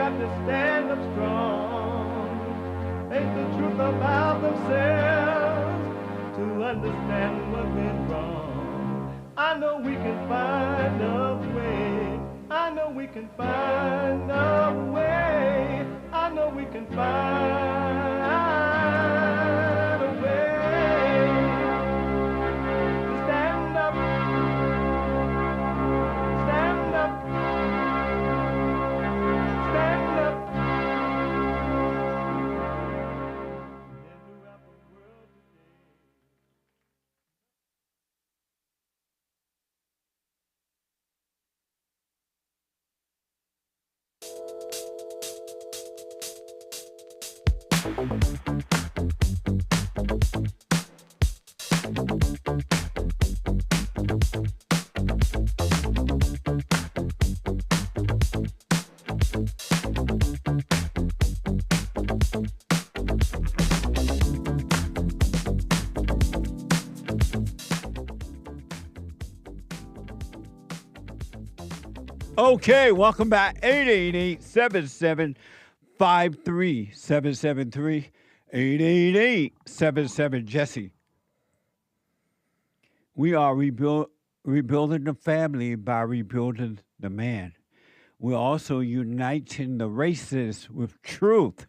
Speaker 2: To stand up strong, face the truth about themselves, to understand what went wrong. I know we can find a way. I know we can find a way. I know we can find a way to stand up, stand up.
Speaker 3: Okay, welcome back. 888-77-53773. 888-77-JESSE. We are rebuilding the family by rebuilding the man. We're also uniting the races with truth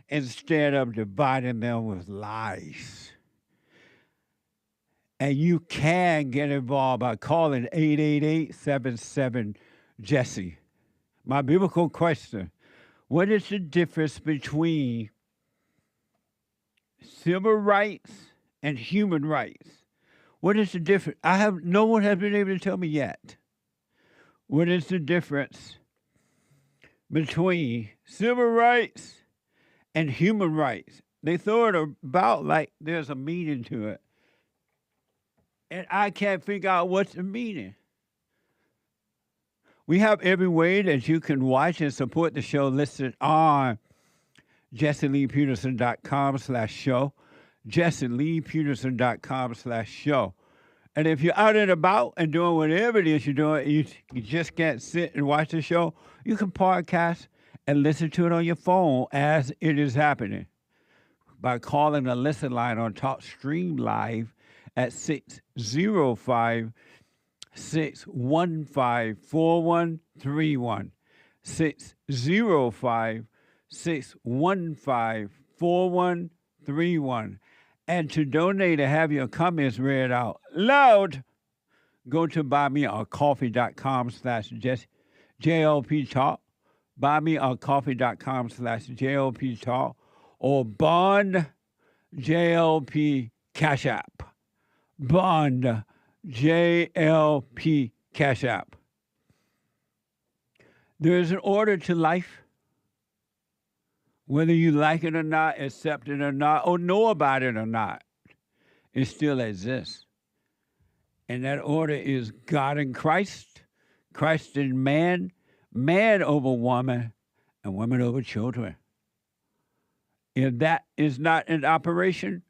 Speaker 3: instead of dividing them with lies. And you can get involved by calling 888-77-JESSE. My biblical question: what is the difference between civil rights and human rights? What is the difference? No one has been able to tell me yet. What is the difference between civil rights and human rights? They throw it about like there's a meaning to it. And I can't figure out what's the meaning. We have every way that you can watch and support the show listed on JesseLeePeterson.com/show. JesseLeePeterson.com/show. And if you're out and about and doing whatever it is you're doing, you just can't sit and watch the show, you can podcast and listen to it on your phone as it is happening by calling the listen line on Talk Stream Live at 605-615-4131. 605-615-4131. And to donate and have your comments read out loud, go to buymeacoffee.com/JLP Talk, buymeacoffee.com/JLP Talk, or Bond JLP Cash App. Bond JLP Cash App. There is an order to life. Whether you like it or not, accept it or not, or know about it or not, it still exists. And that order is God in Christ, Christ in man, man over woman, and woman over children. If that is not in operation,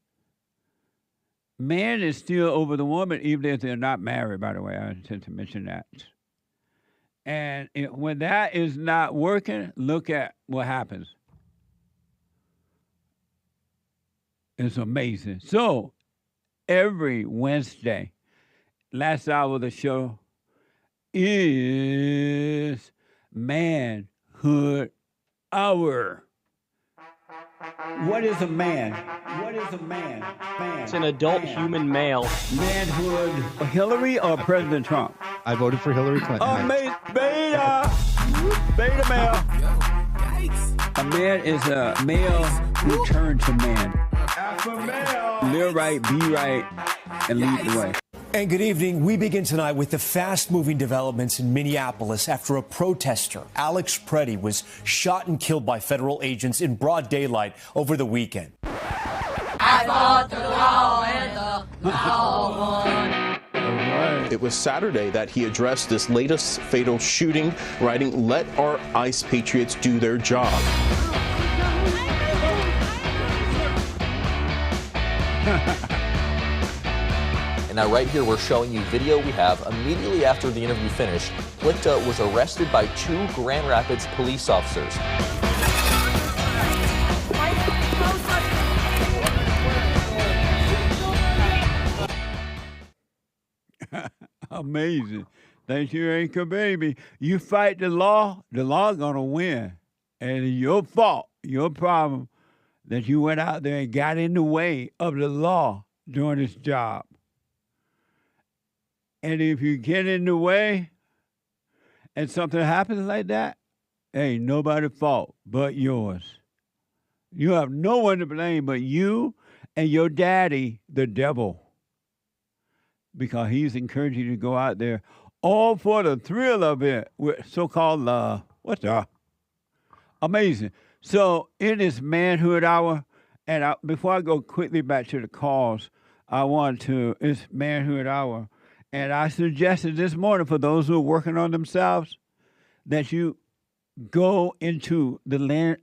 Speaker 3: man is still over the woman, even if they're not married, by the way. I intend to mention that. And when that is not working, look at what happens. It's amazing. So, every Wednesday, last hour of the show is Manhood Hour. What is a man? What is a man?
Speaker 20: It's an adult human male.
Speaker 3: Manhood. Hillary or President Trump?
Speaker 21: I voted for Hillary Clinton.
Speaker 3: Beta male. A man is a male who turned to man. Alpha male. Live right, be right, and lead the way.
Speaker 21: And good evening. We begin tonight with the fast-moving developments in Minneapolis after a protester, Alex Preddy, was shot and killed by federal agents in broad daylight over the weekend.
Speaker 1: I fought the law and the law won.
Speaker 22: It was Saturday that he addressed this latest fatal shooting, writing, "Let our ICE patriots do their job."
Speaker 23: And now right here we're showing you video we have immediately after the interview finished. Plichta was arrested by 2 Grand Rapids police officers.
Speaker 3: Amazing. Thank you, Anchor Baby. You fight the law gonna win. And it's your fault, your problem, that you went out there and got in the way of the law doing its job. And if you get in the way and something happens like that, ain't nobody's fault but yours. You have no one to blame but you and your daddy, the devil. Because he's encouraging you to go out there all for the thrill of it with so-called amazing. So it is Manhood Hour. And before I go quickly back to the calls, it's Manhood Hour. And I suggested this morning for those who are working on themselves that you go into the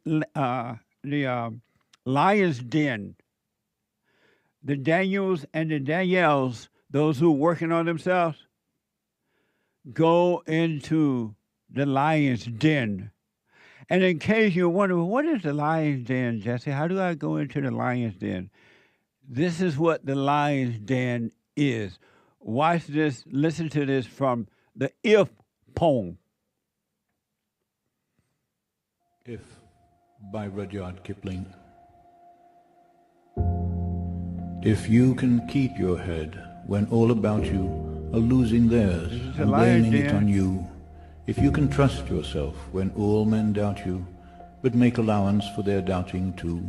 Speaker 3: lion's den. The Daniels and the Danielles, those who are working on themselves, go into the lion's den. And in case you're wondering, what is the lion's den, Jesse? How do I go into the lion's den? This is what the lion's den is. Watch this, listen to this from the If poem.
Speaker 24: If by Rudyard Kipling. If you can keep your head when all about you are losing theirs and blaming it on you, if you can trust yourself when all men doubt you, but make allowance for their doubting too,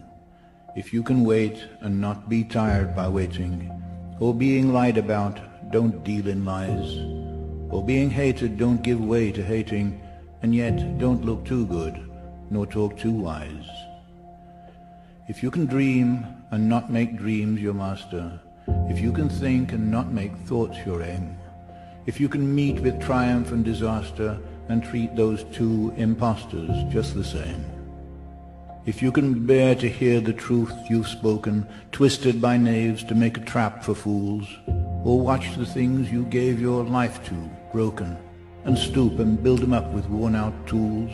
Speaker 24: if you can wait and not be tired by waiting, or being lied about, don't deal in lies, or being hated, don't give way to hating, and yet don't look too good, nor talk too wise. If you can dream and not make dreams your master, if you can think and not make thoughts your aim, if you can meet with triumph and disaster and treat those two impostors just the same, if you can bear to hear the truth you've spoken, twisted by knaves to make a trap for fools, or watch the things you gave your life to broken, and stoop and build them up with worn-out tools,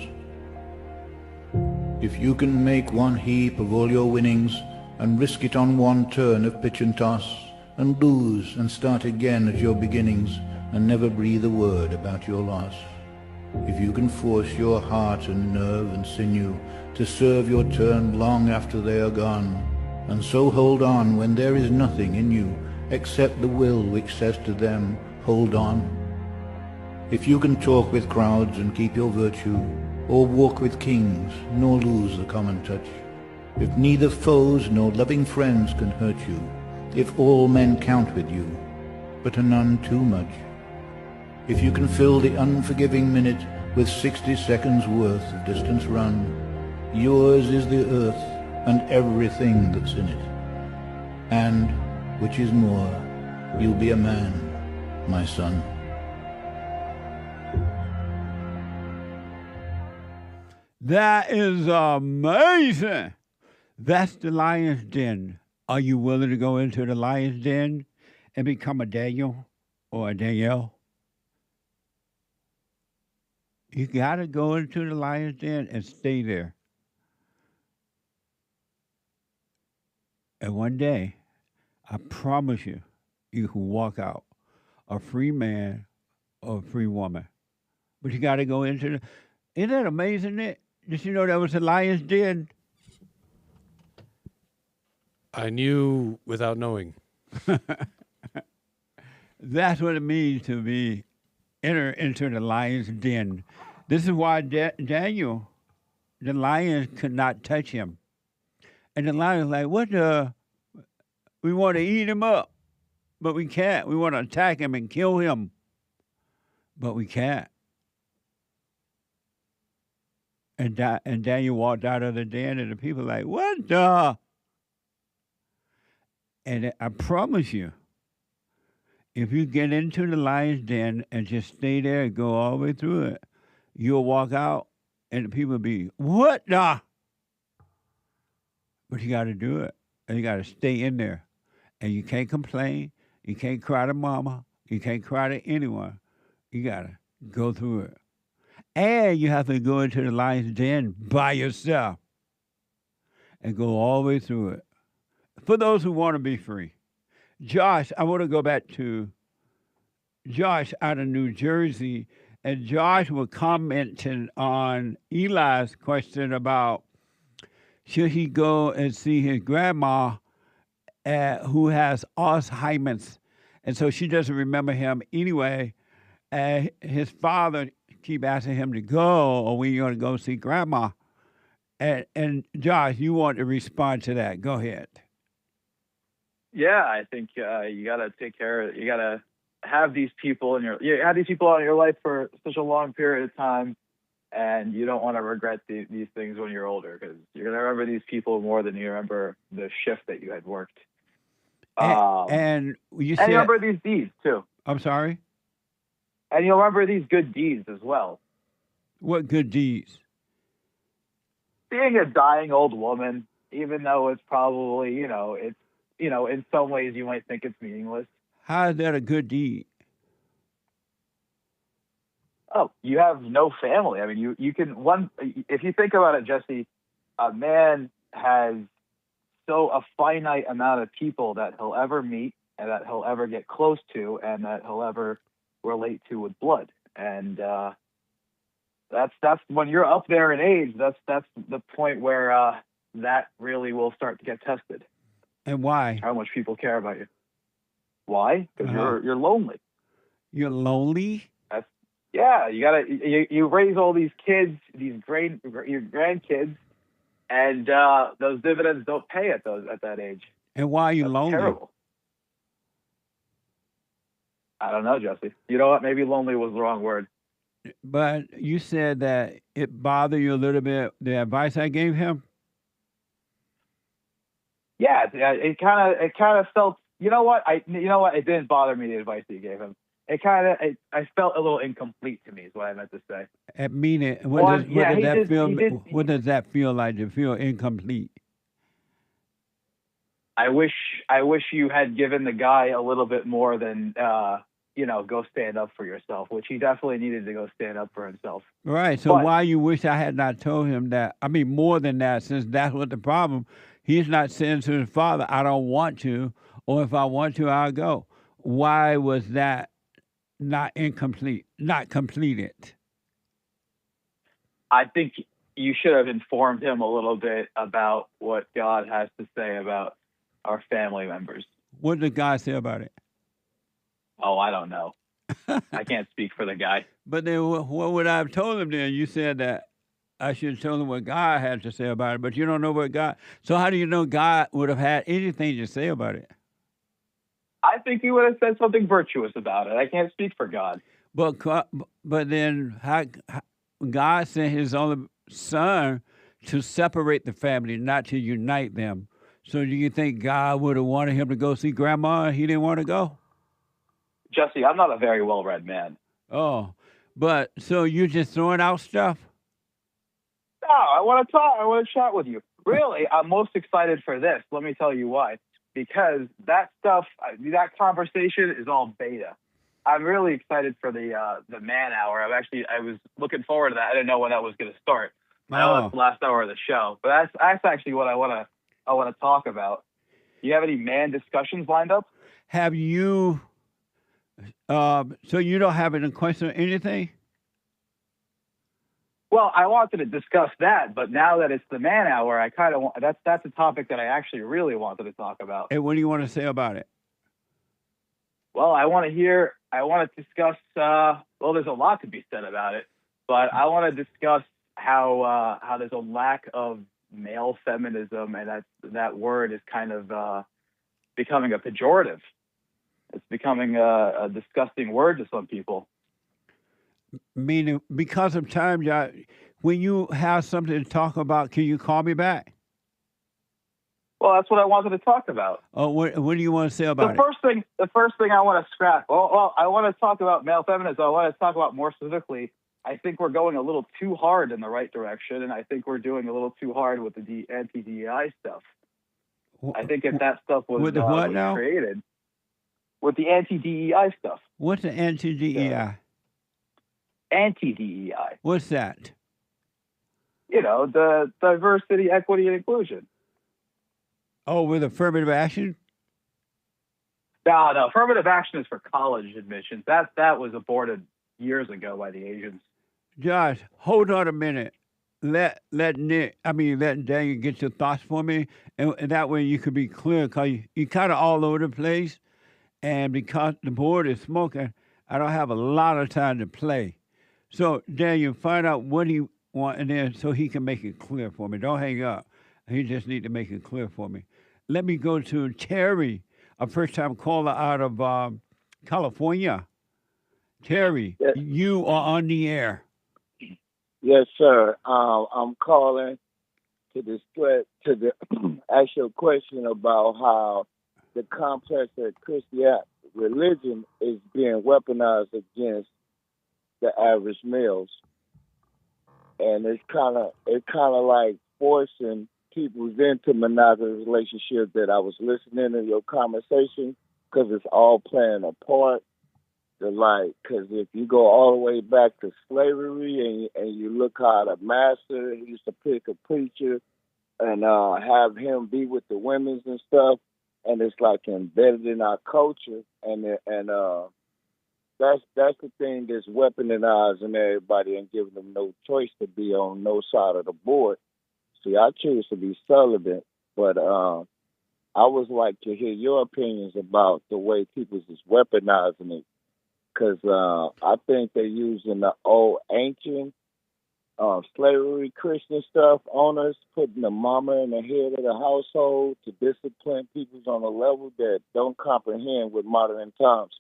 Speaker 24: if you can make one heap of all your winnings and risk it on one turn of pitch and toss, and lose and start again at your beginnings and never breathe a word about your loss, if you can force your heart and nerve and sinew to serve your turn long after they are gone, and so hold on when there is nothing in you except the will which says to them, hold on. If you can talk with crowds and keep your virtue, or walk with kings, nor lose the common touch, if neither foes nor loving friends can hurt you, if all men count with you, but are none too much, if you can fill the unforgiving minute with 60 seconds worth of distance run, yours is the earth and everything that's in it. And, which is more, you'll be a man, my son.
Speaker 3: That is amazing. That's the lion's den. Are you willing to go into the lion's den and become a Daniel or a Danielle? You got to go into the lion's den and stay there. And one day, I promise you, you can walk out a free man or a free woman. But you got to go into the... Isn't that amazing, Nick? Did you know that was the lion's den?
Speaker 17: I knew without knowing.
Speaker 3: That's what it means to be enter into the lion's den. This is why Daniel, the lion could not touch him. And the lion was like, what the? We want to eat him up, but we can't. We want to attack him and kill him, but we can't. And Daniel walked out of the den, and the people like, what the? And I promise you, if you get into the lion's den and just stay there and go all the way through it, you'll walk out, and the people be, what the? But you got to do it, and you got to stay in there. And you can't complain. You can't cry to mama. You can't cry to anyone. You got to go through it. And you have to go into the lion's den by yourself and go all the way through it. For those who want to be free. Josh, I want to go back to Josh out of New Jersey. And Josh was commenting on Eli's question about should he go and see his grandma who has Alzheimer's. And so she doesn't remember him anyway. And his father keep asking him to go, or when you going to go see grandma. And Josh, you want to respond to that. Go ahead.
Speaker 18: Yeah, I think you got to take care of, you got to have these people in you have these people in your life for such a long period of time, and you don't want to regret these things when you're older, because you're going to remember these people more than you remember the shift that you had worked.
Speaker 3: And you said,
Speaker 18: remember these deeds too.
Speaker 3: I'm sorry?
Speaker 18: And you'll remember these good deeds as well.
Speaker 3: What good deeds?
Speaker 18: Seeing a dying old woman, even though it's probably, in some ways you might think it's meaningless.
Speaker 3: How is that a good deed?
Speaker 18: Oh, you have no family. I mean, you can, if you think about it, Jesse, a man has a finite amount of people that he'll ever meet and that he'll ever get close to and that he'll ever relate to with blood. And that's when you're up there in age, that's the point where that really will start to get tested.
Speaker 3: And why?
Speaker 18: How much people care about you. Why? Because you're lonely.
Speaker 3: You're lonely?
Speaker 18: Yeah, you raise all these kids, your grandkids, and those dividends don't pay at that age.
Speaker 3: And why are you lonely?
Speaker 18: Terrible. I don't know, Jesse. You know what? Maybe lonely was the wrong word.
Speaker 3: But you said that it bothered you a little bit, the advice I gave him?
Speaker 18: Yeah, it kind of felt. You know what? It didn't bother me, the advice that you gave him. I felt a little incomplete to me, is what I meant to say.
Speaker 3: I mean it. What does that feel like to feel incomplete?
Speaker 18: I wish you had given the guy a little bit more than go stand up for yourself, which he definitely needed to go stand up for himself.
Speaker 3: Right. So why you wish I had not told him that? I mean, more than that, since that's what the problem. He's not saying to his father, I don't want to, or if I want to, I'll go. Why was that not completed?
Speaker 18: I think you should have informed him a little bit about what God has to say about our family members.
Speaker 3: What did God say about it?
Speaker 18: Oh, I don't know. I can't speak for the guy.
Speaker 3: But then what would I have told him then? You said that I should have told him what God had to say about it, but you don't know what God... So how do you know God would have had anything to say about it?
Speaker 18: I think he would have said something virtuous about it. I can't speak for God.
Speaker 3: But then God sent his only son to separate the family, not to unite them. So do you think God would have wanted him to go see grandma and he didn't want to go?
Speaker 18: Jesse, I'm not a very well-read man.
Speaker 3: Oh, but so you're just throwing out stuff?
Speaker 18: No, I want to talk. I want to chat with you. Really, I'm most excited for this. Let me tell you why. Because that stuff, that conversation is all beta. I'm really excited for the man hour. I was looking forward to that. I didn't know when that was going to start. I know that's the last hour of the show, but that's actually what I want to talk about. Do you have any man discussions lined up?
Speaker 3: Have you? So you don't have any question or anything?
Speaker 18: Well, I wanted to discuss that, but now that it's the man hour, I kind of want that's a topic that I actually really wanted to talk about.
Speaker 3: And what do you want to say about it?
Speaker 18: Well, I want to discuss, there's a lot to be said about it, but I want to discuss how there's a lack of male feminism, and that word is kind of becoming a pejorative. It's becoming a disgusting word to some people.
Speaker 3: Meaning, because of time, when you have something to talk about, can you call me back?
Speaker 18: Well, that's what I wanted to talk about.
Speaker 3: Oh, what do you want to say about
Speaker 18: The first thing I want to scrap. Well, I want to talk about male feminism. I want to talk about more specifically. I think we're going a little too hard in the right direction, and I think we're doing a little too hard with the anti-DEI stuff. I think if that stuff was,
Speaker 3: with the what now?
Speaker 18: Created with the anti-DEI stuff.
Speaker 3: What's the anti-DEI?
Speaker 18: Anti-DEI.
Speaker 3: What's that?
Speaker 18: You know, the diversity, equity, and inclusion.
Speaker 3: Oh, with affirmative action?
Speaker 18: No, affirmative action is for college admissions. That was aborted years ago by the Asians.
Speaker 3: Josh, hold on a minute. Let Daniel get your thoughts for me, and that way you could be clear, because you kind of all over the place, and because the board is smoking, I don't have a lot of time to play. So, Daniel, find out what he wants, and then so he can make it clear for me. Don't hang up. He just need to make it clear for me. Let me go to Terry, a first-time caller out of California. Terry, yes. You are on the air.
Speaker 9: Yes, sir. I'm calling to ask you a question about how the complex of Christian religion is being weaponized against the average males, and it's kind of like forcing people's into monogamous relationships. That I was listening to your conversation, because it's all playing a part. Because if you go all the way back to slavery and you look how the master used to pick a preacher and have him be with the women and stuff, and it's like embedded in our culture, and that's the thing that's weaponizing everybody and giving them no choice to be on no side of the board. See, I choose to be celibate, but I would like to hear your opinions about the way people is weaponizing it. Because I think they're using the old ancient slavery Christian stuff on us, putting the mama in the head of the household to discipline people on a level that don't comprehend with modern times.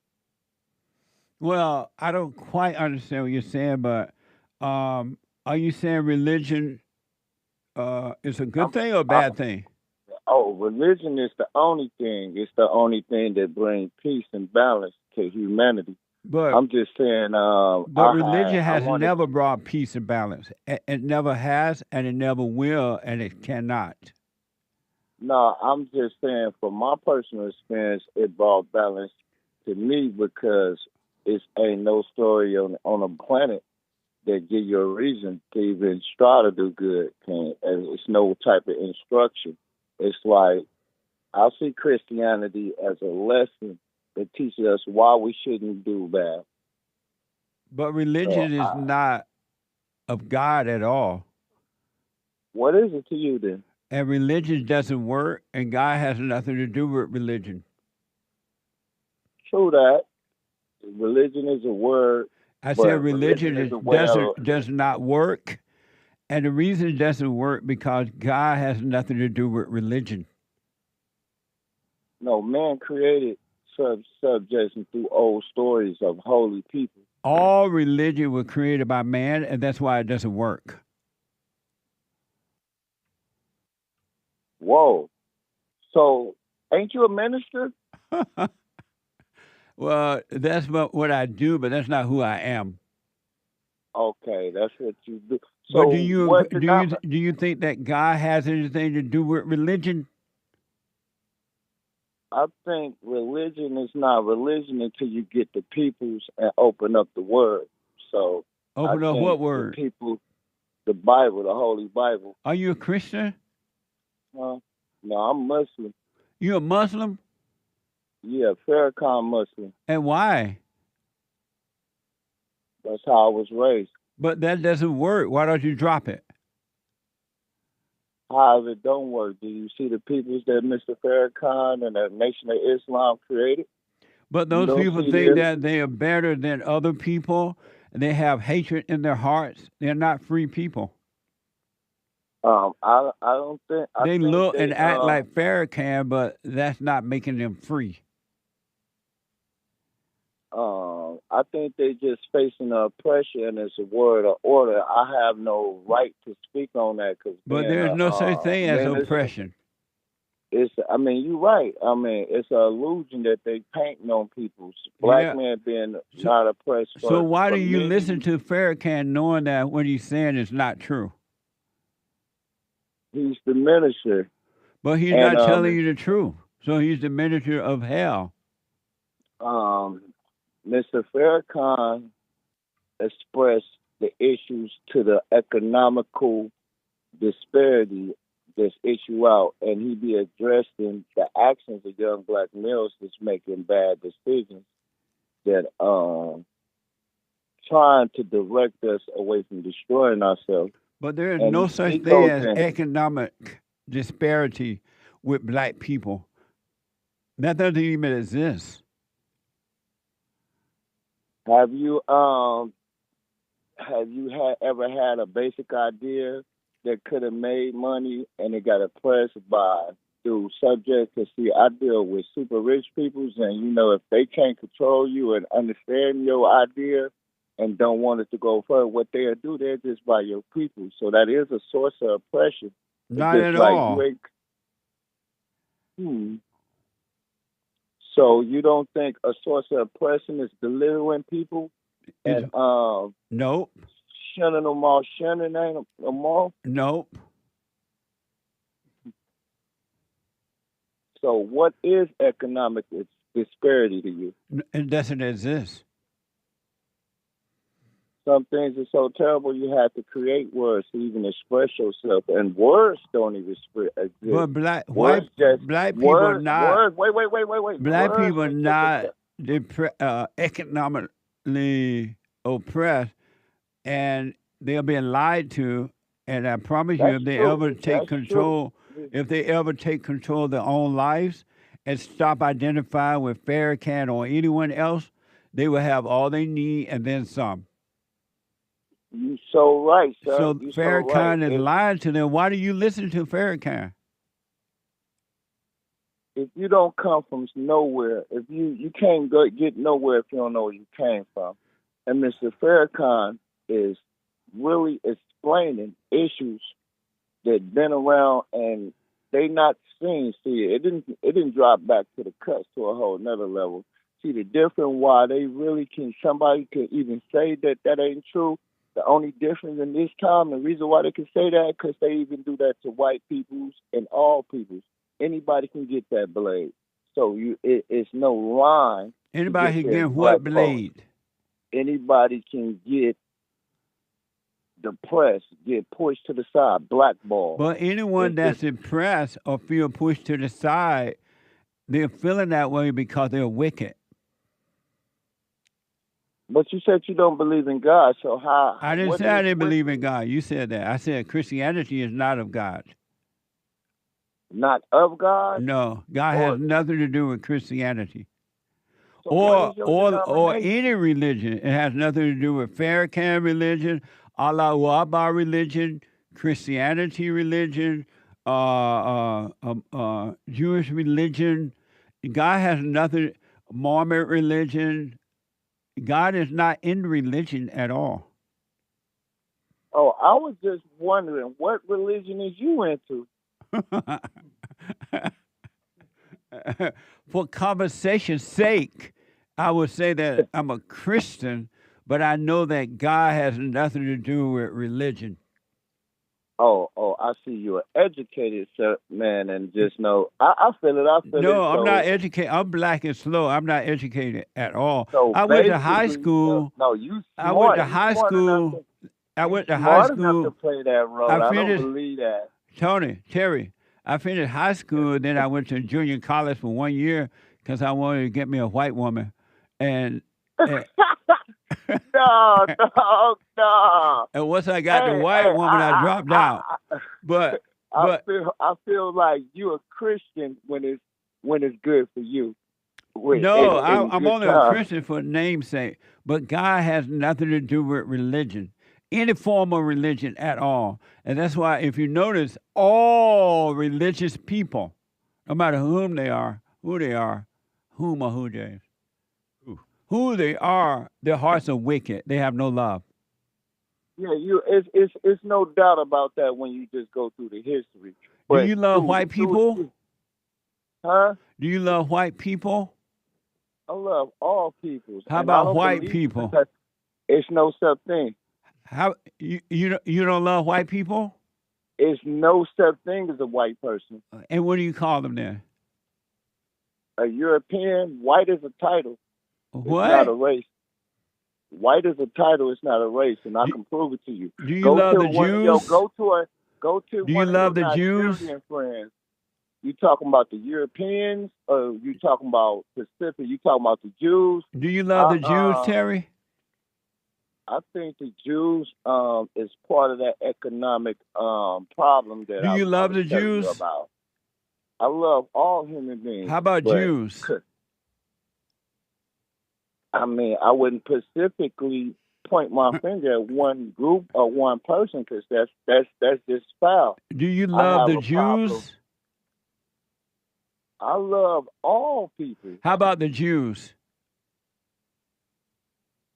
Speaker 3: Well, I don't quite understand what you're saying, but are you saying religion is a good thing or a bad thing?
Speaker 9: Oh, religion is the only thing. It's the only thing that brings peace and balance to humanity.
Speaker 3: But
Speaker 9: I'm just saying.
Speaker 3: But religion has never brought peace and balance. It never has, and it never will, and it cannot.
Speaker 9: No, I'm just saying, from my personal experience, it brought balance to me, because it ain't no story on a planet that give you a reason to even try to do good. And it's no type of instruction. It's like, I see Christianity as a lesson that teaches us why we shouldn't do bad.
Speaker 3: But religion is not of God at all.
Speaker 9: What is it to you then?
Speaker 3: And religion doesn't work, and God has nothing to do with religion.
Speaker 9: True that. Religion is a word.
Speaker 3: I said religion does not work, and the reason it doesn't work because God has nothing to do with religion.
Speaker 9: No, man created subjects through old stories of holy people.
Speaker 3: All religion was created by man, and that's why it doesn't work.
Speaker 9: Whoa. So, ain't you a minister?
Speaker 3: Well, that's what I do, but that's not who I am.
Speaker 9: Okay, that's what you do. So
Speaker 3: but do you think that God has anything to do with religion?
Speaker 9: I think religion is not religion until you get the peoples and open up the word. So
Speaker 3: open up what word?
Speaker 9: The Bible, the Holy Bible.
Speaker 3: Are you a Christian?
Speaker 9: No, I'm Muslim.
Speaker 3: You a Muslim?
Speaker 9: Yeah, Farrakhan Muslim.
Speaker 3: And why?
Speaker 9: That's how I was raised.
Speaker 3: But that doesn't work. Why don't you drop it?
Speaker 9: How it don't work? Do you see the peoples that Mr. Farrakhan and the Nation of Islam created?
Speaker 3: But those people think that they are better than other people. They have hatred in their hearts. They're not free people.
Speaker 9: I don't think
Speaker 3: They
Speaker 9: think
Speaker 3: look
Speaker 9: they
Speaker 3: and act like Farrakhan, but that's not making them free.
Speaker 9: I think they just facing oppression, and it's a word of order. I have no right to speak on that because
Speaker 3: But there's no such thing as oppression.
Speaker 9: I mean, you're right. I mean, it's an illusion that they painting on people. Black
Speaker 3: Yeah.
Speaker 9: men being not oppressed.
Speaker 3: So why
Speaker 9: for
Speaker 3: do you
Speaker 9: many-
Speaker 3: listen to Farrakhan knowing that what he's saying is not true?
Speaker 9: He's the minister.
Speaker 3: But he's
Speaker 9: And,
Speaker 3: not telling you the truth. So he's the minister of hell.
Speaker 9: Mr. Farrakhan expressed the issues to the economical disparity this issue out, and he be addressing the actions of young black males that's making bad decisions that trying to direct us away from destroying ourselves.
Speaker 3: But there is
Speaker 9: And
Speaker 3: no
Speaker 9: he
Speaker 3: such thing
Speaker 9: goes
Speaker 3: as
Speaker 9: in-
Speaker 3: economic disparity with black people. That doesn't even exist.
Speaker 9: Have you ever had a basic idea that could have made money and it got oppressed through subjects? Because see, I deal with super rich peoples, and you know, if they can't control you and understand your idea and don't want it to go further, what they'll do, they'll just buy your people. So that is a source of oppression. It's
Speaker 3: Not
Speaker 9: just
Speaker 3: at
Speaker 9: like
Speaker 3: all.
Speaker 9: you ain't- So you don't think a source of oppression is delivering people and
Speaker 3: Nope.
Speaker 9: shunning them all, shunning them all?
Speaker 3: Nope.
Speaker 9: So what is economic disparity to you?
Speaker 3: It doesn't exist.
Speaker 9: Some things are so terrible you have to create words to even express yourself, and words don't even exist.
Speaker 3: But black people
Speaker 9: words,
Speaker 3: not.
Speaker 9: Words, wait.
Speaker 3: Black
Speaker 9: Words
Speaker 3: people
Speaker 9: are just
Speaker 3: not economically oppressed, and they're being lied to. And I promise you,
Speaker 9: That's
Speaker 3: if they
Speaker 9: true.
Speaker 3: ever take
Speaker 9: That's
Speaker 3: control, if they ever take control of their own lives and stop identifying with Farrakhan or anyone else, they will have all they need and then some.
Speaker 9: You so right, sir.
Speaker 3: So
Speaker 9: You
Speaker 3: Farrakhan
Speaker 9: right.
Speaker 3: is lying to them. Why do you listen to Farrakhan?
Speaker 9: If you don't come from nowhere, if you can't get nowhere if you don't know where you came from. And Mr. Farrakhan is really explaining issues that been around and they not seen. See, it didn't drop back to the cuts to a whole nother level. See, the difference why they really somebody could even say that ain't true. The only difference in this time, the reason why they can say that, because they even do that to white peoples and all peoples. Anybody can get that blade. So it's no line.
Speaker 3: Anybody can get what blade?
Speaker 9: Anybody can get depressed, get pushed to the side, blackballed.
Speaker 3: But anyone that's impressed or feel pushed to the side, they're feeling that way because they're wicked.
Speaker 9: But you said you don't believe in God, so how?
Speaker 3: I didn't say I didn't believe in God. You said that. I said Christianity is not of God.
Speaker 9: Not of God?
Speaker 3: No, God has nothing to do with Christianity.
Speaker 9: So what is your
Speaker 3: Or
Speaker 9: denomination?
Speaker 3: any religion. It has nothing to do with Farrakhan religion, Allahu Akbar religion, Christianity religion, Jewish religion. God has nothing, Mormon religion. God is not in religion at all.
Speaker 9: Oh, I was just wondering, what religion is you into?
Speaker 3: For conversation's sake, I would say that I'm a Christian, but I know that God has nothing to do with religion.
Speaker 9: Oh, I see you're educated, sir, man, and just know. I feel it.
Speaker 3: No, I'm
Speaker 9: So-
Speaker 3: not educated. I'm black and slow. I'm not educated at all.
Speaker 9: So
Speaker 3: I went to high
Speaker 9: basically,
Speaker 3: school.
Speaker 9: No, you
Speaker 3: I
Speaker 9: smart.
Speaker 3: went to
Speaker 9: You
Speaker 3: high
Speaker 9: smart enough
Speaker 3: school.
Speaker 9: to-
Speaker 3: I went to
Speaker 9: you
Speaker 3: high
Speaker 9: smart enough
Speaker 3: school.
Speaker 9: to play that role.
Speaker 3: I
Speaker 9: I
Speaker 3: finished-
Speaker 9: don't believe that.
Speaker 3: Terry, I finished high school, then I went to junior college for 1 year because I wanted to get me a white woman. And
Speaker 9: No.
Speaker 3: and once I got the
Speaker 9: Hey,
Speaker 3: white
Speaker 9: hey,
Speaker 3: woman, I dropped out. But
Speaker 9: I feel like you're a Christian when it's good for you.
Speaker 3: no, I'm
Speaker 9: good
Speaker 3: only a
Speaker 9: times.
Speaker 3: Christian for namesake. But God has nothing to do with religion. any form of religion at all. And that's why, if you notice, all religious people, no matter whom they are, who they are, whom or who, James, who they are, their hearts are wicked. They have no love.
Speaker 9: Yeah, it's no doubt about that when you just go through the history.
Speaker 3: Do you love white people?
Speaker 9: Huh?
Speaker 3: Do you love white people?
Speaker 9: I love all peoples.
Speaker 3: How
Speaker 9: And I
Speaker 3: about
Speaker 9: don't
Speaker 3: white
Speaker 9: believe
Speaker 3: people?
Speaker 9: because it's no such thing.
Speaker 3: How you don't love white people?
Speaker 9: It's no such thing as a white person.
Speaker 3: And what do you call them then?
Speaker 9: A European, white is a title.
Speaker 3: What?
Speaker 9: It's not a race. White is a title. It's not a race, and I can prove it to you.
Speaker 3: Do you love the Jews?
Speaker 9: Go to.
Speaker 3: Do you
Speaker 9: one of
Speaker 3: love
Speaker 9: your
Speaker 3: the Jews?
Speaker 9: Nigerian friends. You talking about the Europeans, or you talking about Pacific? You talking about the Jews?
Speaker 3: Do you love the Jews, Terry?
Speaker 9: I think the Jews is part of that economic problem that.
Speaker 3: Do you love the
Speaker 9: telling you
Speaker 3: Jews?
Speaker 9: about. I love all human beings.
Speaker 3: How about
Speaker 9: but-
Speaker 3: Jews?
Speaker 9: I mean, I wouldn't specifically point my finger at one group or one person because that's just foul.
Speaker 3: Do you
Speaker 9: I
Speaker 3: love
Speaker 9: have
Speaker 3: the
Speaker 9: a problem.
Speaker 3: Jews?
Speaker 9: I love all people.
Speaker 3: How about the Jews?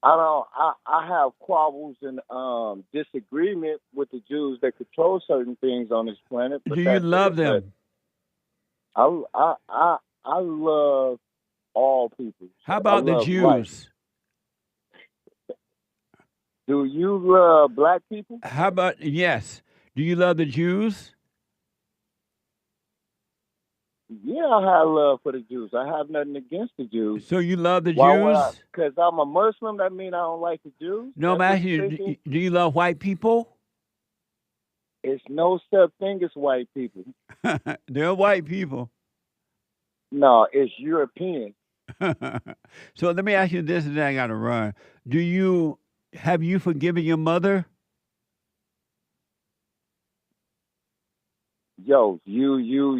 Speaker 9: I have quarrels and disagreement with the Jews that control certain things on this planet. But
Speaker 3: Do you
Speaker 9: that's
Speaker 3: love
Speaker 9: it.
Speaker 3: them?
Speaker 9: I love all people.
Speaker 3: How about the
Speaker 9: love
Speaker 3: Jews?
Speaker 9: life. Do you love black people?
Speaker 3: How about, yes. Do you love the Jews?
Speaker 9: Yeah, I have love for the Jews. I have nothing against the Jews.
Speaker 3: So you love the Jews?
Speaker 9: Because I'm a Muslim, that means I don't like the Jews?
Speaker 3: No, I'm
Speaker 9: That's
Speaker 3: asking
Speaker 9: what
Speaker 3: you,
Speaker 9: you're
Speaker 3: do,
Speaker 9: thinking?
Speaker 3: do you love white people?
Speaker 9: It's no such thing as white people.
Speaker 3: They're white people.
Speaker 9: No, it's European.
Speaker 3: So let me ask you this, and then I got to run. Have you forgiven your mother?
Speaker 9: Yo, you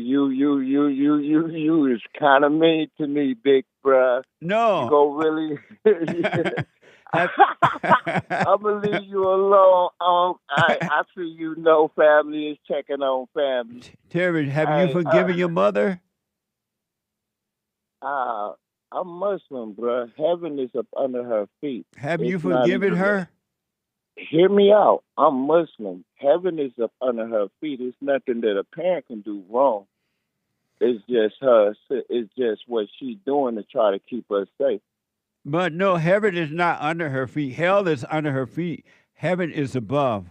Speaker 9: is kind of mean to me, big bruh.
Speaker 3: No.
Speaker 9: You go really. I'm gonna leave you alone. I see you know family is checking on family.
Speaker 3: Terry, have you forgiven your mother?
Speaker 9: I'm Muslim, bruh. Heaven is up under her feet.
Speaker 3: Have you
Speaker 9: It's not
Speaker 3: forgiven
Speaker 9: even-
Speaker 3: her?
Speaker 9: Hear me out. I'm Muslim. Heaven is up under her feet. It's nothing that a parent can do wrong. It's just her. It's just what she's doing to try to keep us safe.
Speaker 3: But no, heaven is not under her feet. Hell is under her feet. Heaven is above.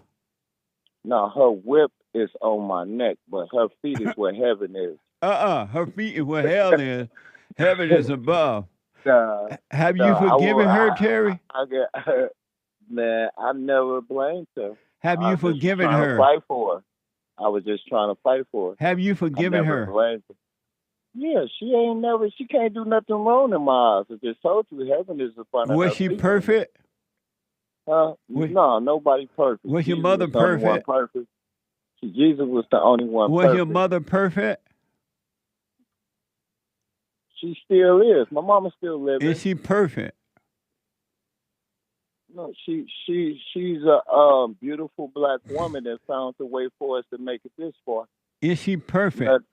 Speaker 9: Now, her whip is on my neck, but her feet is where heaven is.
Speaker 3: Her feet is where hell is. Heaven is above. Have you
Speaker 9: I
Speaker 3: forgiven
Speaker 9: will-
Speaker 3: her, Terry?
Speaker 9: I get her. Man, I never blamed her.
Speaker 3: Have you
Speaker 9: I was just
Speaker 3: forgiven
Speaker 9: trying to
Speaker 3: her?
Speaker 9: Fight for her. I was just trying to fight for her.
Speaker 3: Have you forgiven
Speaker 9: I never
Speaker 3: her?
Speaker 9: blamed her. Yeah, she can't do nothing wrong in my eyes. I just told you, heaven is upon her.
Speaker 3: Was she
Speaker 9: feet.
Speaker 3: perfect?
Speaker 9: No, nobody perfect.
Speaker 3: Was your
Speaker 9: Jesus
Speaker 3: mother
Speaker 9: was the only one
Speaker 3: perfect?
Speaker 9: perfect? Jesus was the only one
Speaker 3: Was
Speaker 9: perfect.
Speaker 3: your mother perfect?
Speaker 9: She still is. My mama's still living.
Speaker 3: Is she perfect?
Speaker 9: No, she's a beautiful black woman that found a way for us to make it this far.
Speaker 3: Is she perfect?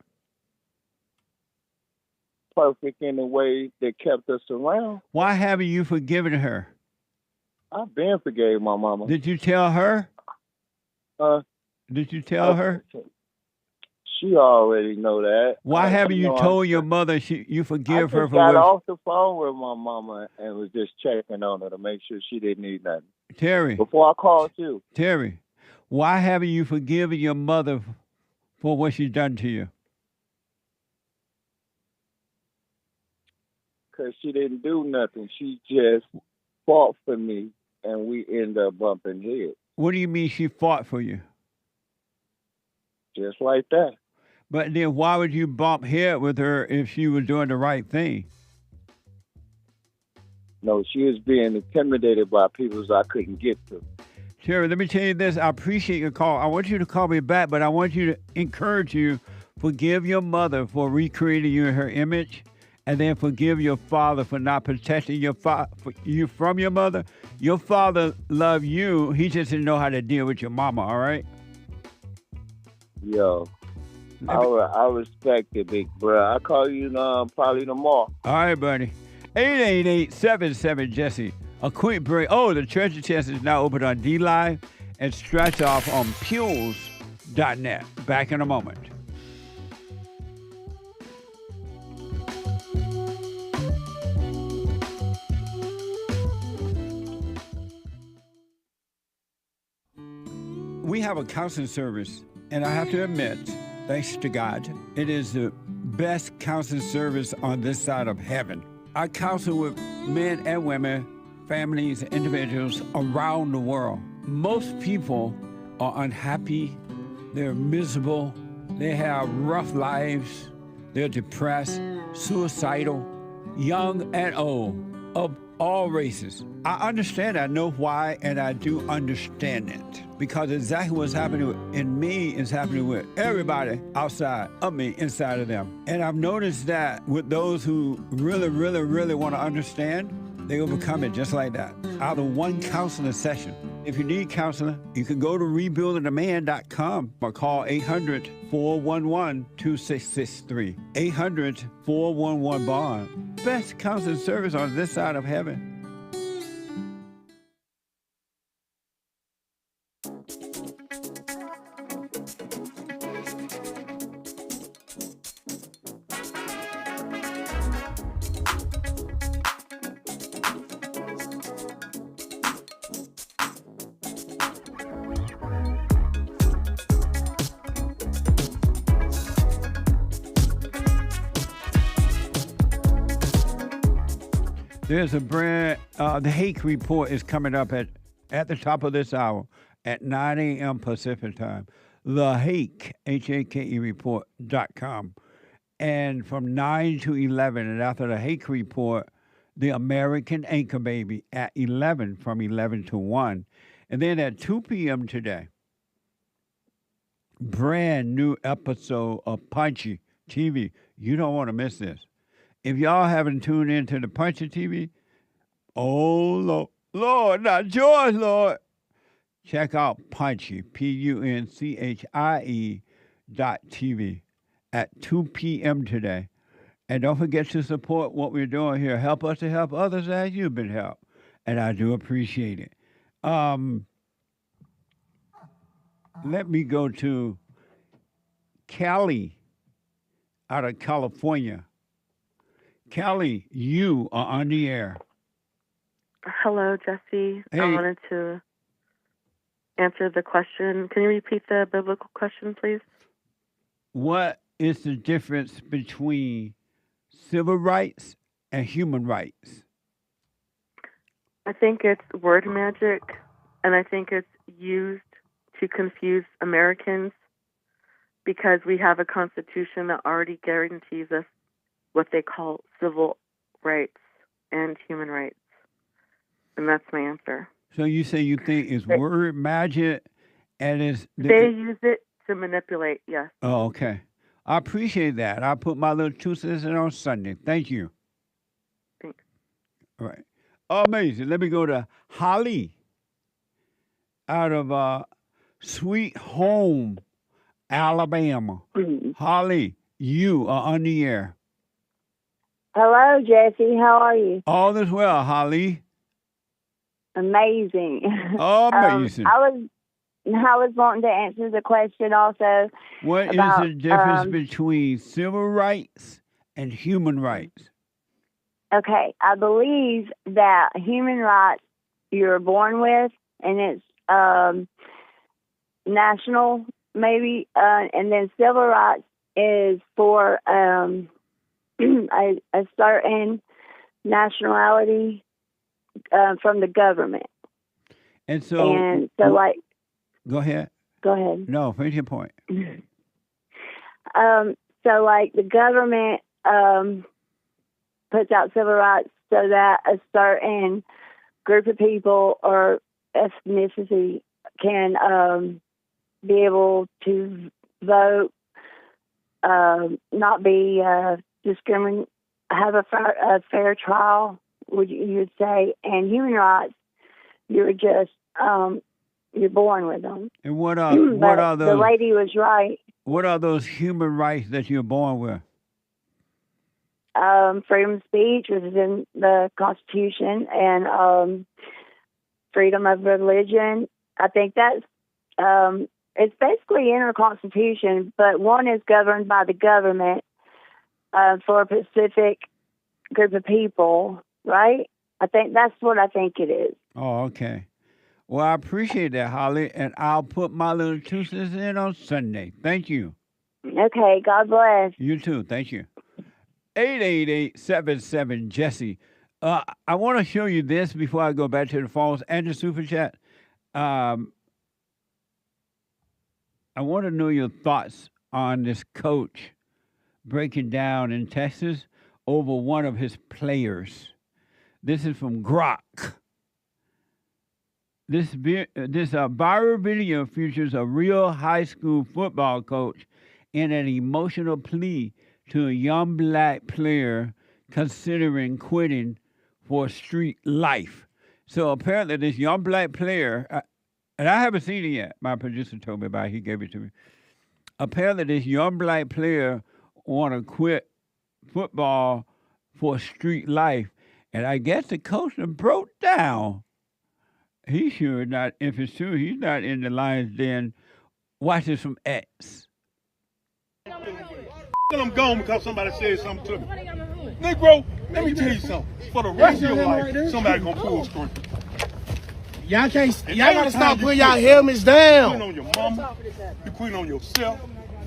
Speaker 9: Perfect in the way that kept us around.
Speaker 3: Why haven't you forgiven her?
Speaker 9: I've been forgave my mama.
Speaker 3: Did you tell her? Did you tell her?
Speaker 9: She already know that.
Speaker 3: Why haven't
Speaker 9: She
Speaker 3: you
Speaker 9: know
Speaker 3: told your mother you forgive
Speaker 9: I
Speaker 3: her
Speaker 9: just
Speaker 3: for
Speaker 9: got
Speaker 3: what?
Speaker 9: off the phone with my mama and was just checking on her to make sure she didn't need nothing.
Speaker 3: Terry.
Speaker 9: Before I called you.
Speaker 3: Terry, why haven't you forgiven your mother for what she's done to you?
Speaker 9: Because she didn't do nothing. She just fought for me, and we ended up bumping heads.
Speaker 3: What do you mean she fought for you?
Speaker 9: Just like that.
Speaker 3: But then why would you bump head with her if she was doing the right thing?
Speaker 9: No, she was being intimidated by people I couldn't get to.
Speaker 3: Terry, let me tell you this. I appreciate your call. I want you to call me back, but I want you to encourage you, forgive your mother for recreating you in her image and then forgive your father for not protecting you from your mother. Your father loved you. He just didn't know how to deal with your mama, all right?
Speaker 9: Yo, I respect it, big bro. I'll call you probably tomorrow.
Speaker 3: All right, buddy. 888-77-JESSE. A quick break. Oh, the treasure chest is now open on D-Live and scratch off on Pules.net. Back in a moment. We have a counseling service, and I have to admit, thanks to God, it is the best counseling service on this side of heaven. I counsel with men and women, families, individuals around the world. Most people are unhappy, they're miserable, they have rough lives, they're depressed, suicidal, young and old, of all races. I understand, I know why, and I do understand it. Because exactly what's happening in me is happening with everybody outside of me, inside of them. And I've noticed that with those who really, really, really want to understand, they overcome it just like that, out of one counseling session. If you need counseling, you can go to rebuildingaman.com or call 800-411-2663. 800-411-BOND. Best counseling service on this side of heaven. There's a brand, the Hake report is coming up at the top of this hour at 9 a.m. Pacific time. The Hake, Hake report.com. And from 9 to 11, and after the Hake report, the American Anchor Baby at 11, from 11 to 1. And then at 2 p.m. today, brand new episode of Punchy TV. You don't want to miss this. If y'all haven't tuned into the Punchy TV, oh, Lord, not George, Lord. Check out Punchy, PUNCHIE.TV at 2 p.m. today. And don't forget to support what we're doing here. Help us to help others as you've been helped. And I do appreciate it. Let me go to CALI out of California. CALI, you are on the air.
Speaker 7: Hello, Jesse.
Speaker 3: Hey.
Speaker 7: I wanted to answer the question. Can you repeat the biblical question, please?
Speaker 3: What is the difference between civil rights and human rights?
Speaker 7: I think it's word magic, and I think it's used to confuse Americans because we have a constitution that already guarantees us what they call civil rights and human rights. And that's my answer.
Speaker 3: So you say you think it's word magic and it's...
Speaker 7: They use it to manipulate, yes.
Speaker 3: Oh, okay. I appreciate that. I'll put my little 2 cents in on Sunday. Thank you.
Speaker 7: Thanks.
Speaker 3: All right. Amazing. Let me go to HOLLEY out of Sweet Home, Alabama. HOLLEY, you are on the air.
Speaker 10: Hello, Jesse. How are you?
Speaker 3: All is well, HOLLEY.
Speaker 10: Amazing.
Speaker 3: Amazing.
Speaker 10: I was wanting to answer the question also.
Speaker 3: What
Speaker 10: about,
Speaker 3: is the difference between civil rights and human rights?
Speaker 10: Okay, I believe that human rights you're born with, and it's national, maybe, and then civil rights is for a certain nationality from the government.
Speaker 3: And so,
Speaker 10: like,
Speaker 3: go ahead.
Speaker 10: Go ahead.
Speaker 3: No, finish your point.
Speaker 10: So like the government puts out civil rights so that a certain group of people or ethnicity can be able to vote, not be have a fair trial, you'd say, and human rights, you're just you're born with them.
Speaker 3: And what are those?
Speaker 10: The lady was right.
Speaker 3: What are those human rights that you're born with?
Speaker 10: Freedom of speech, which is in the Constitution, and freedom of religion. I think that's it's basically in our Constitution, but one is governed by the government for a specific group of people, right? I think that's what I think it is.
Speaker 3: Oh, okay. Well, I appreciate that, Holly, and I'll put my little 2 cents in on Sunday. Thank you.
Speaker 10: Okay, God bless.
Speaker 3: You too. Thank you. 888-77-JESSE. I want to show you this before I go back to the phones and the super chat. I want to know your thoughts on this coach breaking down in Texas over one of his players. This is from Grok. This viral video features a real high school football coach in an emotional plea to a young black player considering quitting for street life. So apparently this young black player, and I haven't seen it yet. My producer told me about it. He gave it to me. Apparently this young black player want to quit football for street life. And I guess the coach broke down. He sure not, if it's true, he's not in the Lions Den. Watch this from X.
Speaker 4: I'm gone because somebody said something to me. Negro, let me tell you something. For the rest of your life, somebody gonna pull a string.
Speaker 11: Y'all gotta stop putting y'all helmets down.
Speaker 4: You're quitting on your mama, you're quitting on yourself,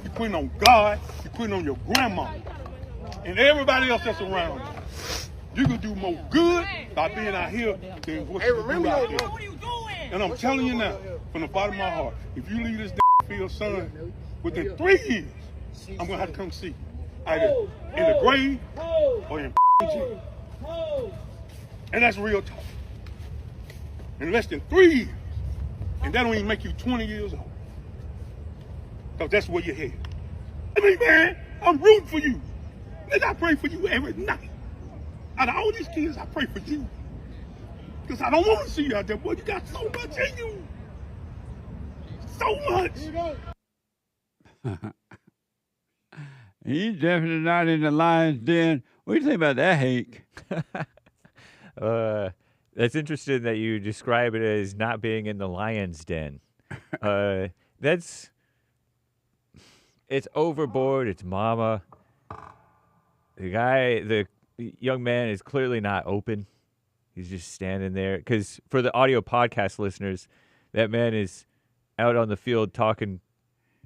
Speaker 4: you're quitting on God, you're quitting on your grandma, and everybody else that's around you. You can do more good by being out here than what you do out there. And I'm telling you now, from the bottom of my heart, if you leave this field, son, within 3 years, I'm gonna have to come see you. Either in the grave or in jail. And that's real talk. In less than 3 years. And that don't even make you 20 years old. Because that's where you're headed. I mean, man, I'm rooting for you. Nigga, I pray for you every night. Out of all these kids, I pray for you. Because I don't want to see you out there, boy. You got so much in you. So much.
Speaker 3: He's definitely not in the Lions Den. What do you think about that, Hake?
Speaker 8: That's interesting that you describe it as not being in the Lions Den. It's overboard. It's mama. The young man is clearly not open. He's just standing there. Because for the audio podcast listeners, that man is out on the field talking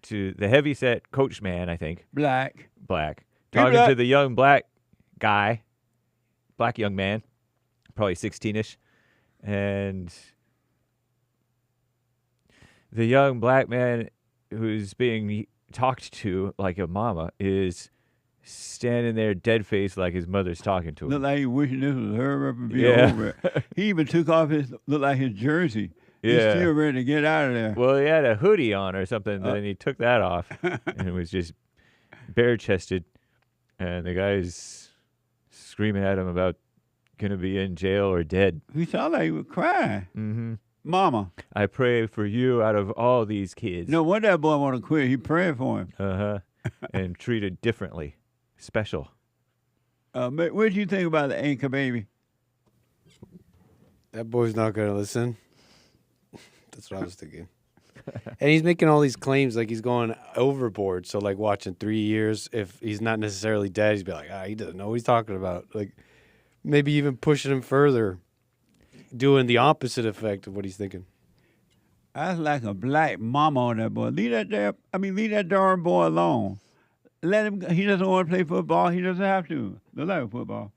Speaker 8: to the heavyset coach man, I think.
Speaker 3: Black.
Speaker 8: Talking to the young black guy. Black young man. Probably 16-ish. And the young black man who's being talked to like a mama is standing there dead-faced like his mother's talking to him.
Speaker 3: Looked like he wishing this was her up and be over it. He even took off looked like his jersey. He's still ready to get out of there.
Speaker 8: Well, he had a hoodie on or something, then he took that off and was just bare-chested. And the guy's screaming at him about going to be in jail or dead.
Speaker 3: He sounded like he was crying.
Speaker 8: Mm-hmm.
Speaker 3: Mama.
Speaker 8: I pray for you out of all these kids.
Speaker 3: No wonder that boy want to quit. He praying for him.
Speaker 8: Uh-huh. And treated differently. Special.
Speaker 3: What do you think about the anchor baby?
Speaker 17: That boy's not going to listen. That's what I was thinking. And he's making all these claims like he's going overboard. So, like, watching 3 years, if he's not necessarily dead, he's be like, he doesn't know what he's talking about. Like, maybe even pushing him further, doing the opposite effect of what he's thinking.
Speaker 3: That's like a black mama on that boy. Leave that darn boy alone. Let him. He doesn't want to play football. He doesn't have to. Look like football.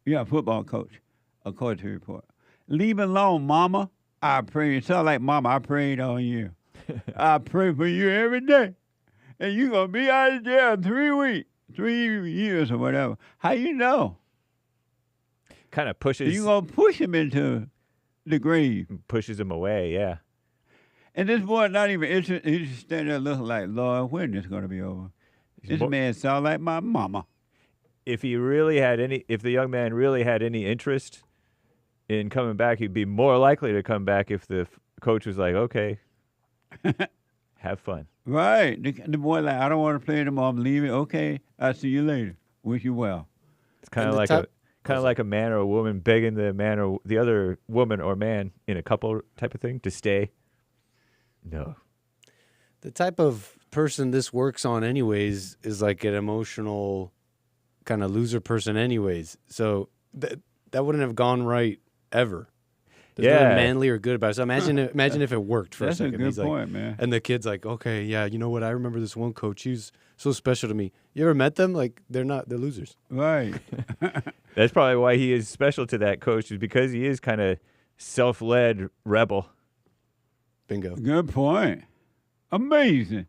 Speaker 3: Yeah, football coach, according to the report. Leave him alone, mama. I pray. It sounds like mama. I prayed on you. I pray for you every day, and you're gonna be out of jail in 3 weeks, 3 years, or whatever. How you know?
Speaker 8: Kind of pushes.
Speaker 3: You gonna push him into the grave?
Speaker 8: Pushes him away. Yeah.
Speaker 3: And this boy not even interested. He's just standing there looking like, Lord, when is this gonna be over? This man sound like my mama.
Speaker 8: if the young man really had any interest in coming back, he'd be more likely to come back if the coach was like, okay, have fun.
Speaker 3: Right. The boy like, I don't want to play anymore. I'm leaving. Okay, I'll see you later. Wish you well.
Speaker 8: It's kind of like a man or a woman begging the man or the other woman or man in a couple type of thing to stay. No.
Speaker 17: The type of person this works on anyways is like an emotional kind of loser person anyways. So that wouldn't have gone right ever. There's nothing manly or good about it. So imagine if it worked for a second.
Speaker 3: That's a good point, man.
Speaker 17: And the kid's like, okay, yeah, you know what? I remember this one coach. He's so special to me. You ever met them? Like, they're losers.
Speaker 3: Right.
Speaker 8: That's probably why he is special to that coach, is because he is kind of self-led rebel.
Speaker 17: Bingo.
Speaker 3: Good point. Amazing.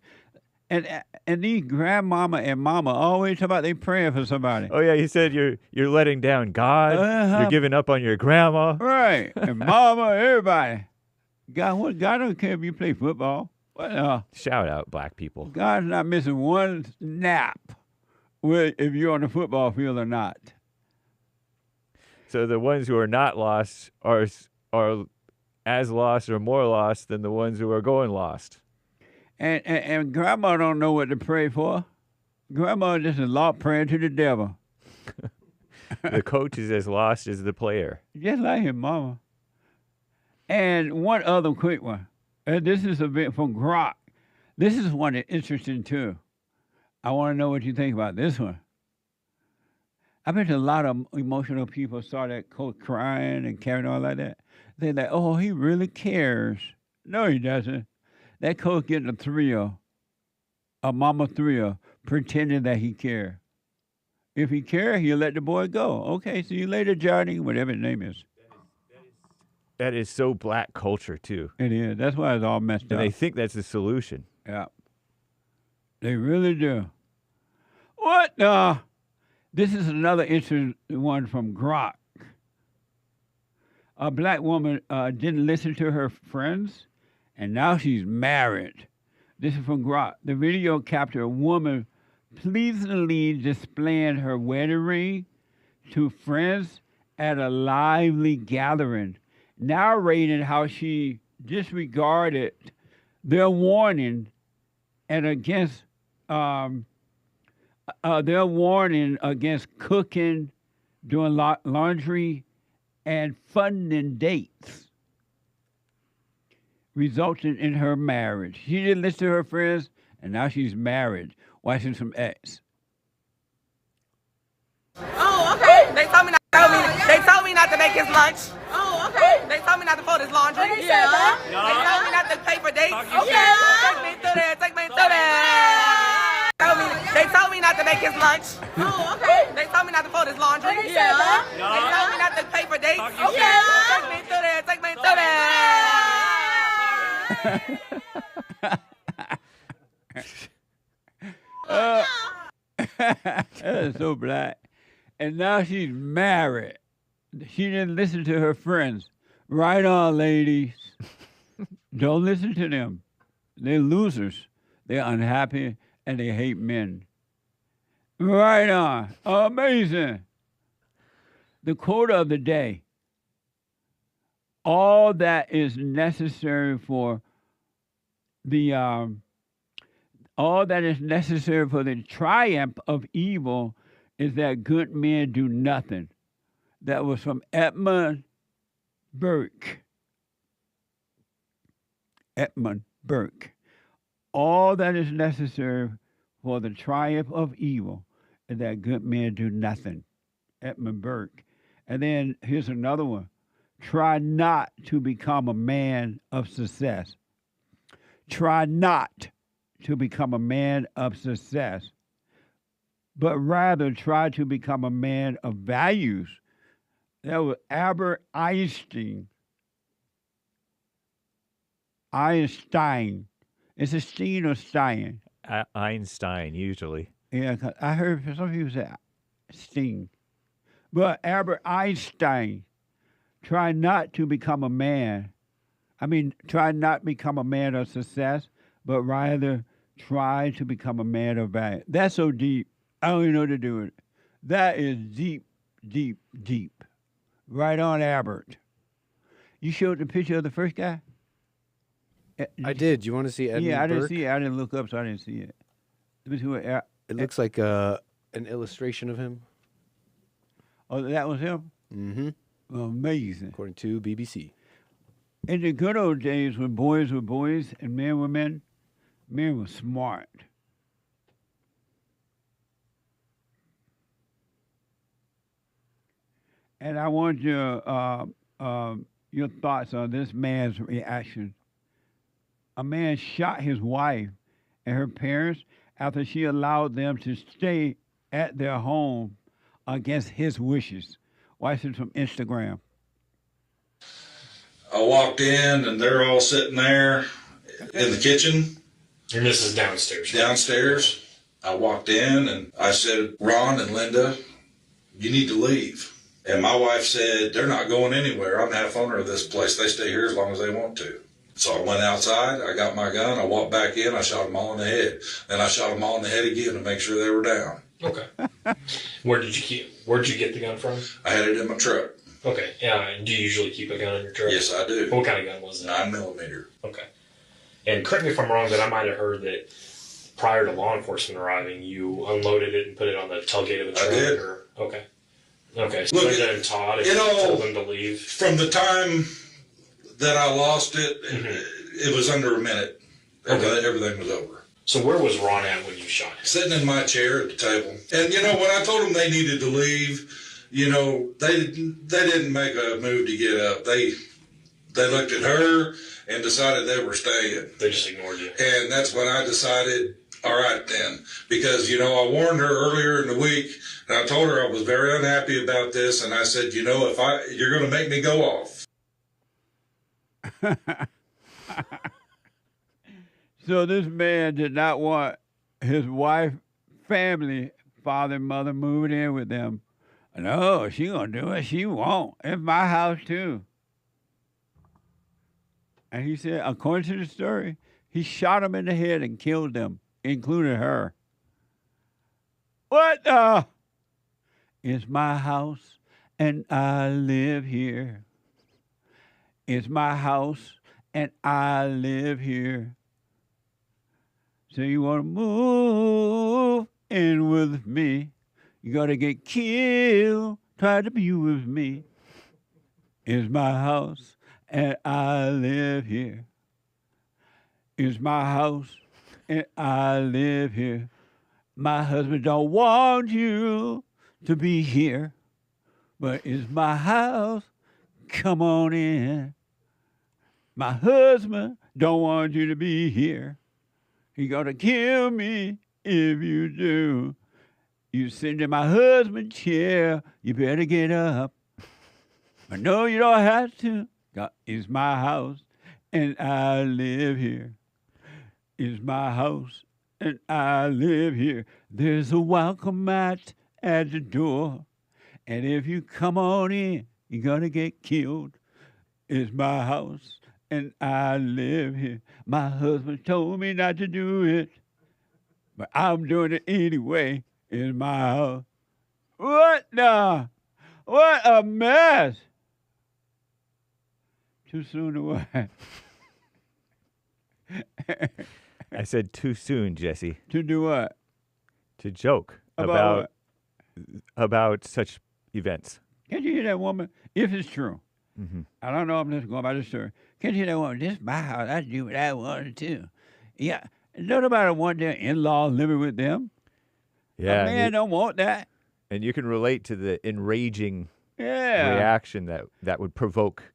Speaker 3: And these grandmama and mama always talk about they praying for somebody.
Speaker 8: Oh yeah, he said you're letting down God. You're giving up on your grandma.
Speaker 3: Right. And mama, everybody. God don't care if you play football.
Speaker 8: Shout out, black people.
Speaker 3: God's not missing one snap if you're on the football field or not.
Speaker 8: So the ones who are not lost are as lost or more lost than the ones who are going lost.
Speaker 3: And grandma don't know what to pray for. Grandma just a lot praying to the devil.
Speaker 8: The coach is as lost as the player.
Speaker 3: Just like his mama. And one other quick one. And this is a bit from Grok. This is one that's interesting too. I want to know what you think about this one. I bet a lot of emotional people saw that coach crying and carrying on like that. They're like, oh, he really cares. No, he doesn't. That coach getting a thrill, a mama thrill, pretending that he cares. If he cares, he'll let the boy go. Okay, see you later, Johnny, whatever his name is.
Speaker 8: That is so black culture, too.
Speaker 3: It is. That's why it's all messed up.
Speaker 8: And they think that's the solution.
Speaker 3: Yeah. They really do. What? This is another interesting one from Grok. A black woman didn't listen to her friends, and now she's married. This is from Grok. The video captured a woman pleasantly displaying her wedding ring to friends at a lively gathering, narrating how she disregarded their warning and against their warning against cooking, doing laundry, and funding dates, resulting in her marriage. She didn't listen to her friends, and now she's married, watching some X.
Speaker 12: Oh, okay. They told me not to make his lunch. Oh, okay. They told me not to fold his laundry. They told me not to pay for dates. Okay. Take me through there. They told me not to make his lunch. Oh, okay. They told me not to fold his laundry. They told me not to pay for dates. Okay. Take me through there.
Speaker 3: That is so black. And now she's married. She didn't listen to her friends. Right on, ladies. Don't listen to them. They're losers. They're unhappy and they hate men. Right on. Amazing. The quote of the day. All that is necessary for the triumph of evil is that good men do nothing. That was from Edmund Burke. Edmund Burke. All that is necessary for the triumph of evil is that good men do nothing. Edmund Burke. And then here's another one. Try not to become a man of success. Try not to become a man of success, but rather try to become a man of values. That was Albert Einstein. Einstein. It's a Stein or Stein?
Speaker 8: Einstein, usually.
Speaker 3: Yeah, 'cause I heard some people say Stein. But Albert Einstein, try not to become a man. Try not become a man of success, but rather try to become a man of value. That's so deep. I don't even know what to do with it. That is deep, deep, deep. Right on Albert. You showed the picture of the first guy?
Speaker 17: I did. You want to see Edmund
Speaker 3: Yeah, I didn't
Speaker 17: Burke?
Speaker 3: see it. I didn't look up, so I didn't see it. Let me see what.
Speaker 17: It looks like an illustration of him.
Speaker 3: Oh, that was him?
Speaker 17: Mm-hmm.
Speaker 3: Amazing.
Speaker 17: According to BBC.
Speaker 3: In the good old days when boys were boys and men were men were smart. And I want your thoughts on this man's reaction. A man shot his wife and her parents after she allowed them to stay at their home against his wishes. Watch this from Instagram.
Speaker 13: I walked in and they're all sitting there in the kitchen.
Speaker 14: Your missus downstairs.
Speaker 13: Downstairs. I walked in and I said, Ron and Linda, you need to leave. And my wife said, they're not going anywhere. I'm half owner of this place. They stay here as long as they want to. So I went outside, I got my gun, I walked back in, I shot them all in the head. Then I shot them all in the head again to make sure they were down.
Speaker 14: Okay. Where'd you get the gun from?
Speaker 13: I had it in my truck.
Speaker 14: Okay. Yeah. And do you usually keep a gun in your truck?
Speaker 13: Yes, I do.
Speaker 14: What kind of gun was that?
Speaker 13: 9mm.
Speaker 14: Okay. And correct me if I'm wrong, but I might have heard that prior to law enforcement arriving, you unloaded it and put it on the tailgate of a truck.
Speaker 13: I did.
Speaker 14: Okay. Okay. So
Speaker 13: Look,
Speaker 14: Linda and Todd, if you told them to leave.
Speaker 13: From the time that I lost it, it was under a minute. Everything was over.
Speaker 14: So where was Ron at when you shot him?
Speaker 13: Sitting in my chair at the table. And, when I told them they needed to leave, they didn't make a move to get up. They looked at her and decided they were staying.
Speaker 14: They just ignored you.
Speaker 13: And that's when I decided, all right then. Because, I warned her earlier in the week, and I told her I was very unhappy about this, and I said, if you're going to make me go off.
Speaker 3: So this man did not want his wife, family, father and mother moving in with them. No, she gonna do what she want. It's my house too. And he said, according to the story, he shot him in the head and killed them, including her. What the? It's my house and I live here. It's my house and I live here. So you want to move in with me. You got to get killed, try to be with me. It's my house and I live here. It's my house and I live here. My husband don't want you to be here, but it's my house. Come on in. My husband don't want you to be here. He gonna kill me if you do. You sit in my husband's chair, you better get up. But no, you don't have to. It's my house, and I live here. It's my house, and I live here. There's a welcome mat at the door, and if you come on in, you're gonna get killed. It's my house, and I live here. My husband told me not to do it, but I'm doing it anyway. It's my house. What the? What a mess. Too soon to what?
Speaker 8: I said too soon, Jesse.
Speaker 3: To do what?
Speaker 8: To joke about such events.
Speaker 3: Can't you hear that woman? If it's true.
Speaker 8: Mm-hmm.
Speaker 3: I don't know, I'm just going by the story. Can't you hear that woman? This is my house. I do what I want to. Yeah. Nobody want their in-law living with them.
Speaker 8: Yeah.
Speaker 3: A man don't want that.
Speaker 8: And you can relate to the enraging
Speaker 3: Yeah.
Speaker 8: reaction that would provoke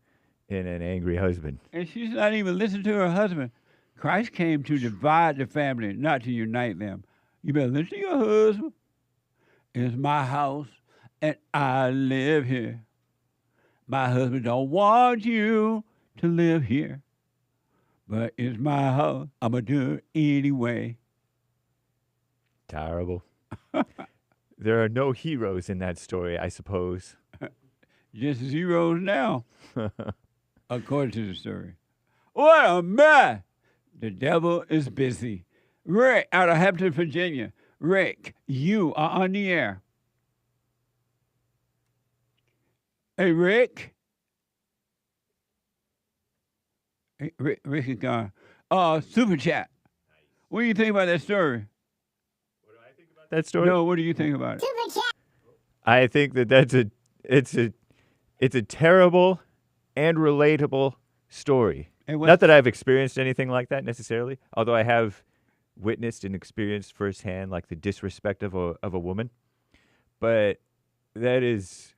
Speaker 8: in an angry husband.
Speaker 3: And she's not even listening to her husband. Christ came to divide the family, not to unite them. You better listen to your husband. It's my house, and I live here. My husband don't want you to live here, but it's my house. I'm going to do it anyway.
Speaker 8: Terrible. There are no heroes in that story, I suppose.
Speaker 3: Just zeros now, according to the story. What a mess! The devil is busy. Rick, out of Hampton, Virginia. Rick, you are on the air. Hey, Rick. Hey, Rick is gone. Super chat. What do you think about that story?
Speaker 8: That story?
Speaker 3: No, what do you think about it?
Speaker 8: I think that it's a terrible and relatable story. Not that I've experienced anything like that necessarily, although I have witnessed and experienced firsthand like the disrespect of a woman. But that's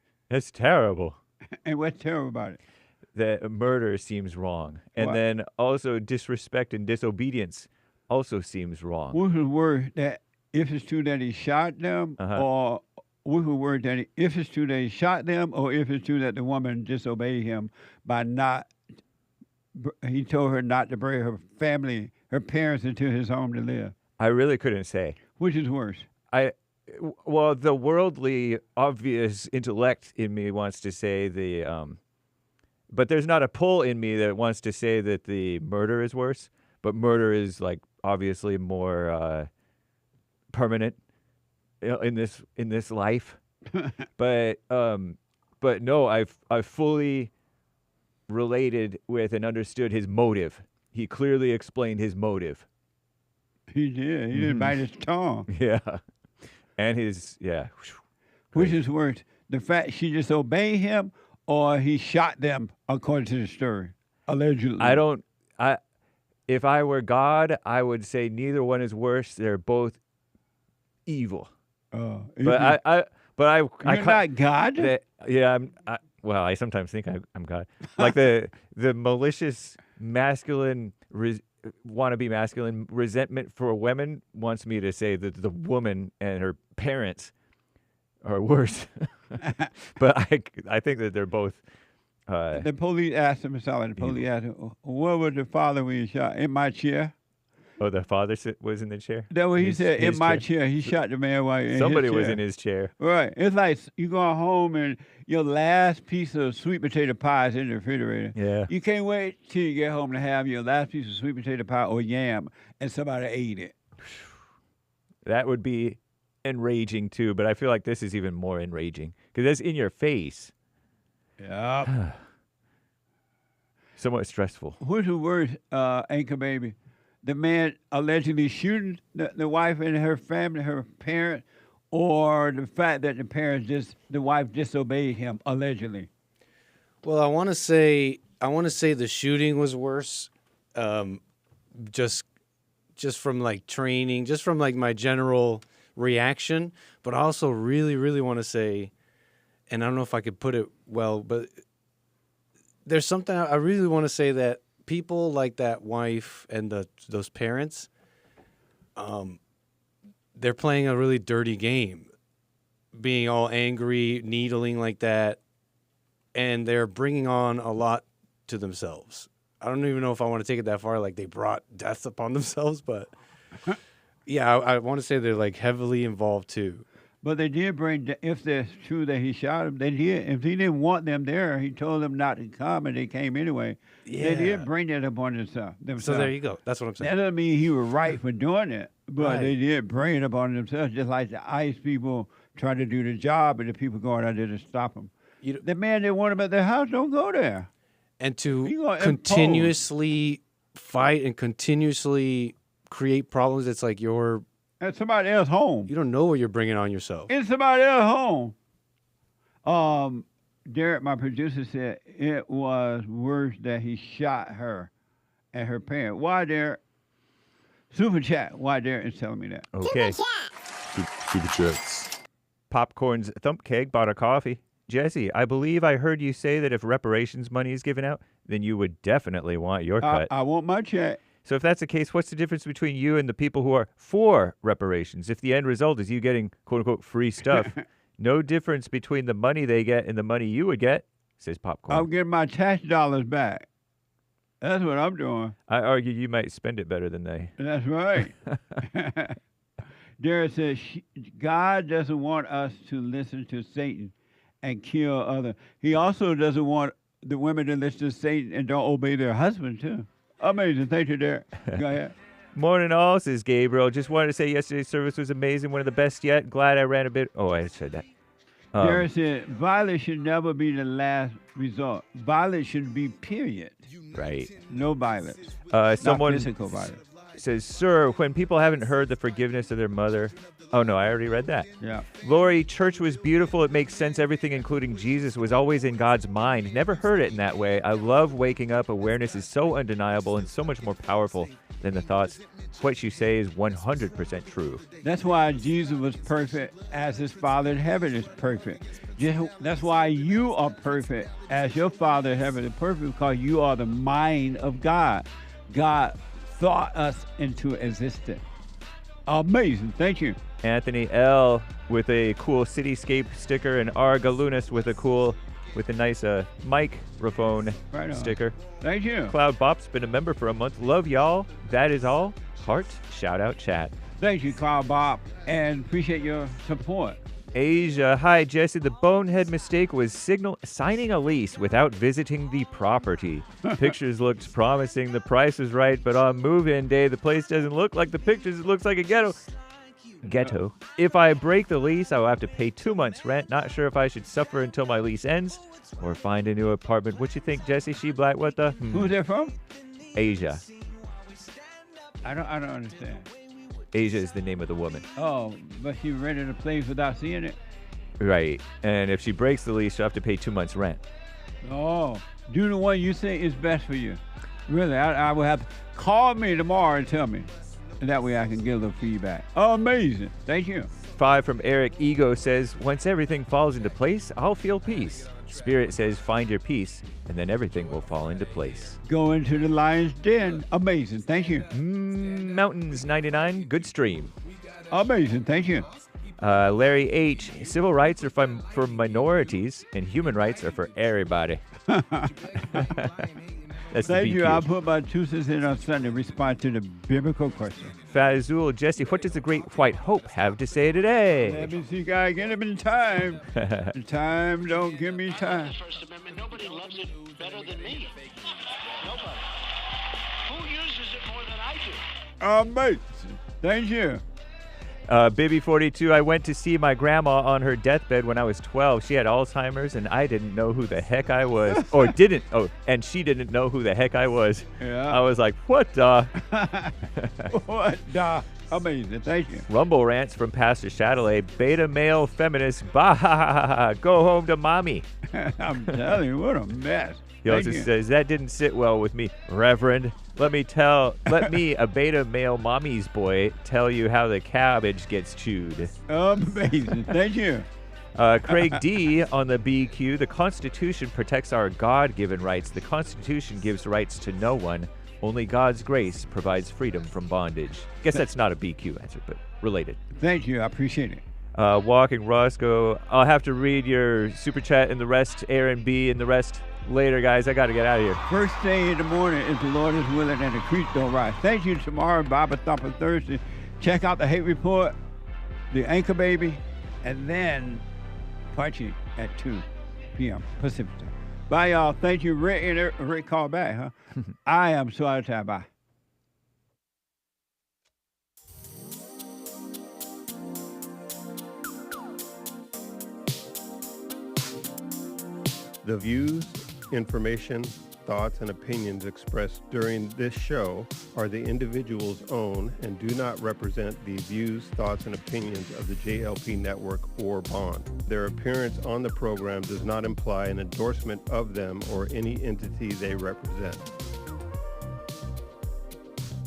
Speaker 8: terrible.
Speaker 3: And what's terrible about it?
Speaker 8: That murder seems wrong. And
Speaker 3: What?
Speaker 8: then also disrespect and disobedience also seems wrong.
Speaker 3: What's the word that if it's true that he shot them, or what's the word that if it's true that he shot them, or if it's true that the woman disobeyed him by not, he told her not to bring her family, her parents into his home to live.
Speaker 8: I really couldn't say.
Speaker 3: Which is worse?
Speaker 8: Well, the worldly, obvious intellect in me wants to say but there's not a pull in me that wants to say that the murder is worse. But murder is like obviously more permanent in this life. but no, I've fully related with and understood his motive. He clearly explained his motive.
Speaker 3: He did. He didn't bite his tongue.
Speaker 8: Yeah. And
Speaker 3: Which is worse, the fact she disobeyed him or he shot them, according to the story, allegedly?
Speaker 8: If I were God, I would say neither one is worse. They're both evil.
Speaker 3: You're
Speaker 8: But
Speaker 3: not God?
Speaker 8: I sometimes think I'm God. Like the malicious masculine wannabe masculine resentment for women wants me to say that the woman and her parents are worse. But I think that they're both.
Speaker 3: The police asked him, the police asked him, what was the father when you shot? In my chair.
Speaker 8: Oh, the father was in the chair?
Speaker 3: That's what he said, in my chair. He shot the man while in his
Speaker 8: Somebody
Speaker 3: chair.
Speaker 8: was in his chair.
Speaker 3: Right. It's like you going home and your last piece of sweet potato pie is in the refrigerator.
Speaker 8: Yeah.
Speaker 3: You can't wait till you get home to have your last piece of sweet potato pie or yam and somebody ate it.
Speaker 8: That would be enraging too, but I feel like this is even more enraging because that's in your face.
Speaker 3: Yeah.
Speaker 8: Somewhat stressful.
Speaker 3: What's the word, Anchor Baby? The man allegedly shooting the wife and her family, her parents, or the fact that the wife disobeyed him allegedly?
Speaker 17: Well, I want to say the shooting was worse. Just from like training, just from like my general reaction, but I also really, really want to say, and I don't know if I could put it well, but there's something I really want to say that people like that wife and those parents, they're playing a really dirty game, being all angry, needling like that, and they're bringing on a lot to themselves. I don't even know if I want to take it that far, like they brought death upon themselves, but yeah, I want to say they're like heavily involved too.
Speaker 3: But they did bring, if it's true that he shot him, they did. If he didn't want them there, he told them not to come, and they came anyway.
Speaker 17: Yeah.
Speaker 3: They did bring that upon themselves.
Speaker 17: So there you go. That's what I'm saying.
Speaker 3: That doesn't mean he was right for doing it, but
Speaker 17: Right.
Speaker 3: they did bring it upon themselves, just like the ICE people try to do the job, and the people going out there to stop them. The man that want him at their house, don't go there.
Speaker 17: And to
Speaker 3: gonna
Speaker 17: continuously fight and continuously create problems, it's like you're
Speaker 3: at somebody else's home.
Speaker 17: You don't know what you're bringing on yourself.
Speaker 3: In somebody else's home. Derek, my producer, said it was worse that he shot her and her parent. Why, Derek? Super chat. Why, Derek is telling me that?
Speaker 8: Okay.
Speaker 5: Super chats.
Speaker 8: Popcorn's Thump Keg bought a coffee. Jesse, I believe I heard you say that if reparations money is given out, then you would definitely want your cut.
Speaker 3: I want my check.
Speaker 8: So if that's the case, what's the difference between you and the people who are for reparations? If the end result is you getting, quote unquote, free stuff, no difference between the money they get and the money you would get, says Popcorn.
Speaker 3: I'm getting my tax dollars back. That's what I'm doing.
Speaker 8: I argue you might spend it better than they.
Speaker 3: That's right. Derek says God doesn't want us to listen to Satan and kill others. He also doesn't want the women to listen to Satan and don't obey their husband, too. Amazing. Thank you, Derek. Go ahead.
Speaker 8: Morning all, says Gabriel. Just wanted to say yesterday's service was amazing. One of the best yet. Glad I ran a bit. Oh, I said that.
Speaker 3: Jerry said, violence should never be the last resort. Violence should be period.
Speaker 8: Right.
Speaker 3: No violence.
Speaker 8: Someone
Speaker 3: Not physical violence.
Speaker 8: says, sir, when people haven't heard the forgiveness of their mother. Oh, no, I already read that.
Speaker 3: Yeah.
Speaker 8: Lori, church was beautiful. It makes sense. Everything, including Jesus, was always in God's mind. Never heard it in that way. I love waking up. Awareness is so undeniable and so much more powerful than the thoughts. What you say is 100% true.
Speaker 3: That's why Jesus was perfect as his Father in heaven is perfect. That's why you are perfect as your Father in heaven is perfect, because you are the mind of God. God thought us into existence. Amazing. Thank you.
Speaker 8: Anthony L. with a cool cityscape sticker, and R. Galunas with a nice microphone sticker.
Speaker 3: Thank you.
Speaker 8: Cloud Bop's been a member for a month. Love y'all. That is all. Heart, shout out, chat.
Speaker 3: Thank you, Cloud Bop, and appreciate your support.
Speaker 8: Asia, hi Jesse. The bonehead mistake was signing a lease without visiting the property. Pictures looked promising, the price was right, but on move-in day, the place doesn't look like the pictures. It looks like a ghetto. If I break the lease, I will have to pay 2 months rent. Not sure if I should suffer until my lease ends or find a new apartment. What you think, Jesse? She Black? What the?
Speaker 3: Who's that from?
Speaker 8: Asia.
Speaker 3: I don't understand.
Speaker 8: Asia is the name of the woman.
Speaker 3: Oh, but she rented a place without seeing it?
Speaker 8: Right. And if she breaks the lease, she'll have to pay 2 months rent.
Speaker 3: Oh, do the one you think is best for you. Really, I will have to call me tomorrow and tell me. And that way I can get a little feedback. Amazing. Thank you.
Speaker 8: 5 from Eric Ego says, once everything falls into place, I'll feel peace. Spirit says, find your peace, and then everything will fall into place.
Speaker 3: Go into the lion's den. Amazing. Thank you.
Speaker 8: Mountains 99, good stream.
Speaker 3: Amazing. Thank you.
Speaker 8: Larry H. Civil rights are for minorities, and human rights are for everybody. That's
Speaker 3: Thank you. I'll put my 2 cents in on Sunday. Respond to the biblical question.
Speaker 8: Fazul, Jesse, what does the great white hope have to say today?
Speaker 3: Let me see, guy. Get him in time. The time don't give me time.
Speaker 6: First Amendment, nobody loves it better than me. Nobody. Who uses it more than I do?
Speaker 3: Amazing. Thank you.
Speaker 8: Bibby42, I went to see my grandma on her deathbed when I was 12. She had Alzheimer's, and I didn't know who the heck I was. And she didn't know who the heck I was.
Speaker 3: Yeah.
Speaker 8: I was like, what the?
Speaker 3: What the? Amazing. Thank you.
Speaker 8: Rumble rants from Pastor Chatelet. Beta male feminist. Bah, go home to mommy.
Speaker 3: I'm telling you, what a mess.
Speaker 8: He also says, that didn't sit well with me, Reverend. Let me, a beta male mommy's boy, tell you how the cabbage gets chewed.
Speaker 3: Amazing. Thank you.
Speaker 8: Craig D. on the BQ, the Constitution protects our God-given rights. The Constitution gives rights to no one. Only God's grace provides freedom from bondage. Guess that's not a BQ answer, but related.
Speaker 3: Thank you. I appreciate it.
Speaker 8: Walking Roscoe, I'll have to read your super chat and the rest, Aaron B. and the rest later, guys. I got to get out of here.
Speaker 3: First thing in the morning, if the Lord is willing and the creek don't rise. Thank you. Tomorrow, Bible Thumper Thursday. Check out the Hate Report, the Anchor Baby, and then Punchy at 2 p.m. Pacific time. Bye, y'all. Thank you. Rick called back, huh? I am so out of time. Bye.
Speaker 15: The views, information, thoughts, and opinions expressed during this show are the individual's own and do not represent the views, thoughts, and opinions of the JLP Network or Bond. Their appearance on the program does not imply an endorsement of them or any entity they represent.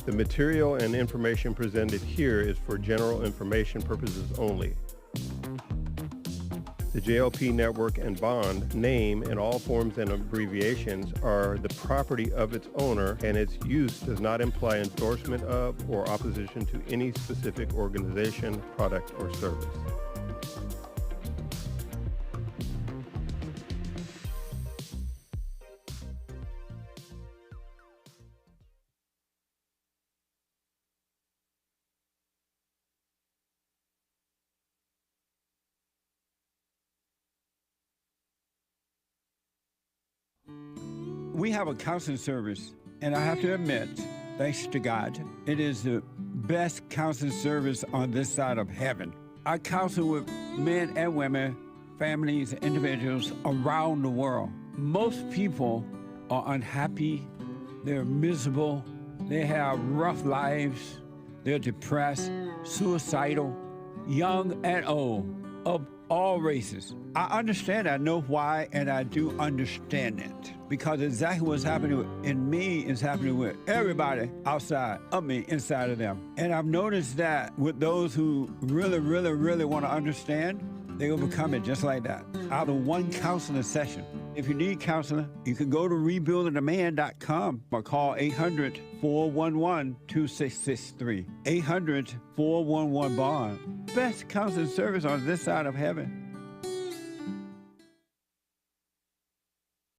Speaker 15: The material and information presented here is for general information purposes only. The JLP Network and Bond name and all forms and abbreviations are the property of its owner, and its use does not imply endorsement of or opposition to any specific organization, product, or service.
Speaker 3: We have a counseling service, and I have to admit, thanks to God, it is the best counseling service on this side of heaven. I counsel with men and women families, and individuals around the world. Most people are unhappy, they're miserable, they have rough lives, they're depressed, suicidal, young and old, of all races. I understand, I know why, and I do understand it. Because exactly what's happening in me is happening with everybody outside of me, inside of them. And I've noticed that with those who really, really, really want to understand, they overcome it just like that, out of one counseling session. If you need counseling, you can go to rebuildingtheman.com or call 800-411-2663. 800-411-BOND. Best counseling service on this side of heaven.